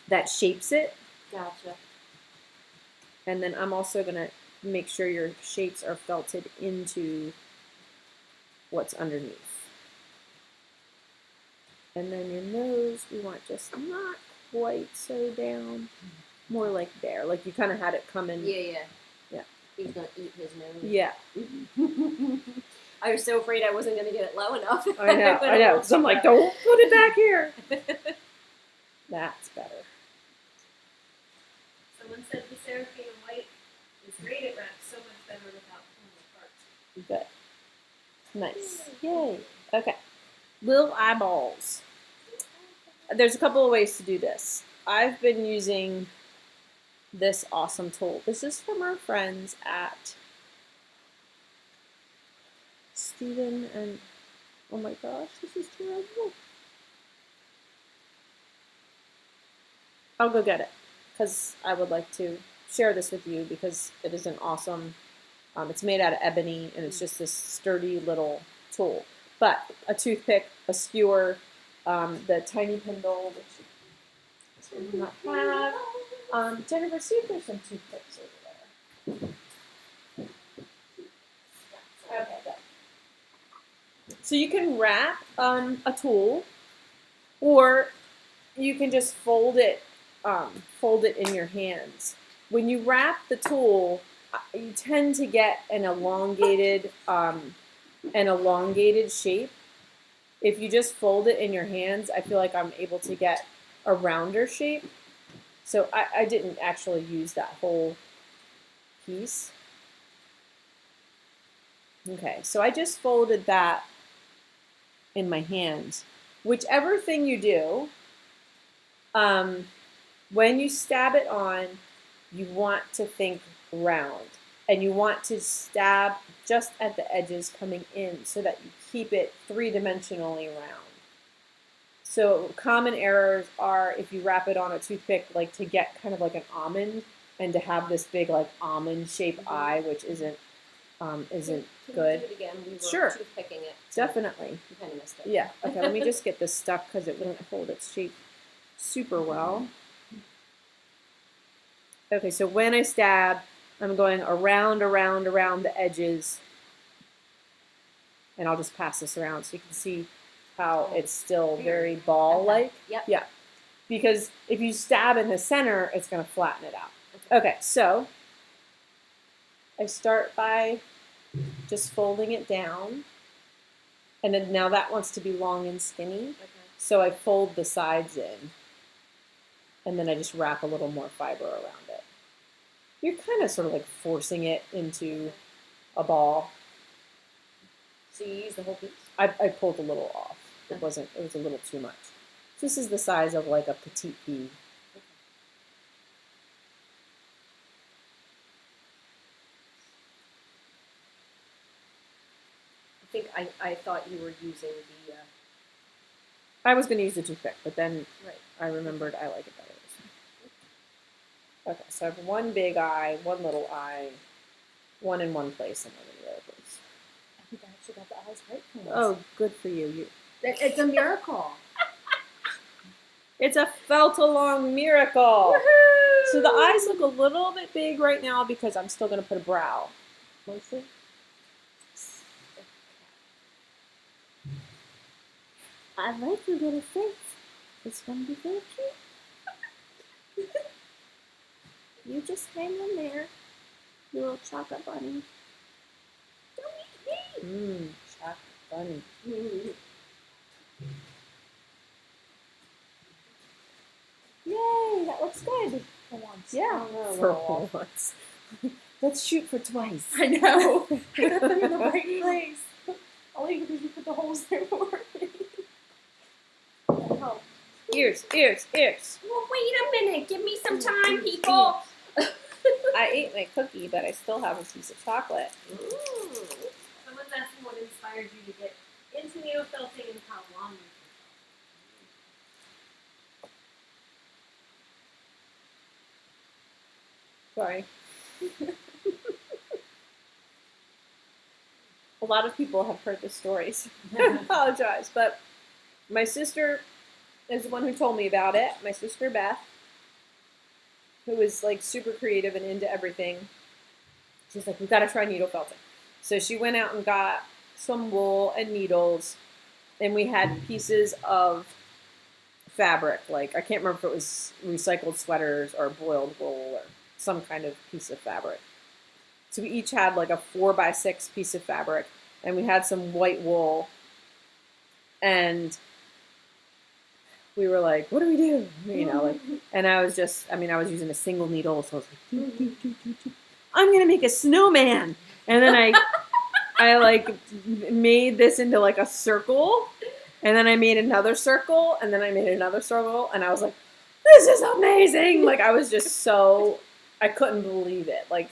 that shapes it. Gotcha. And then I'm also going to make sure your shapes are felted into what's underneath. And then your nose, we want just not quite so down, more like there. Like you kind of had it coming. Yeah. Yeah. He's gonna eat his nose. Yeah. I was so afraid I wasn't gonna get it low enough. I know. So I'm like, don't put it back here. That's better. Someone said the Seraphim white is great. It wraps so much better without pulling apart. Good. Nice. Yay. Okay. Little eyeballs. There's a couple of ways to do this. I've been using this awesome tool. This is from our friends at Steven and, oh my gosh, this is terrible. I'll go get it because I would like to share this with you because it is an awesome, it's made out of ebony and it's just this sturdy little tool. But a toothpick, a skewer, the tiny pindle, which we do not have. Jennifer, see if there's some toothpicks over there. Okay, good. So you can wrap a tool, or you can just fold it in your hands. When you wrap the tool, you tend to get an elongated shape. If you just fold it in your hands, I feel like I'm able to get a rounder shape. So I didn't actually use that whole piece. Okay, so I just folded that in my hands. Whichever thing you do, when you stab it on, you want to think round. And you want to stab just at the edges coming in so that you keep it three-dimensionally round. So common errors are if you wrap it on a toothpick, like to get kind of like an almond and to have this big like almond-shaped eye, which isn't Can good. we do it again? We were Sure. toothpicking it. Definitely. You kind of missed it. Yeah. Okay, let me just get this stuck because it wouldn't hold its shape super well. Okay, so when I stab, I'm going around the edges. And I'll just pass this around so you can see how it's still very ball-like. Yep. Yeah. Because if you stab in the center, it's going to flatten it out. Okay, so I start by just folding it down. And then now that wants to be long and skinny. Okay. So I fold the sides in. And then I just wrap a little more fiber around it. You're kind of sort of like forcing it into a ball. So you use the whole piece? I pulled a little off. It was a little too much. This is the size of like a petite pea. I think I thought you were using the I was going to use the toothpick, but then right. I remembered I like it better this way. Okay, so I have one big eye, one little eye, one in one place and one in the other place. I think I actually got the eyes right for once. Oh, good for you. It's a miracle. It's a felt-along miracle. Woohoo! So the eyes look a little bit big right now because I'm still going to put a brow. Mostly. I like your little face. It's going to be very cute. You just hang in there, you little chocolate bunny. Don't eat me. Chocolate bunny. Yay, that looks good. For once. Yeah, Oh, for once. Let's shoot for twice. I know. Get them in the right place. Only because you put the holes there for me. Oh. Ears. Well, wait a minute. Give me some time, people. I ate my cookie, but I still have a piece of chocolate. Someone's asking what inspired you to get into neo-felting and how long you Sorry. A lot of people have heard the stories. I apologize, but my sister is the one who told me about it. My sister Beth, who is like super creative and into everything. She's like, we've got to try needle felting. So she went out and got some wool and needles, and we had pieces of fabric. Like, I can't remember if it was recycled sweaters or boiled wool or some kind of piece of fabric. So we each had like a 4x6 piece of fabric, and we had some white wool, and we were like, what do we do? You know, like, and I was using a single needle, so I was like, I'm going to make a snowman. And then I like made this into like a circle, and then I made another circle, and then I made another circle, and I was like, this is amazing. Like, I was just so, I couldn't believe it. Like,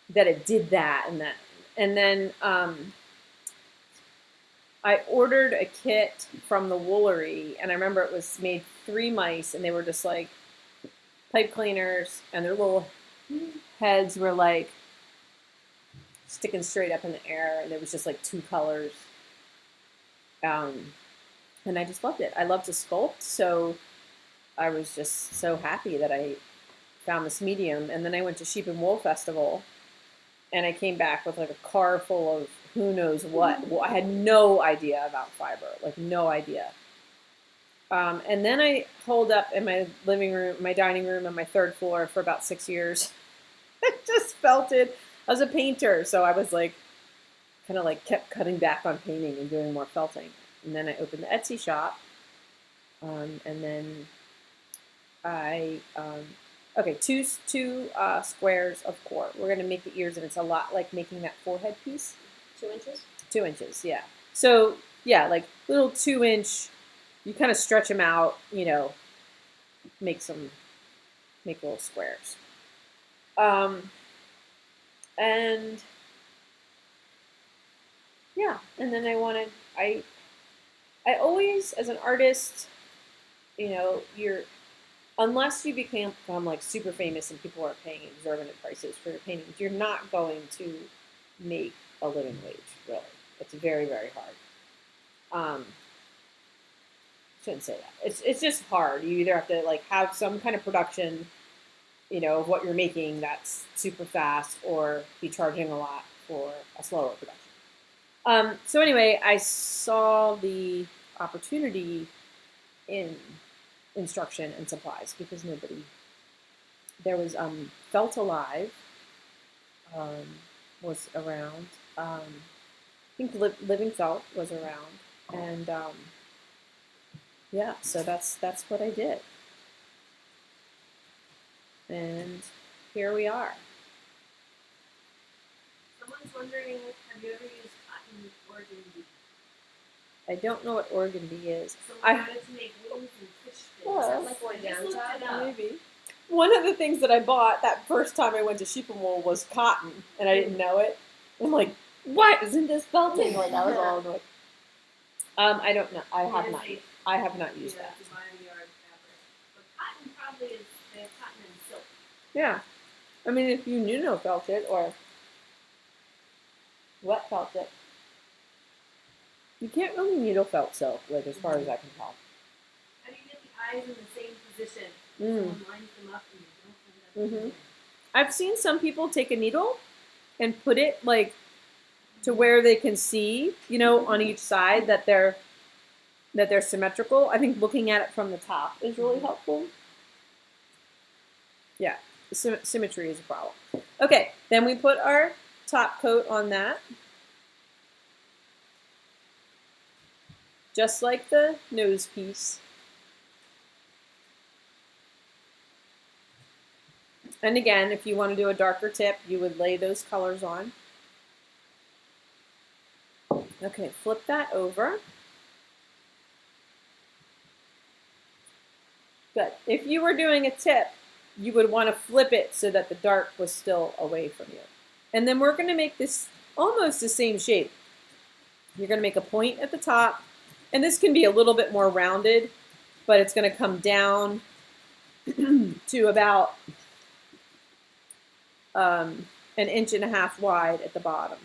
that it did that and that. And then I ordered a kit from the Woolery, and I remember it was made 3 mice, and they were just like pipe cleaners, and their little heads were like sticking straight up in the air, and there was just like 2 colors. And I just loved it. I love to sculpt, so I was just so happy that I found this medium. And then I went to Sheep and Wool Festival, and I came back with like a car full of who knows what. Well, I had no idea about fiber, like no idea. And then I holed up in my living room, my dining room on my 3rd floor for about 6 years. I just felted. I was a painter, so I was like, kind of like kept cutting back on painting and doing more felting. And then I opened the Etsy shop, and then I, okay, two squares of core. We're going to make the ears, and it's a lot like making that forehead piece. 2 inches? 2 inches, yeah. So, yeah, like little 2-inch, you kind of stretch them out, you know, make little squares. And yeah, and then I always, as an artist, you know, unless you become like super famous and people are paying exorbitant prices for your paintings, you're not going to make a living wage, really. It's very, very hard. Shouldn't say that. It's just hard. You either have to like have some kind of production, of what you're making that's super fast or be charging a lot for a slower production. So anyway, I saw the opportunity in instruction and supplies because there was Felt Alive was around. I think Living Felt was around, and yeah, so that's what I did, and here we are. Someone's wondering, have you ever used cotton organdy? I don't know what organdy is. Someone wanted to make wings and fish fins. Well, like what I just down looked top? it up. Maybe. One of the things that I bought that first time I went to Sheep and Wool was cotton, and I didn't know it. I'm like, what? Isn't this felting? Like, I was all annoyed. I don't know. I have not used that. To buy the yard fabric. But cotton probably is cotton and silk. Yeah. I mean, if you knew no felt it or wet felt it, you can't really needle felt silk, like as far as I can tell. How do you get the eyes in the same position? Mm. Someone lines them up and you don't end up I've seen some people take a needle and put it like to where they can see, on each side that they're symmetrical. I think looking at it from the top is really helpful. Yeah, symmetry is a problem. Okay, then we put our top coat on that. Just like the nose piece. And again, if you want to do a darker tip, you would lay those colors on. Okay, flip that over. Good. If you were doing a tip, you would want to flip it so that the dark was still away from you. And then we're going to make this almost the same shape. You're going to make a point at the top, and this can be a little bit more rounded, but it's going to come down to about an 1.5 inches wide at the bottom.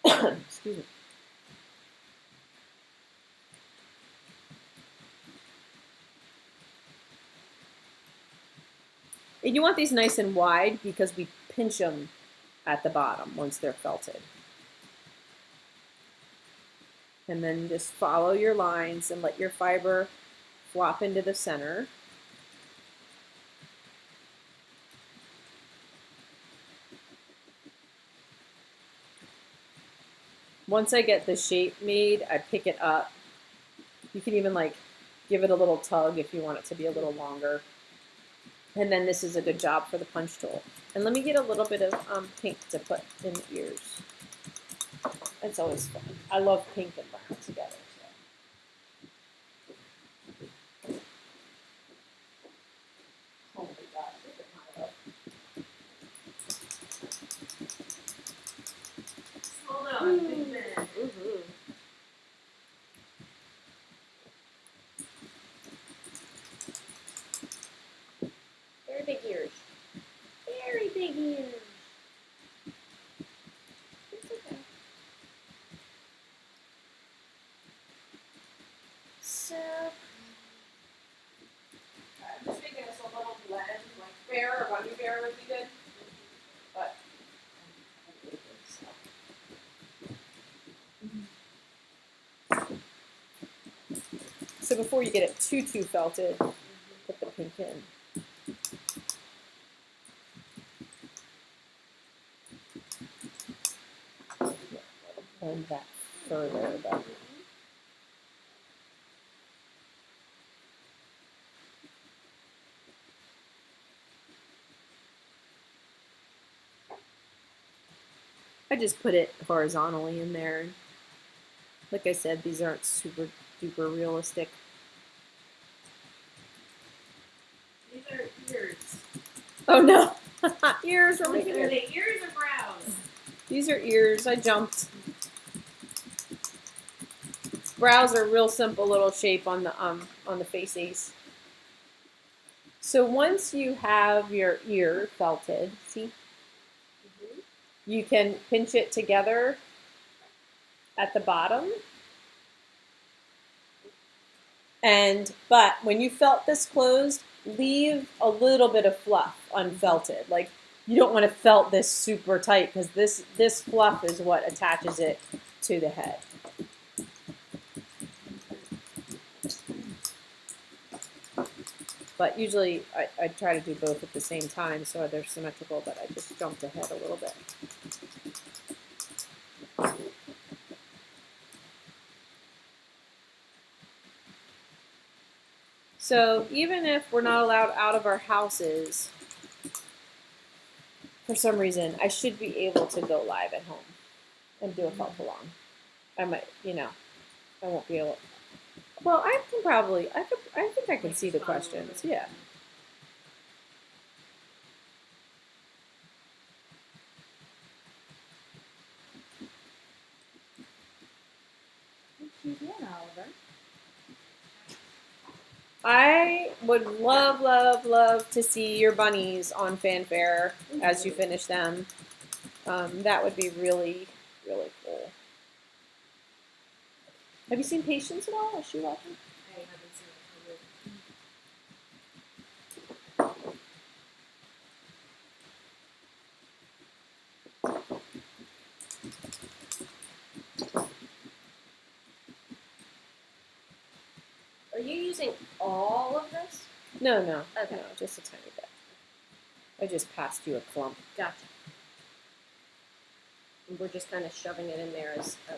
Excuse me. And you want these nice and wide because we pinch them at the bottom once they're felted. And then just follow your lines and let your fiber flop into the center. Once I get the shape made, I pick it up. You can even give it a little tug if you want it to be a little longer. And then this is a good job for the punch tool. And let me get a little bit of pink to put in the ears. It's always fun. I love pink and brown together. So. Oh my gosh, look at my love. Hold on, big minute. Very big ears. Very big ears. It's okay. So I'm just making this a little blend, like bear or bunny bear would be good. But so before you get it too felted, put the pink in. Blend that further, but I just put it horizontally in there. Like I said, these aren't super duper realistic. These are ears. Oh no, ears are Are making it. they ears or brows? These are ears. I jumped. Brows are a real simple little shape on the faces. So once you have your ear felted, see, you can pinch it together at the bottom But when you felt this closed, leave a little bit of fluff unfelted. Like you don't want to felt this super tight because this fluff is what attaches it to the head. But usually I try to do both at the same time so they're symmetrical, but I just jumped ahead a little bit. So even if we're not allowed out of our houses, for some reason, I should be able to go live at home and do a felt along. I might, I won't be able. Well, I think I can see the questions. Yeah. Oliver. I would love, love, love to see your bunnies on Fanfare as you finish them. That would be really, really cool. Have you seen Patience at all? Is she watching? I haven't seen it. Are you using all of this? No, no. Okay. No, just a tiny bit. I just passed you a clump. Gotcha. And we're just kind of shoving it in there as a...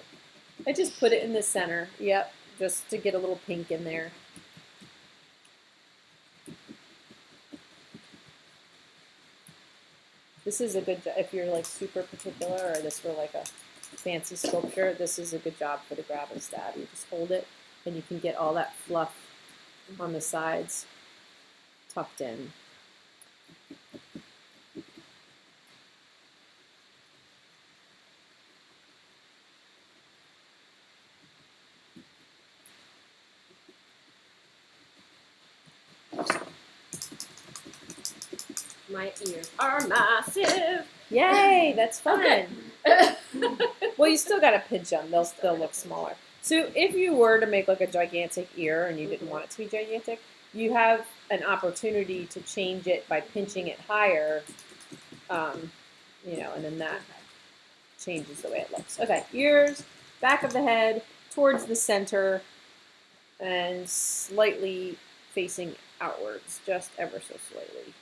I just put it in the center. Yep. Just to get a little pink in there. This is a good job. If you're like super particular or this were like a fancy sculpture, this is a good job for the grab and stab. You just hold it and you can get all that fluff on the sides tucked in. My ears are massive. Yay, that's fun. Okay. Well, you still got to pinch them. They'll still look smaller. So if you were to make like a gigantic ear and you didn't want it to be gigantic, you have an opportunity to change it by pinching it higher, and then that changes the way it looks. Okay, ears, back of the head, towards the center, and slightly facing outwards, just ever so slightly.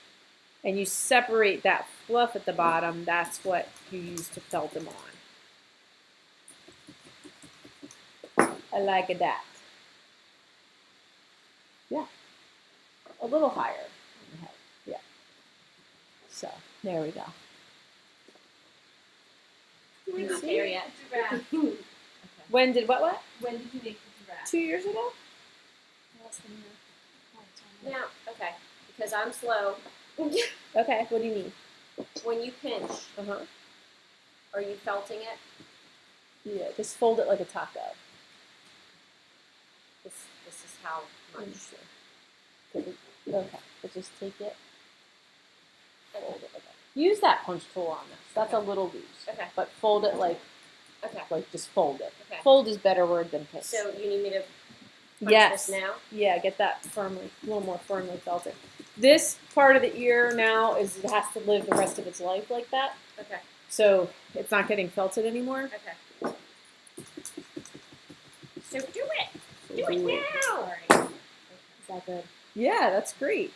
And you separate that fluff at the bottom. That's what you use to felt them on. I like that. Yeah. A little higher on the head. Yeah. So, there we go. When did See? you make the giraffe? When did what? When did you make the giraffe? 2 years ago? Now, okay, because I'm slow. Okay, what do you need? When you pinch, Uh-huh. are you felting it? Yeah, just fold it like a taco. This is how much. Okay, but just take it, fold it like that. Use that punch tool on this. That's a little loose. Okay. But fold it like just fold it. Okay. Fold is a better word than pinch. So you need me to punch Yes. this now? Yeah, get that firmly, a little more firmly felted. This part of the ear now it has to live the rest of its life like that. Okay. So it's not getting felted anymore. Okay. So do it. So Do it now. Sorry. Is that good? Yeah, that's great.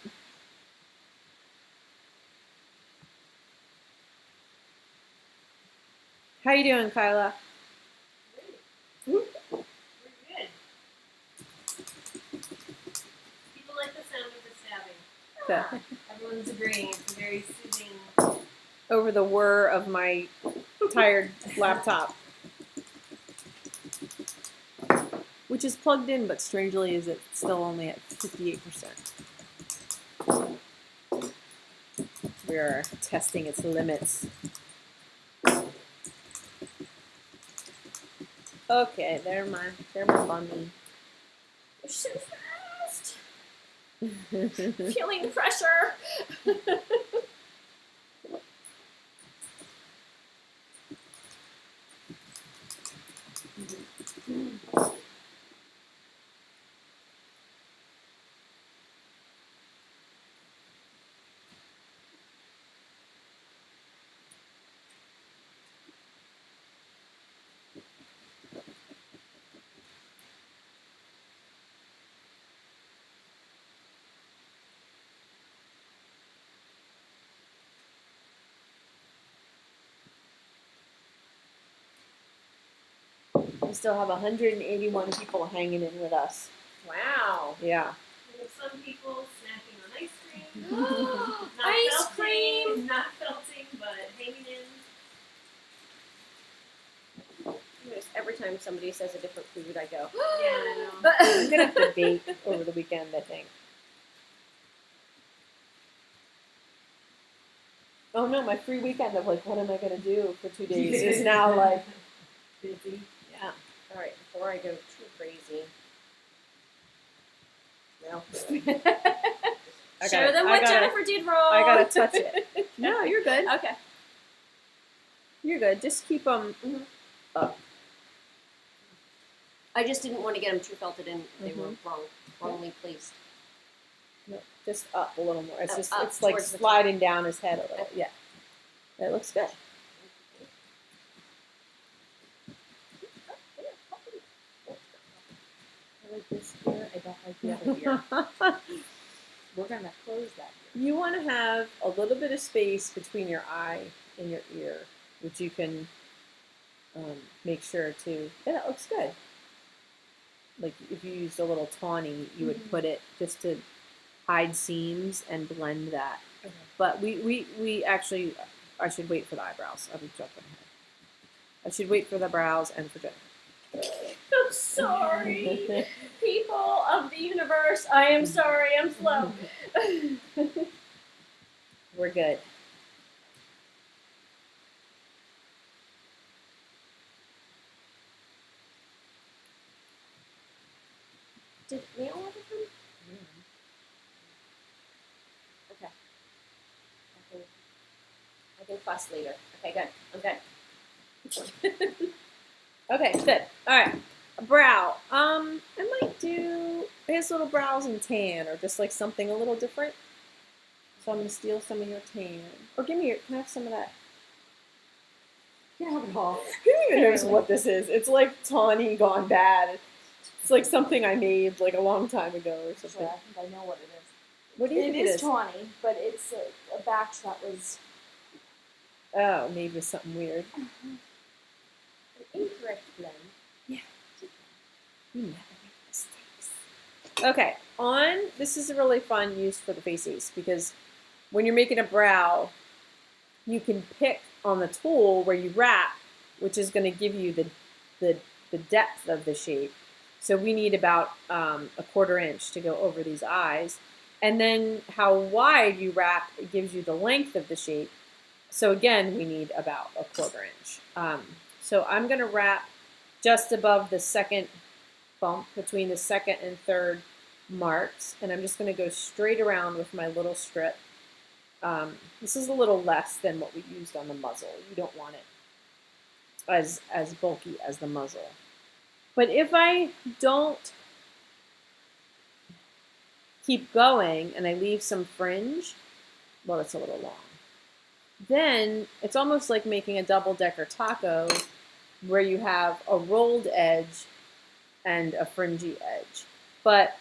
How you doing, Kyla? We're good. People like the sound of the stabbing. Good. Everyone's agreeing. It's a very soothing. Over the whir of my tired laptop. Which is plugged in, but strangely is it still only at 58%. We're testing its limits. Okay, they're my bunny. You're so fast. Feeling the pressure. We still have 181 people hanging in with us. Wow. Yeah. We have some people snacking on ice cream. Ice Not cream. felting, not felting, but hanging in. Just every time somebody says a different food, I go. Yeah, I know. I'm gonna have to bake over the weekend, I think. Oh no, my free weekend of like, what am I gonna do for 2 days is now like, Busy. yeah. All right, before I go too crazy. No. Show them what Jennifer did wrong. I gotta touch it. No, you're good. Okay. You're good. Just keep them up. I just didn't want to get them too felted in. They were wrongly placed. No, just up a little more. It's just Up it's like towards the top. sliding down his head a little. Yeah. That looks good. I like this ear. I don't like the other ear. We're gonna close that ear. You want to have a little bit of space between your eye and your ear, which you can make sure to. Yeah, that looks good. Like if you used a little tawny, you would put it just to hide seams and blend that. Okay. But we actually, I should wait for the eyebrows. I'm jumping ahead. I should wait for the brows and for Jennifer. I'm sorry. People of the universe, I am sorry. I'm slow. We're good. Did we all have it from? Okay. I can fuss later. Okay, good. I'm good. Okay, good. All right. A brow. I might do his little brows in tan or just like something a little different. So I'm gonna steal some of your tan. Or give me your, can I have some of that? You can have it all. Who even knows what this is? It's like tawny gone bad. It's like something I made like a long time ago or something. I think I know what it is. What do you It think is tawny, but it's a batch that was. Oh, made with something weird. An incorrect blend. You never make mistakes. Okay, this is a really fun use for the faces because when you're making a brow, you can pick on the tool where you wrap, which is going to give you the depth of the shape. So we need about a 1/4 inch to go over these eyes. And then how wide you wrap, it gives you the length of the shape. So again, we need about a 1/4 inch. So I'm going to wrap just above the second bump between the second and third marks. And I'm just going to go straight around with my little strip. This is a little less than what we used on the muzzle. You don't want it as bulky as the muzzle. But if I don't keep going and I leave some fringe, well, it's a little long. Then it's almost like making a double-decker taco where you have a rolled edge and a fringy edge. But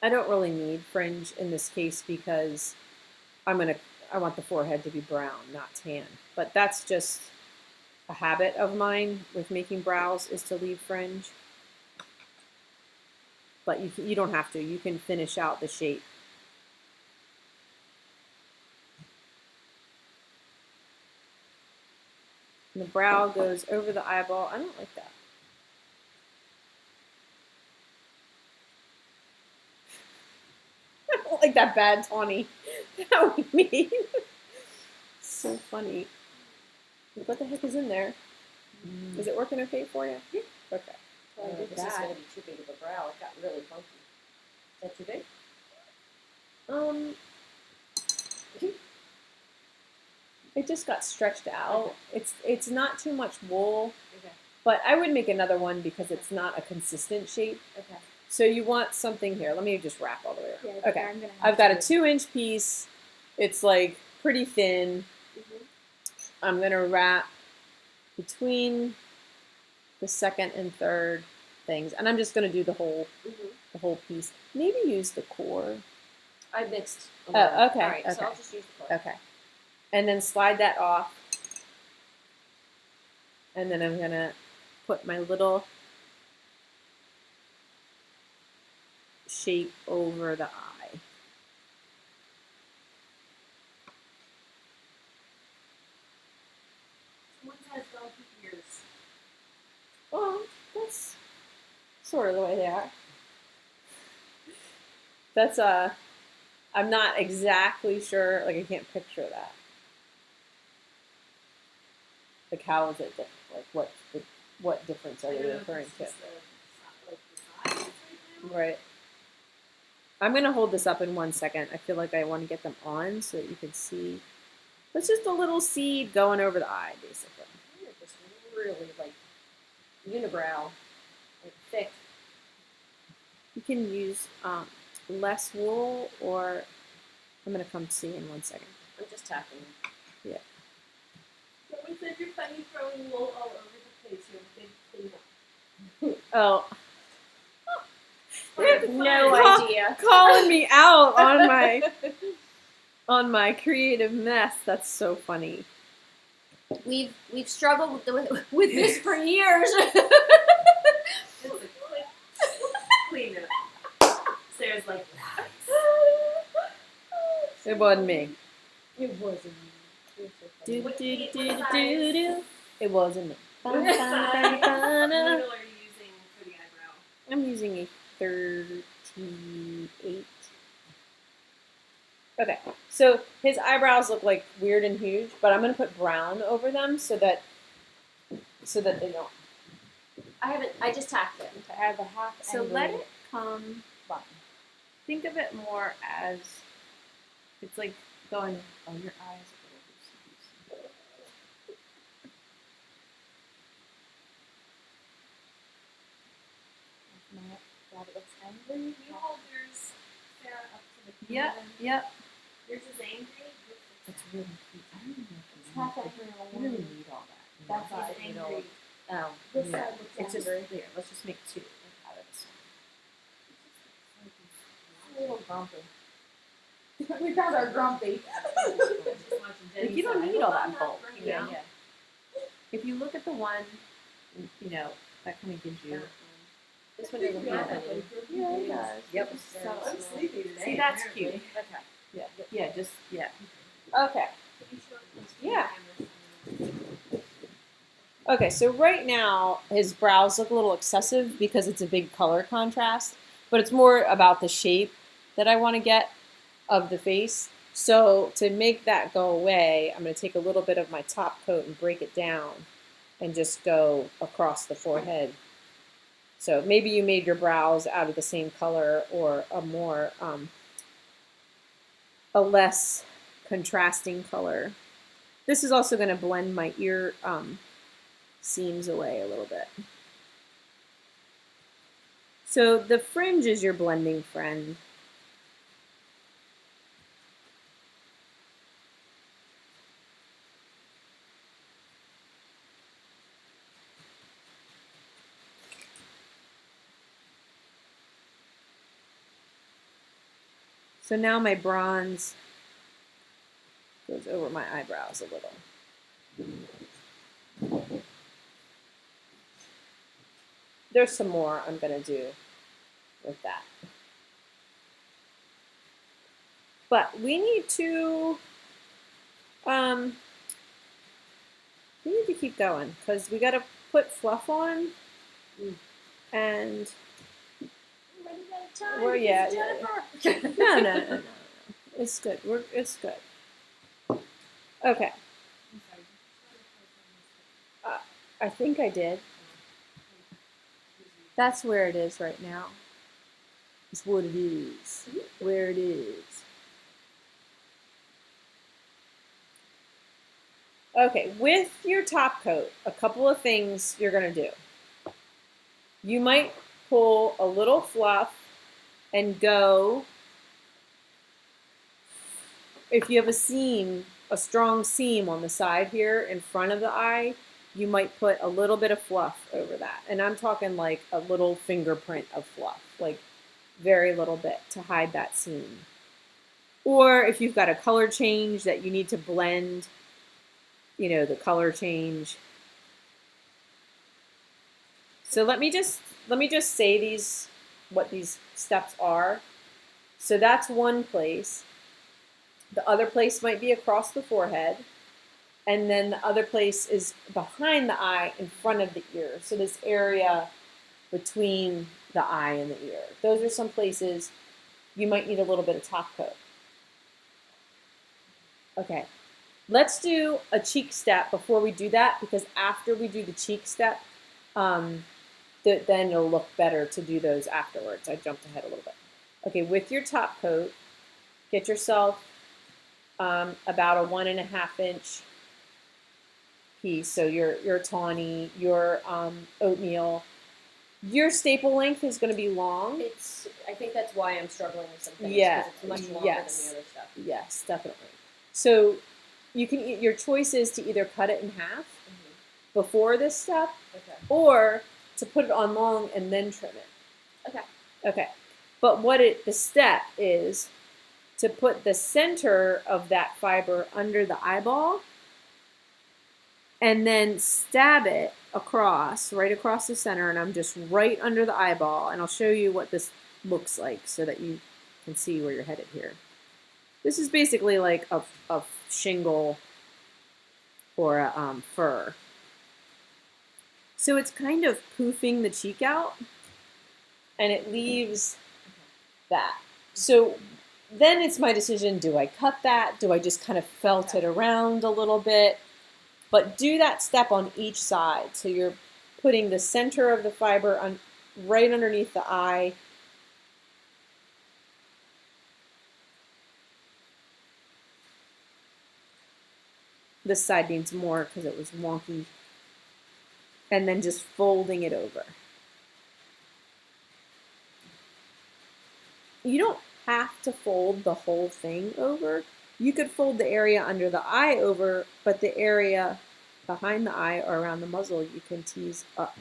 I don't really need fringe in this case because I want the forehead to be brown, not tan. But that's just a habit of mine with making brows is to leave fringe. But you don't have to. You can finish out the shape. And the brow goes over the eyeball. I don't like that. I don't like that bad tawny that we made. So funny. What the heck is in there? Is it working okay for you? Yeah. Okay. So I did This is that. going to be too big of a brow. It got really funky. Is that too big? It just got stretched out. Okay. It's not too much wool, Okay. but I would make another one because it's not a consistent shape. Okay. So you want something here. Let me just wrap all the way around. Yeah, Okay. I'm gonna have I've got a to- 2-inch piece. It's like pretty thin. I'm gonna wrap between the second and third things, and I'm just gonna do the whole piece. Maybe use the core. I mixed. Oh, okay, All right, okay. so I'll just use the cord. Okay. And then slide that off. And then I'm gonna put my little shape over the eye. Someone has donkey ears. Well, that's sort of the way they are. That's I'm not exactly sure, like I can't picture that. Like how is it different? Like what difference are I they don't know if referring it's to? just the size right now. Right. I'm gonna hold this up in 1 second. I feel like I want to get them on so that you can see. That's just a little seed going over the eye, basically. You're just really like unibrow, like thick. You can use less wool, or I'm gonna come see in 1 second. I'm just tapping. Someone said you're funny throwing wool all over the place. You have a big cleanup. Oh, I have No idea. calling me out on my creative mess. That's so funny. We've struggled with this for years. It's a quick cleanup. Sarah's like, It wasn't me. It wasn't. Do, What- do, what do, size? do, do. It wasn't me. what size needle are you using for the eyebrow? I'm using a 38. Okay, so his eyebrows look like weird and huge, but I'm gonna put brown over them so that they don't. I just tapped it. I have a half So angle let it come. button. Think of it more as it's like going. Oh, your eyes a little loose. That looks angry. Can you hold yours, Sarah, up to the Yep, camera? yep. Yours is angry. It's really cute. I don't know if It's half angry you on really one. need all that. You That know? side You know, angry. Oh, This yeah. side looks It's just angry. there. Let's just make two out of this one. A little grumpy. We found our grumpy. Like you don't need all that bulk, you Yeah, know. yeah. If you look at the one, you know, that kind of gives you. This one doesn't have any. Yeah, it does. Yep. It's Very so- I'm small. sleepy today. See, that's apparently. cute. Yeah, yeah, just yeah. Okay. Can you show it to the Yeah. camera? Okay, so right now his brows look a little excessive because it's a big color contrast, but it's more about the shape that I want to get of the face. So to make that go away, I'm going to take a little bit of my top coat and break it down and just go across the forehead. So maybe you made your brows out of the same color or a more, a less contrasting color. This is also going to blend my ear seams away a little bit. So the fringe is your blending friend. So now my bronze goes over my eyebrows a little. There's some more I'm going to do with that. But we need to keep going because we got to put Fluff on and well, yeah, no. It's good. It's good. Okay. I think I did. That's where it is right now. It's what it is. Where it is. Okay, with your top coat, a couple of things you're going to do. You might pull a little Fluff and go, if you have a seam, a strong seam on the side here in front of the eye, you might put a little bit of Fluff over that. And I'm talking like a little fingerprint of Fluff, like very little bit to hide that seam. Or if you've got a color change that you need to blend, you know, the color change. So let me just say what these steps are. So that's one place. The other place might be across the forehead. And then the other place is behind the eye in front of the ear. So this area between the eye and the ear. Those are some places you might need a little bit of top coat. Okay, let's do a cheek step before we do that, because after we do the cheek step, then it'll look better to do those afterwards. I jumped ahead a little bit. Okay, with your top coat, get yourself about a 1.5 inch piece. So your tawny, your oatmeal. Your staple length is going to be long. I think that's why I'm struggling with some things. Yeah. 'Cause it's much longer Yes. than the other stuff. Yes, definitely. So you can your choice is to either cut it in half before this step, Okay. or to put it on long and then trim it. Okay. Okay. But the step is to put the center of that fiber under the eyeball and then stab it across, right across the center, and I'm just right under the eyeball, and I'll show you what this looks like so that you can see where you're headed here. This is basically like a shingle or a fur. So it's kind of poofing the cheek out, and it leaves that. So then it's my decision, do I cut that? Do I just kind of felt it around a little bit? But do that step on each side. So you're putting the center of the fiber on right underneath the eye. This side needs more because it was wonky. And then just folding it over. You don't have to fold the whole thing over. You could fold the area under the eye over, but the area behind the eye or around the muzzle you can tease up.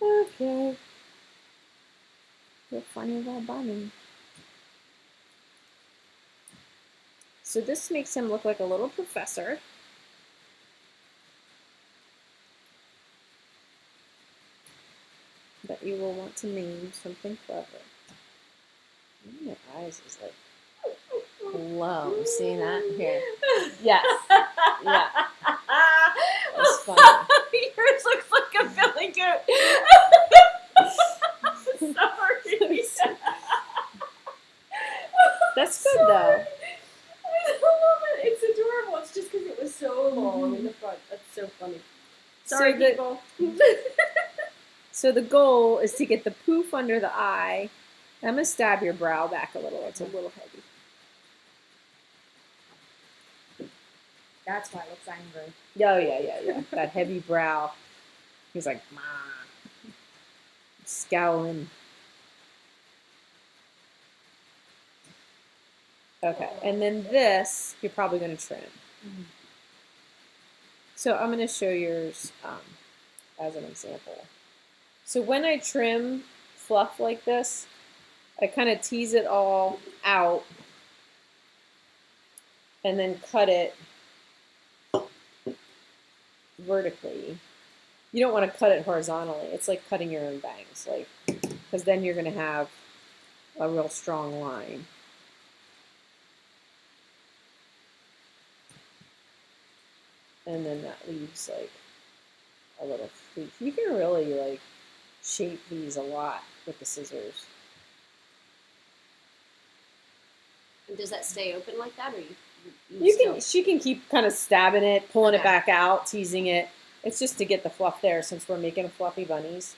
Okay. You're funny little bunny. So this makes him look like a little professor. That you will want to name something clever. My eyes is like low. You see that? Here. Yes. Yeah. That's funny. Yours looks like a billy goat. Sorry. That's good though. I love it. It's adorable. It's just because it was so long in the front. That's so funny. Sorry, So people. So the goal is to get the poof under the eye. I'm going to stab your brow back a little. It's a little heavy. That's why it looks angry. Oh, yeah. That heavy brow. He's like, "Ma." Scowling. Okay, and then this, you're probably going to trim. So I'm going to show yours as an example. So when I trim Fluff like this, I kind of tease it all out and then cut it vertically. You don't want to cut it horizontally. It's like cutting your own bangs, like, because then you're going to have a real strong line. And then that leaves like a little fleek. You can really like shape these a lot with the scissors. Does that stay open like that, or you can. She can keep kind of stabbing it, pulling it Okay. back out, teasing it. It's just to get the fluff there, since we're making fluffy bunnies.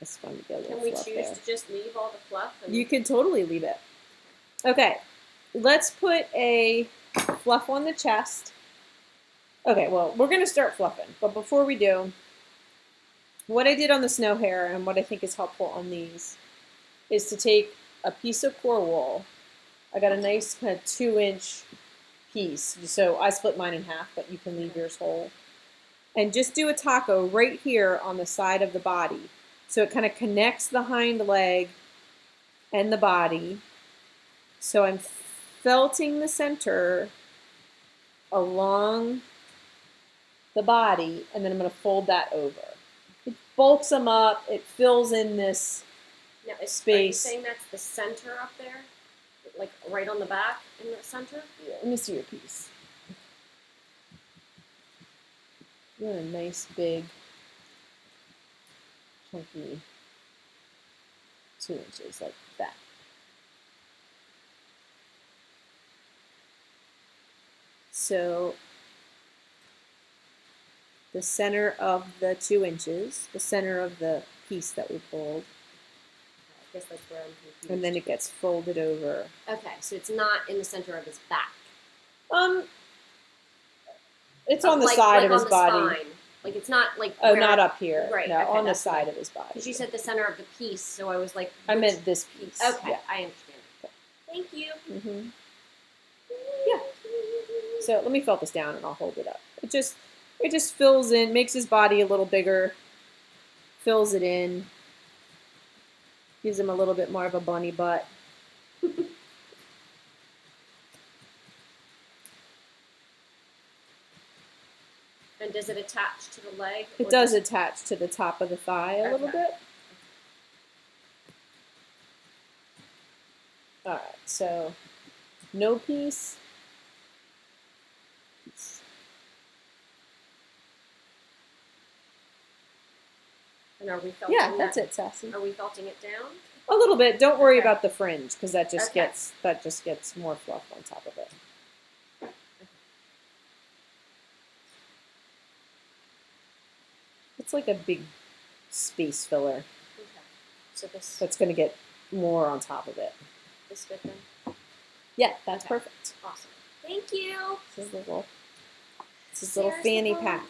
It's fun to get a little Can we fluff choose there. to just leave all the fluff? And You could totally leave it. Okay, let's put a fluff on the chest. Okay, well, we're going to start fluffing. But before we do, what I did on the snow hair and what I think is helpful on these is to take a piece of core wool. I got a nice kind of 2-inch piece. So I split mine in half, but you can leave yours whole. And just do a taco right here on the side of the body. So it kind of connects the hind leg and the body. So I'm felting the center along the body, and then I'm going to fold that over. It bulks them up. It fills in this Now, are you space. saying that's the center up there? Like right on the back in the center? Yeah, let me see your piece. You want a nice big chunky 2 inches like that. So the center of the 2 inches, the center of the piece that we pulled, I guess that's where I'm confused. and then it gets folded over. Okay, so it's not in the center of his back. It's on the like, side like of his on the body. Spine. Like it's not like Oh, where, not up here. Right, No, okay, on the that's side fine. of his body. Because you said the center of the piece, so I was like, I which- meant this piece. Okay, Yeah. I understand. Thank you. Mm-hmm. Yeah. So let me felt this down and I'll hold it up. It just fills in, makes his body a little bigger, fills it in, gives him a little bit more of a bunny butt. And does it attach to the leg? It or does just- attach to the top of the thigh a little Okay. bit. All right, so no piece. And are we felting Yeah, that? that's it, Sassy. Are we felting it down? A little bit. Don't worry Okay. about the fringe because that just Okay. gets more fluff on top of it. It's like a big space filler Okay. So this that's going to get more on top of it. this good then? Yeah, that's Okay. perfect. Awesome. Thank you. This is his little fanny pack.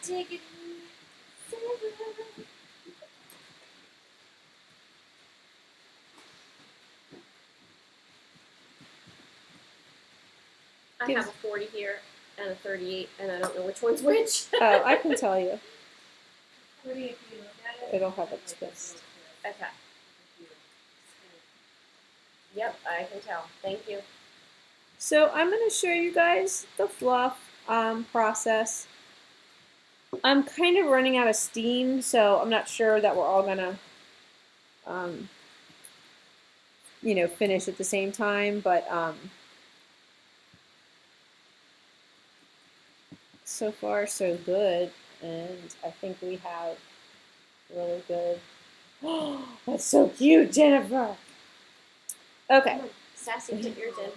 I have a 40 here and a 38, and I don't know which one's which. Oh, I can tell you. What do you feel about it? It'll have a twist. Okay. Yep, I can tell. Thank you. So I'm going to show you guys the fluff process. I'm kind of running out of steam, so I'm not sure that we're all going to, finish at the same time. But so far, so good. And I think we have really good. Oh, that's so cute, Jennifer. Okay. Come on, Sassy, put yours in.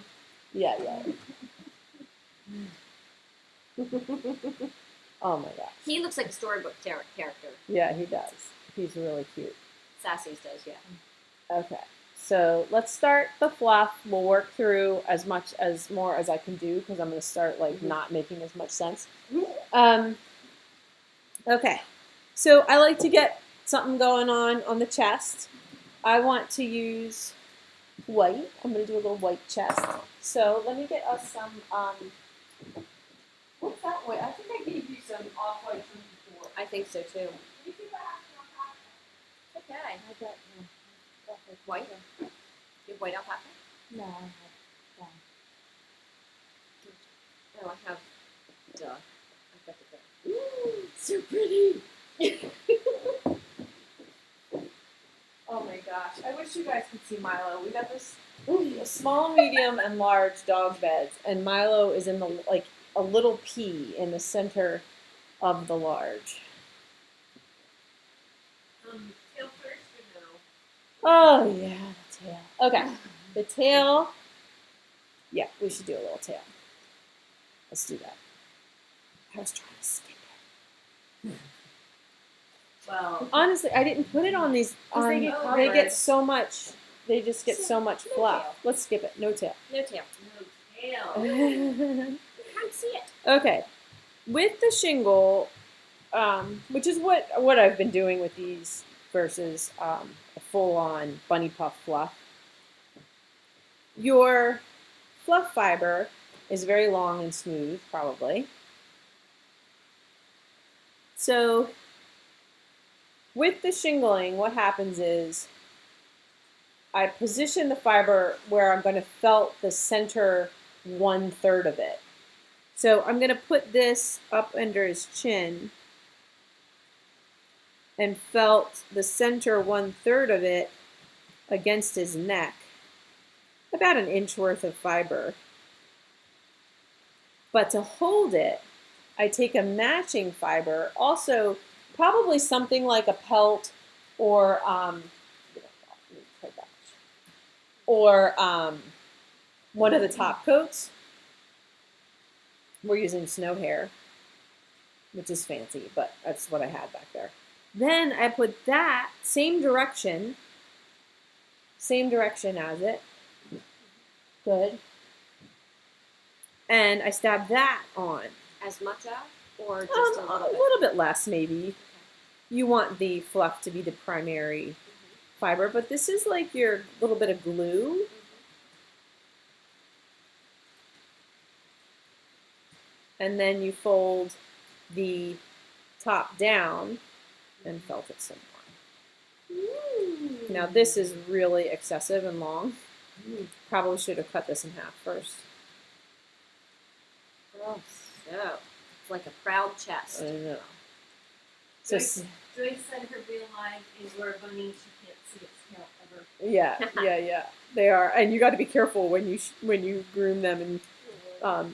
Yeah. Oh my gosh. He looks like a storybook character. Yeah, he does. He's really cute. Sassy's does, yeah. Okay. So let's start the fluff. We'll work through as more as I can do because I'm going to start not making as much sense. Okay. So I like to get something going on the chest. I want to use white. I'm going to do a little white chest. So let me get us some, what's that white? I think I gave you some off-white from before. I think so too. Okay. I got White? You have white alpaca? no, I have brown. Oh, I have duh. I've got the duh. Ooh, so pretty. Oh my gosh. I wish you guys could see Milo. We got this small, medium, and large dog beds, and Milo is in the a little pea in the center of the large. Tail first or no? Oh yeah, the tail. Okay. The tail. Yeah, we should do a little tail. Let's do that. I was trying to skip it. Well, Honestly, I didn't put it on these. they get They covered. get so much. They just get so much No fluff. tail. Let's skip it. No tail. No tail. no tail. You can't see it. Okay, with the shingle, which is what I've been doing with these versus a full-on bunny puff fluff. Your fluff fiber is very long and smooth, probably. So with the shingling, what happens is I position the fiber where I'm going to felt the center 1/3 of it. So I'm going to put this up under his chin and felt the center 1/3 of it against his neck, about an inch worth of fiber. But to hold it, I take a matching fiber, also probably something like a pelt or one of the top coats. We're using snow hair, which is fancy, but that's what I had back there. Then I put that same direction as it. Good. And I stab that on. As much of, or just a little bit less, maybe. You want the fluff to be the primary fiber, but this is like your little bit of glue. And then you fold the top down and felt it some more. Now this is really excessive and long. Probably should have cut this in half first. Oh, so it's like a proud chest. I know. So Joyce said her real life Angora bunny, she can't see its tail ever. yeah, they are, and you got to be careful when you groom them. And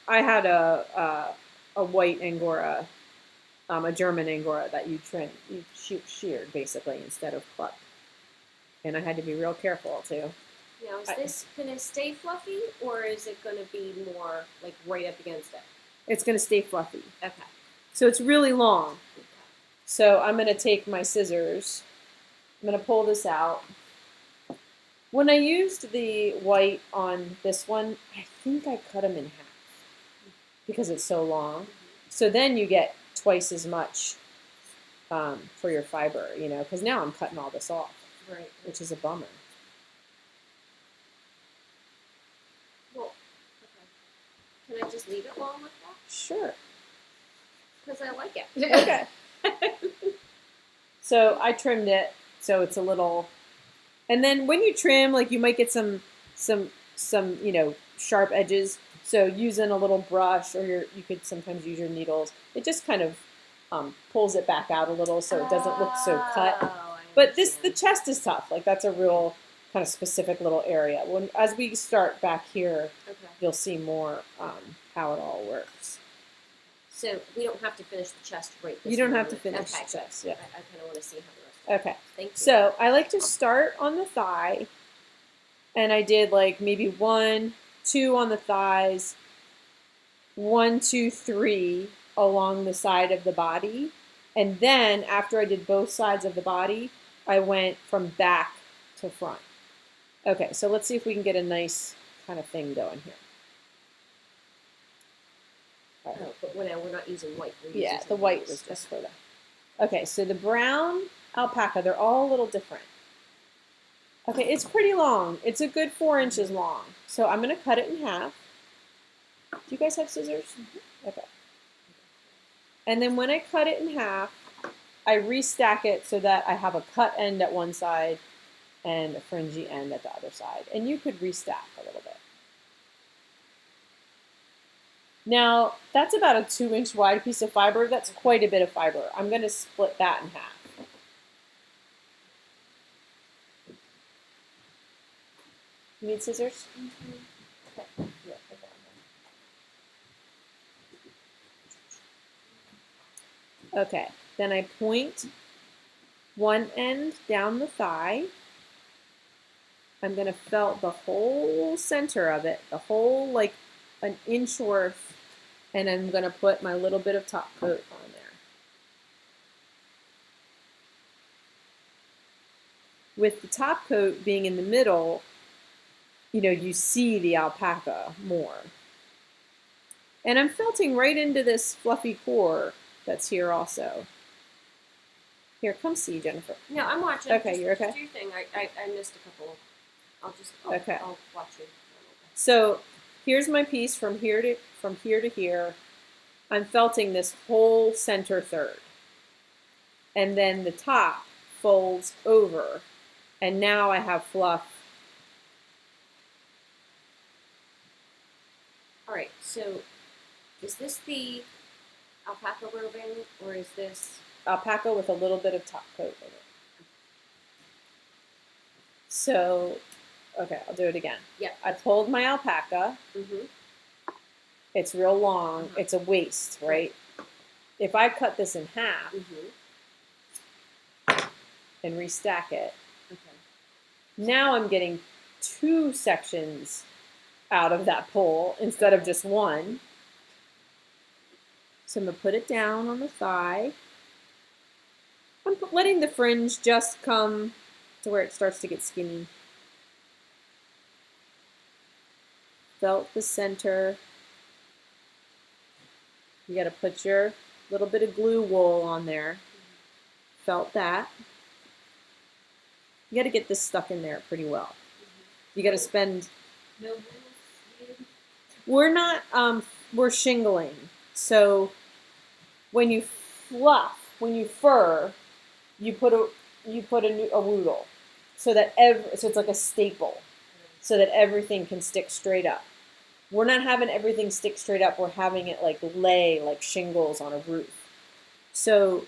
I had a white Angora, a German Angora that you sheared basically instead of plucked, and I had to be real careful too. Now, is this going to stay fluffy, or is it going to be more like right up against it? It's going to stay fluffy. Okay. So it's really long. So I'm going to take my scissors. I'm going to pull this out. When I used the white on this one, I think I cut them in half because it's so long. So then you get twice as much for your fiber, because now I'm cutting all this off, Right. which is a bummer. Well, okay. Can I just leave it long like that? Sure. Because I like it. Okay. So I trimmed it so it's a little, and then when you trim, like you might get some sharp edges. So using a little brush, or you could sometimes use your needles. It just kind of pulls it back out a little so it doesn't look so cut. But the chest is tough. Like that's a real kind of specific little area. As we start back here, you'll see more how it all works. So we don't have to finish the chest right this You don't have to moment. finish the chest. Yeah. I kind of want to see how the rest. Okay. Thank you. So I like to start on the thigh, and I did like maybe 1, 2 on the thighs, 1, 2, 3 along the side of the body, and then after I did both sides of the body, I went from back to front. Okay, so let's see if we can get a nice kind of thing going here. Oh, but we're not using white. Yeah, the white was just for that. Okay, so the brown alpaca, they're all a little different. Okay, it's pretty long. It's a good 4 inches long. So I'm going to cut it in half. Do you guys have scissors? Okay. And then when I cut it in half, I restack it so that I have a cut end at one side and a fringy end at the other side. And you could restack a little bit. Now, that's about a 2-inch wide piece of fiber. That's quite a bit of fiber. I'm going to split that in half. You need scissors? Okay. Yeah, put that on. Okay, then I point one end down the thigh. I'm going to felt the whole center of it, the whole like an inch worth, and I'm going to put my little bit of top coat on there. With the top coat being in the middle, you see the alpaca more. And I'm felting right into this fluffy core that's here also. Here, come see, Jennifer. No, I'm watching. Okay, you're okay? Do your thing. I missed a couple. I'll Okay. I'll watch you. So here's my piece from here to here. I'm felting this whole center third. And then the top folds over. And now I have fluff. All right, so is this the alpaca roving, or is this? Alpaca with a little bit of top coat in it. So, okay, I'll do it again. Yeah. I pulled my alpaca. Mm-hmm. It's real long. Uh-huh. It's a waist, right? If I cut this in half Mm-hmm. and restack it, Okay. now I'm getting 2 sections out of that pole instead of just one. So I'm going to put it down on the thigh. I'm letting the fringe just come to where it starts to get skinny. Felt the center. You got to put your little bit of glue wool on there. Felt that. You got to get this stuck in there pretty well. You got to spend. No rules needed. We're not. We're shingling. So when you fluff, when you fur, you put a woodle, so that so it's like a staple, so that everything can stick straight up. We're not having everything stick straight up. We're having it like lay like shingles on a roof. So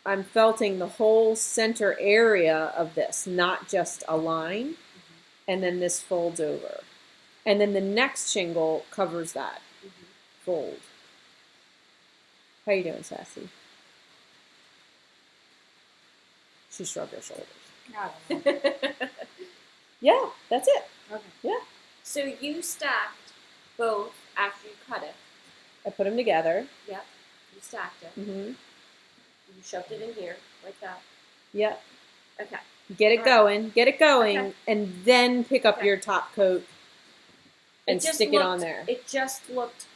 I'm felting the whole center area of this, not just a line, and then this folds over. And then the next shingle covers that fold. How you doing, Sassy? She shrugged her shoulders. Yeah, that's it. Okay. Yeah. So you stacked both after you cut it. I put them together. Yep. You stacked it. Mm-hmm. You shoved it in here like that. Yep. Okay. Get it going. Get it going, Okay. and then pick up Okay. your top coat and stick it on there. It just looked.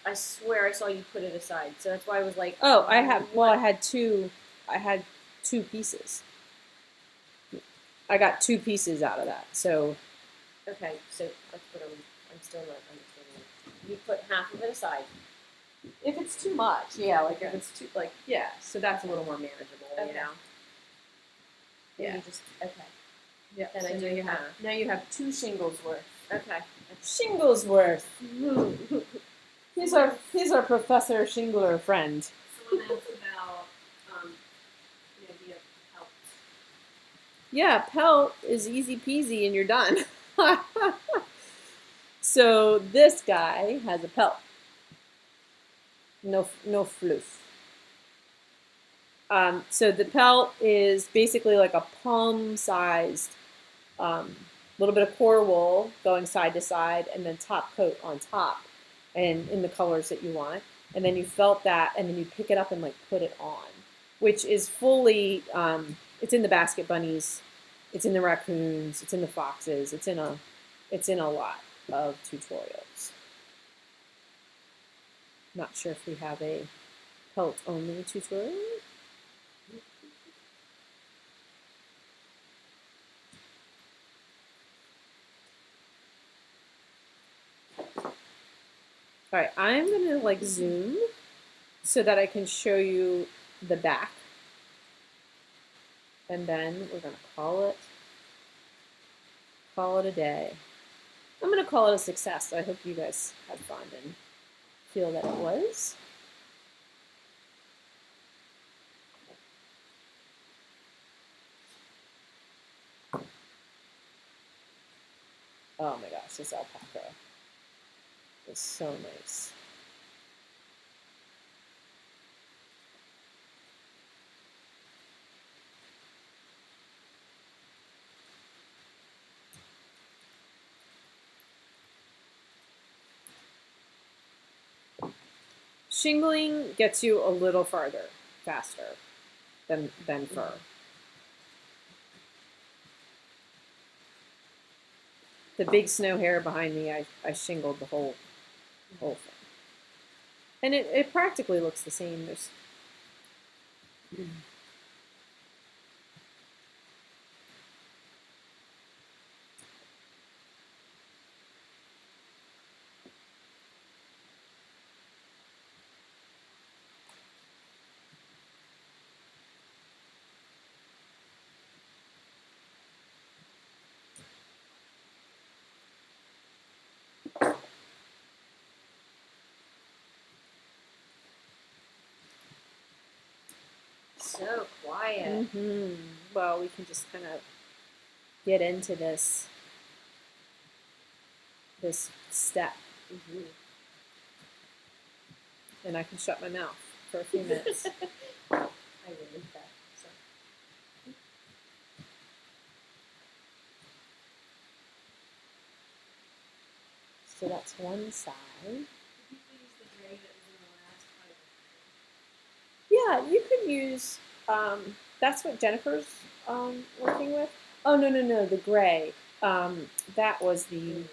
I swear I saw you put it aside, so that's why I was like. Oh, I had two. I had 2 pieces. I got 2 pieces out of that. So Okay, so that's what I'm still not understanding. You put half of it aside. if it's too much, yeah, like if it's too yeah, so that's a little more manageable, Okay. you know. And Yeah. You just okay. Yeah. Then I so do now you have 2 shingles worth. Okay. Shingles worth. He's our Professor Shingler friend. Someone asked about the idea of help. Yeah, pelt is easy peasy and you're done. So this guy has a pelt. No fluff. So the pelt is basically like a palm-sized, little bit of core wool going side to side, and then top coat on top, and in the colors that you want. And then you felt that, and then you pick it up and like put it on, which is fully. It's in the Basket Bunnies, it's in the raccoons, it's in the foxes, it's in a lot of tutorials. Not sure if we have a pelt only tutorial. All right, I'm gonna like zoom so that I can show you the back, and then we're gonna call it a day. I'm gonna call it a success. So I hope you guys had fun and feel that it was. Oh my gosh, this alpaca is so nice. Shingling gets you a little farther, faster than fur. The big snow hair behind me, I shingled the whole thing. And it practically looks the same. There's So quiet. Well, we can just kind of get into this step, and I can shut my mouth for a few minutes. I really that. So. So that's one side. Could you please the gray that was in the last fiber? Yeah, you could use. That's what Jennifer's working with. Oh no, the gray. That was the.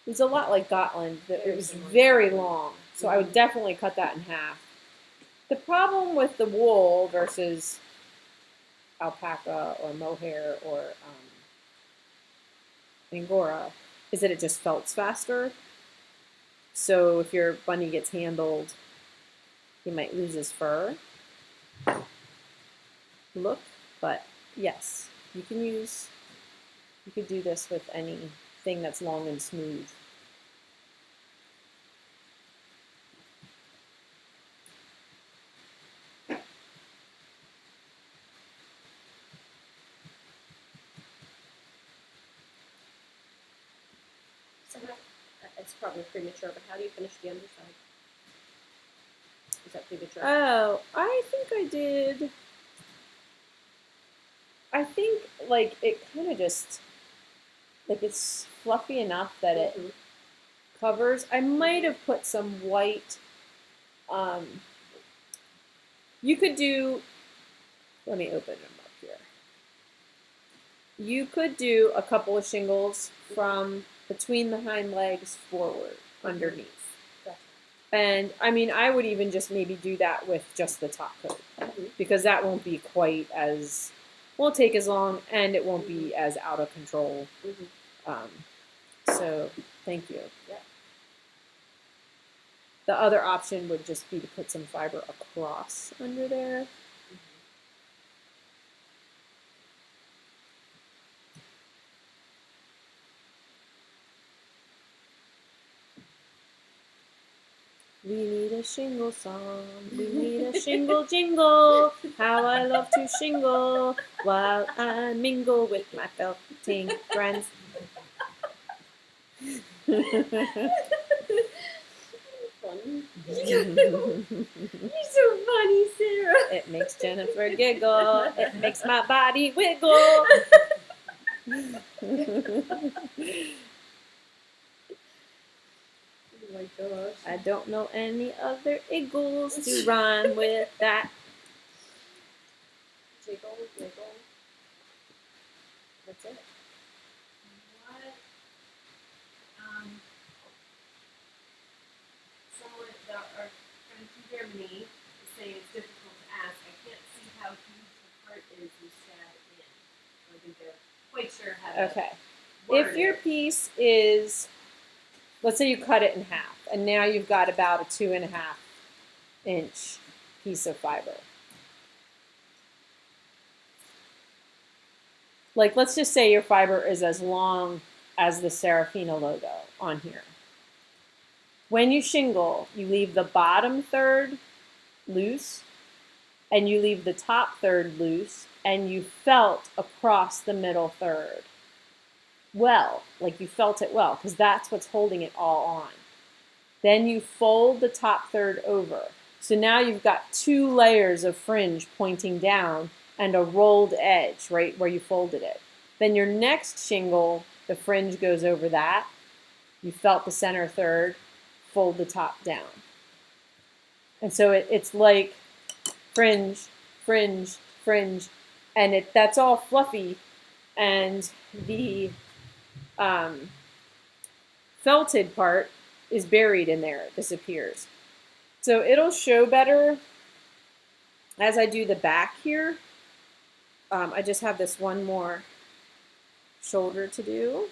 It was a lot like Gotland. It was very long, so I would definitely cut that in half. The problem with the wool versus alpaca or mohair or Angora is that it just felts faster. So if your bunny gets handled, he might lose his fur look. But yes, you could do this with anything that's long and smooth. So it's probably premature, but how do you finish the underside? Is that premature? Oh, I think I did. I think like it kind of just like it's fluffy enough that it covers. I might have put some white. You could do. Let me open them up here. You could do a couple of shingles from between the hind legs forward underneath. And I mean, I would even just maybe do that with just the top coat because that won't be quite as, won't take as long and it won't be as out of control. So thank you. Yep. The other option would just be to put some fiber across under there. We need a shingle song. We need a shingle jingle. How I love to shingle while I mingle with my felting friends. Funny. You're so funny, Sarah. It makes Jennifer giggle. It makes my body wiggle. Oh my gosh. I don't know any other eagles to rhyme with that. Jiggle, wiggle. That's it. What? Someone, our friend from Germany is saying it's difficult to ask. I can't see how huge the part is you stab in. I don't think they're quite sure how to Okay. word If your it. piece is, let's say you cut it in half, and now you've got about a 2.5 inch piece of fiber. Like, let's just say your fiber is as long as the Serafina logo on here. When you shingle, you leave the bottom third loose, and you leave the top third loose, and you felt across the middle third. Well, like you felt it well, because that's what's holding it all on. Then you fold the top third over. So now you've got 2 layers of fringe pointing down and a rolled edge right where you folded it. Then your next shingle, the fringe goes over that. You felt the center third, fold the top down. And so it's like fringe, fringe, fringe, and that's all fluffy, and the felted part is buried in there. It disappears. So it'll show better as I do the back here. I just have this one more shoulder to do.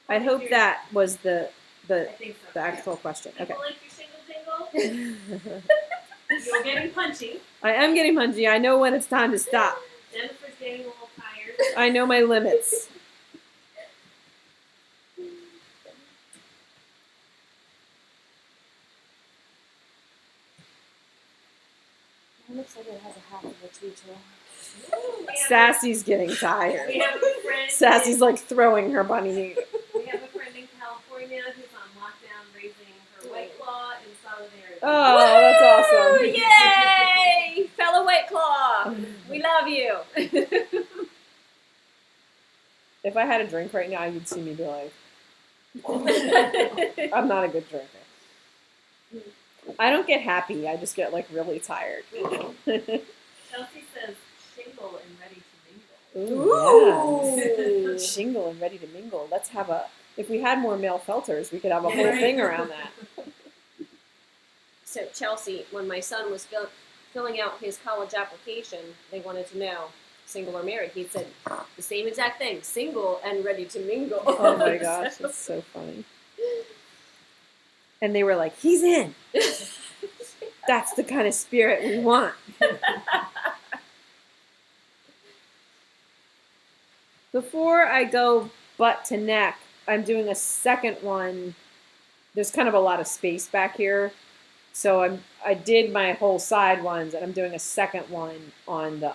I hope that was the I think so. actual question. Okay. People like your shingle jingle? You're getting punchy. I am getting punchy. I know when it's time to stop. Jennifer's getting a little tired. I know my limits. Looks like it has a half of a tutu. Sassy's getting tired. We have a friend. Sassy's like throwing her bunny. We have a friend in California who's on lockdown raising her White Claw in solidarity. Oh, that's awesome. Woo, yay! Fellow White Claw, we love you. If I had a drink right now, you'd see me be like, I'm not a good drinker. I don't get happy. I just get like really tired. Chelsea says shingle and ready to mingle. Ooh, yes. Shingle and ready to mingle. Let's have if we had more male felters, we could have a whole thing around that. So Chelsea, when my son was filling out his college application, they wanted to know single or married. He said the same exact thing: single and ready to mingle. Oh my gosh, it's so funny. And they were like, he's in. That's the kind of spirit we want. Before I go butt to neck, I'm doing a second one. There's kind of a lot of space back here. So I did my whole side ones, and I'm doing a second one on the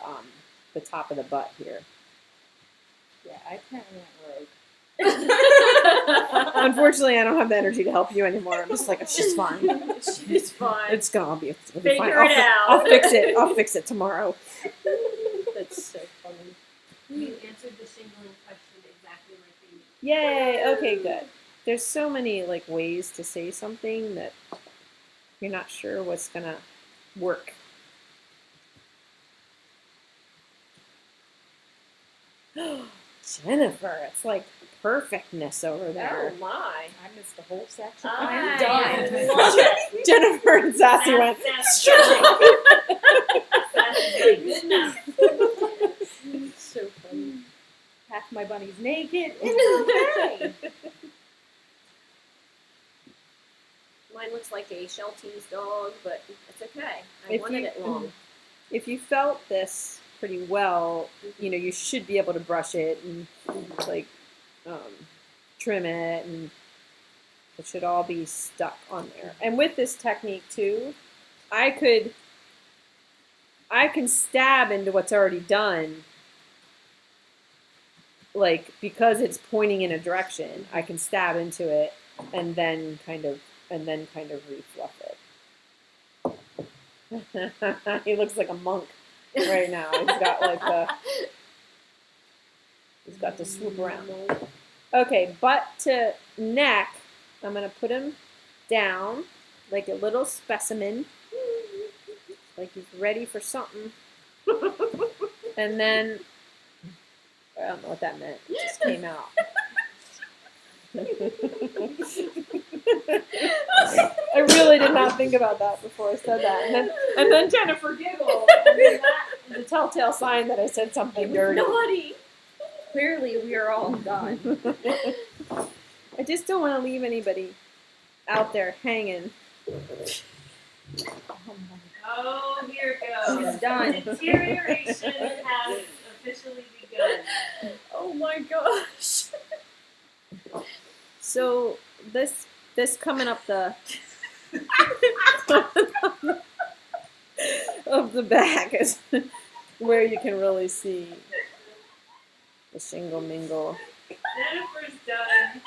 top of the butt here. Yeah, I kind of went rogue. Unfortunately, I don't have the energy to help you anymore. I'm just like, it's just fine. It's fine. It's gonna be fine. Figure it out. I'll fix it. I'll fix it tomorrow. That's so funny. You answered the shingling question exactly like they did. Yay! Okay, good. There's so many like ways to say something that you're not sure what's gonna work. Jennifer, it's like perfectness over there. Oh my! I missed the whole section. I'm done. Jennifer and Sassy went strong. Good enough. So funny. Half my bunny's naked. Mine looks like a Shelties dog, but it's okay. I If wanted you- it long. If you felt this pretty well, you should be able to brush it and like trim it, and it should all be stuck on there. And with this technique too, I can stab into what's already done. Like, because it's pointing in a direction, I can stab into it and then kind of refluff it. He looks like a monk right now. He's got to swoop around. Okay, butt to neck. I'm gonna put him down like a little specimen, like he's ready for something. And then I don't know what that meant. It just came out. I really did not think about that before I said that. And then Jennifer giggled. And then that is a telltale sign that I said something dirty. Naughty. Clearly, we are all done. I just don't want to leave anybody out there hanging. Oh, here it goes. It's done. Deterioration has officially begun. Oh my gosh. So this coming up the of the back is where you can really see the shingle mingle. Jennifer's done.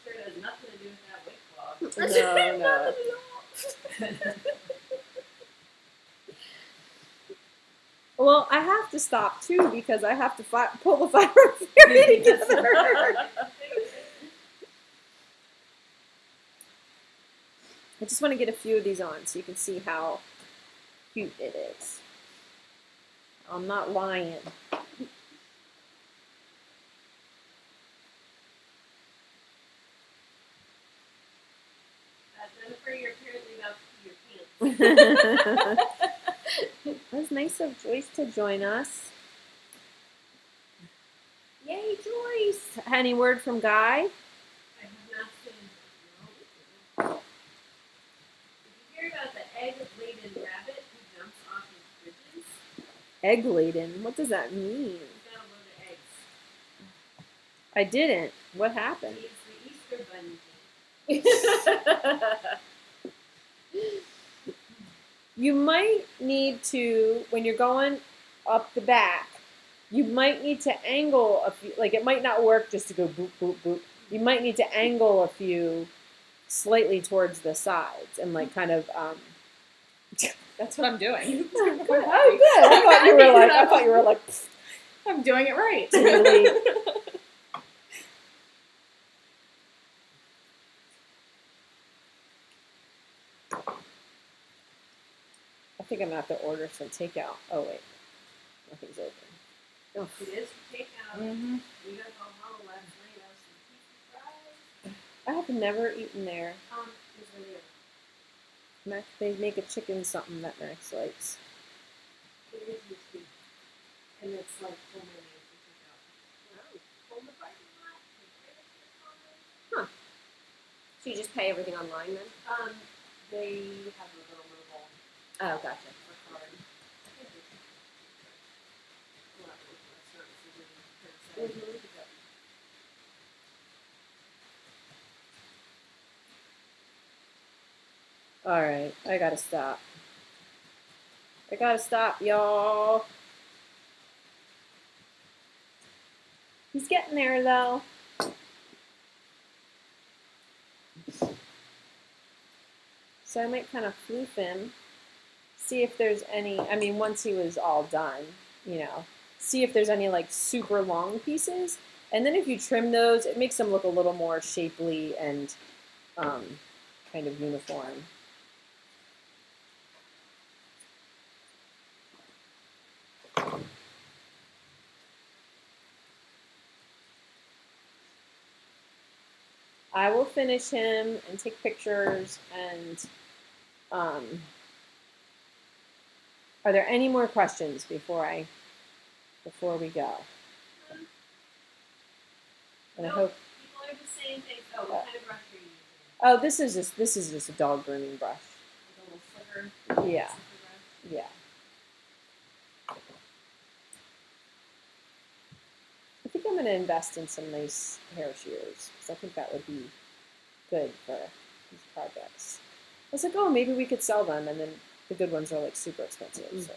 Sure has nothing to do with that White Claw. No. Well, I have to stop too because I have to pull the fire fairy together. I just want to get a few of these on so you can see how cute it is. I'm not lying. Jennifer, you're apparently about to pee your pants. It was nice of Joyce to join us. Yay, Joyce! Any word from Guy? I have not seen. No. Did you hear about the egg-laden rabbit who jumps off his bridges? Egg laden. What does that mean? He's got a load of I didn't. What happened? It's the Easter bunny. You might need to, when you're going up the back, you might need to angle a few, like it might not work just to go boop, boop, boop. You might need to angle a few slightly towards the sides and like kind of, That's what I'm doing. oh, good. I thought you were like, I'm doing it right. really. I think I'm gonna have to order some takeout. Oh wait, nothing's open. Oh, It is for takeout. Mm-hmm. We got home last night. I was some pizza fries. I have never eaten there. It's really good. Max, they make a chicken something that Max likes. It is tasty. And it's like so many for takeout. From the parking lot. Huh. So you just pay everything online then? They have a little mobile Oh, gotcha. card. I think it's a lot of restaurants are doing curbside pickup. All right, I gotta stop. I gotta stop, y'all. He's getting there though. So I might kind of floof him, see if there's any, I mean, once he was all done, you know, see if there's any like super long pieces. And then if you trim those, it makes them look a little more shapely and kind of uniform. I will finish him and take pictures and are there any more questions before we go? And I hope People are just saying things. Oh, what kind of brush are you using? oh this is just a dog grooming brush. Like a little slipper? Yeah. Slipper brush? Yeah. I think I'm going to invest in some nice hair shears because I think that would be good for these projects. I was like, oh, maybe we could sell them, and then the good ones are like super expensive. So.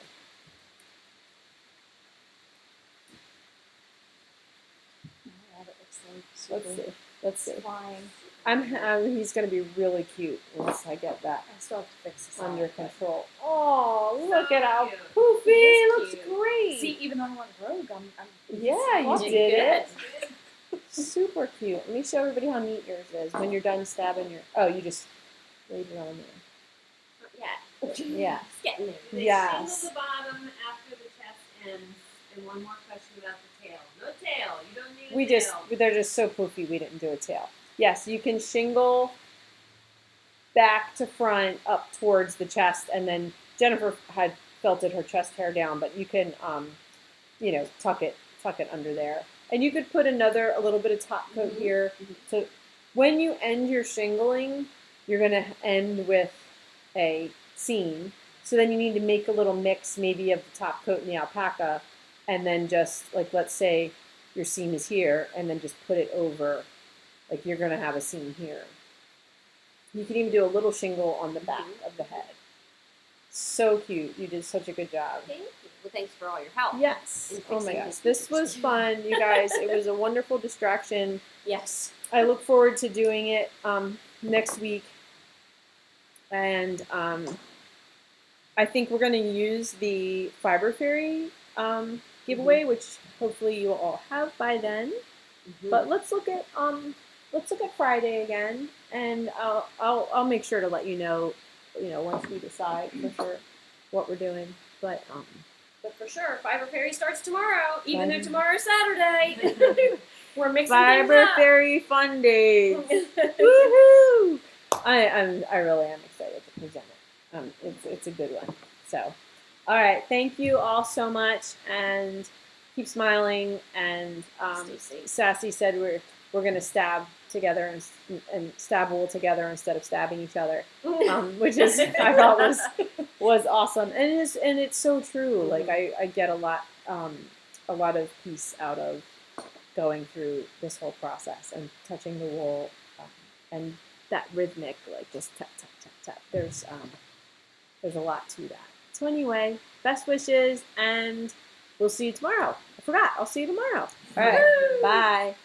Rabbit looks like Let's super see. Let's see. flying. He's going to be really cute once I get that I still have to fix this under out, but- control. Oh, look So at how cute. poofy! He is Looks cute. great. See, even though I went rogue, I'm Yeah, you loving did it. it. Super cute. Let me show everybody how neat yours is. When you're done stabbing your, oh, you just laid it on there. Yeah. Yeah. It's getting there. They Yes. shingle the bottom after the chest ends. And one more question about the tail. No tail. You don't need a tail. They're just so poofy. We didn't do a tail. Yes, you can shingle back to front up towards the chest, and then Jennifer had felted her chest hair down, but you can, you know, tuck it under there, and you could put a little bit of top coat here. So when you end your shingling, you're gonna end with a seam. So then you need to make a little mix, maybe of the top coat and the alpaca, and then just like let's say your seam is here, and then just put it over. Like you're gonna have a seam here. You can even do a little shingle on the back of the head. So cute. You did such a good job. Thank you. Well, thanks for all your help. Yes. And Oh my fixing gosh. his This was fun, you guys. It was a wonderful distraction. Yes. I look forward to doing it next week. And I think we're going to use the Fiber Fairy giveaway, which hopefully you will all have by then. But let's look at Friday again, and I'll make sure to let you know once we decide for sure what we're doing. But for sure, Fiber Fairy starts tomorrow, even though Fiber- tomorrow's Saturday. We're mixing Fiber things up. Fairy Fun Days. Woohoo! I really am excited to present it. It's a good one. So, all right, thank you all so much, and keep smiling. And Stay safe. Sassy said we're gonna stab together and stab wool together instead of stabbing each other, which is I thought was awesome, and it's so true. Like I get a lot of peace out of going through this whole process and touching the wool, and that rhythmic, like just tap tap tap tap. There's a lot to that. So anyway, best wishes, and we'll see you tomorrow. I forgot. I'll see you tomorrow. All right. Bye.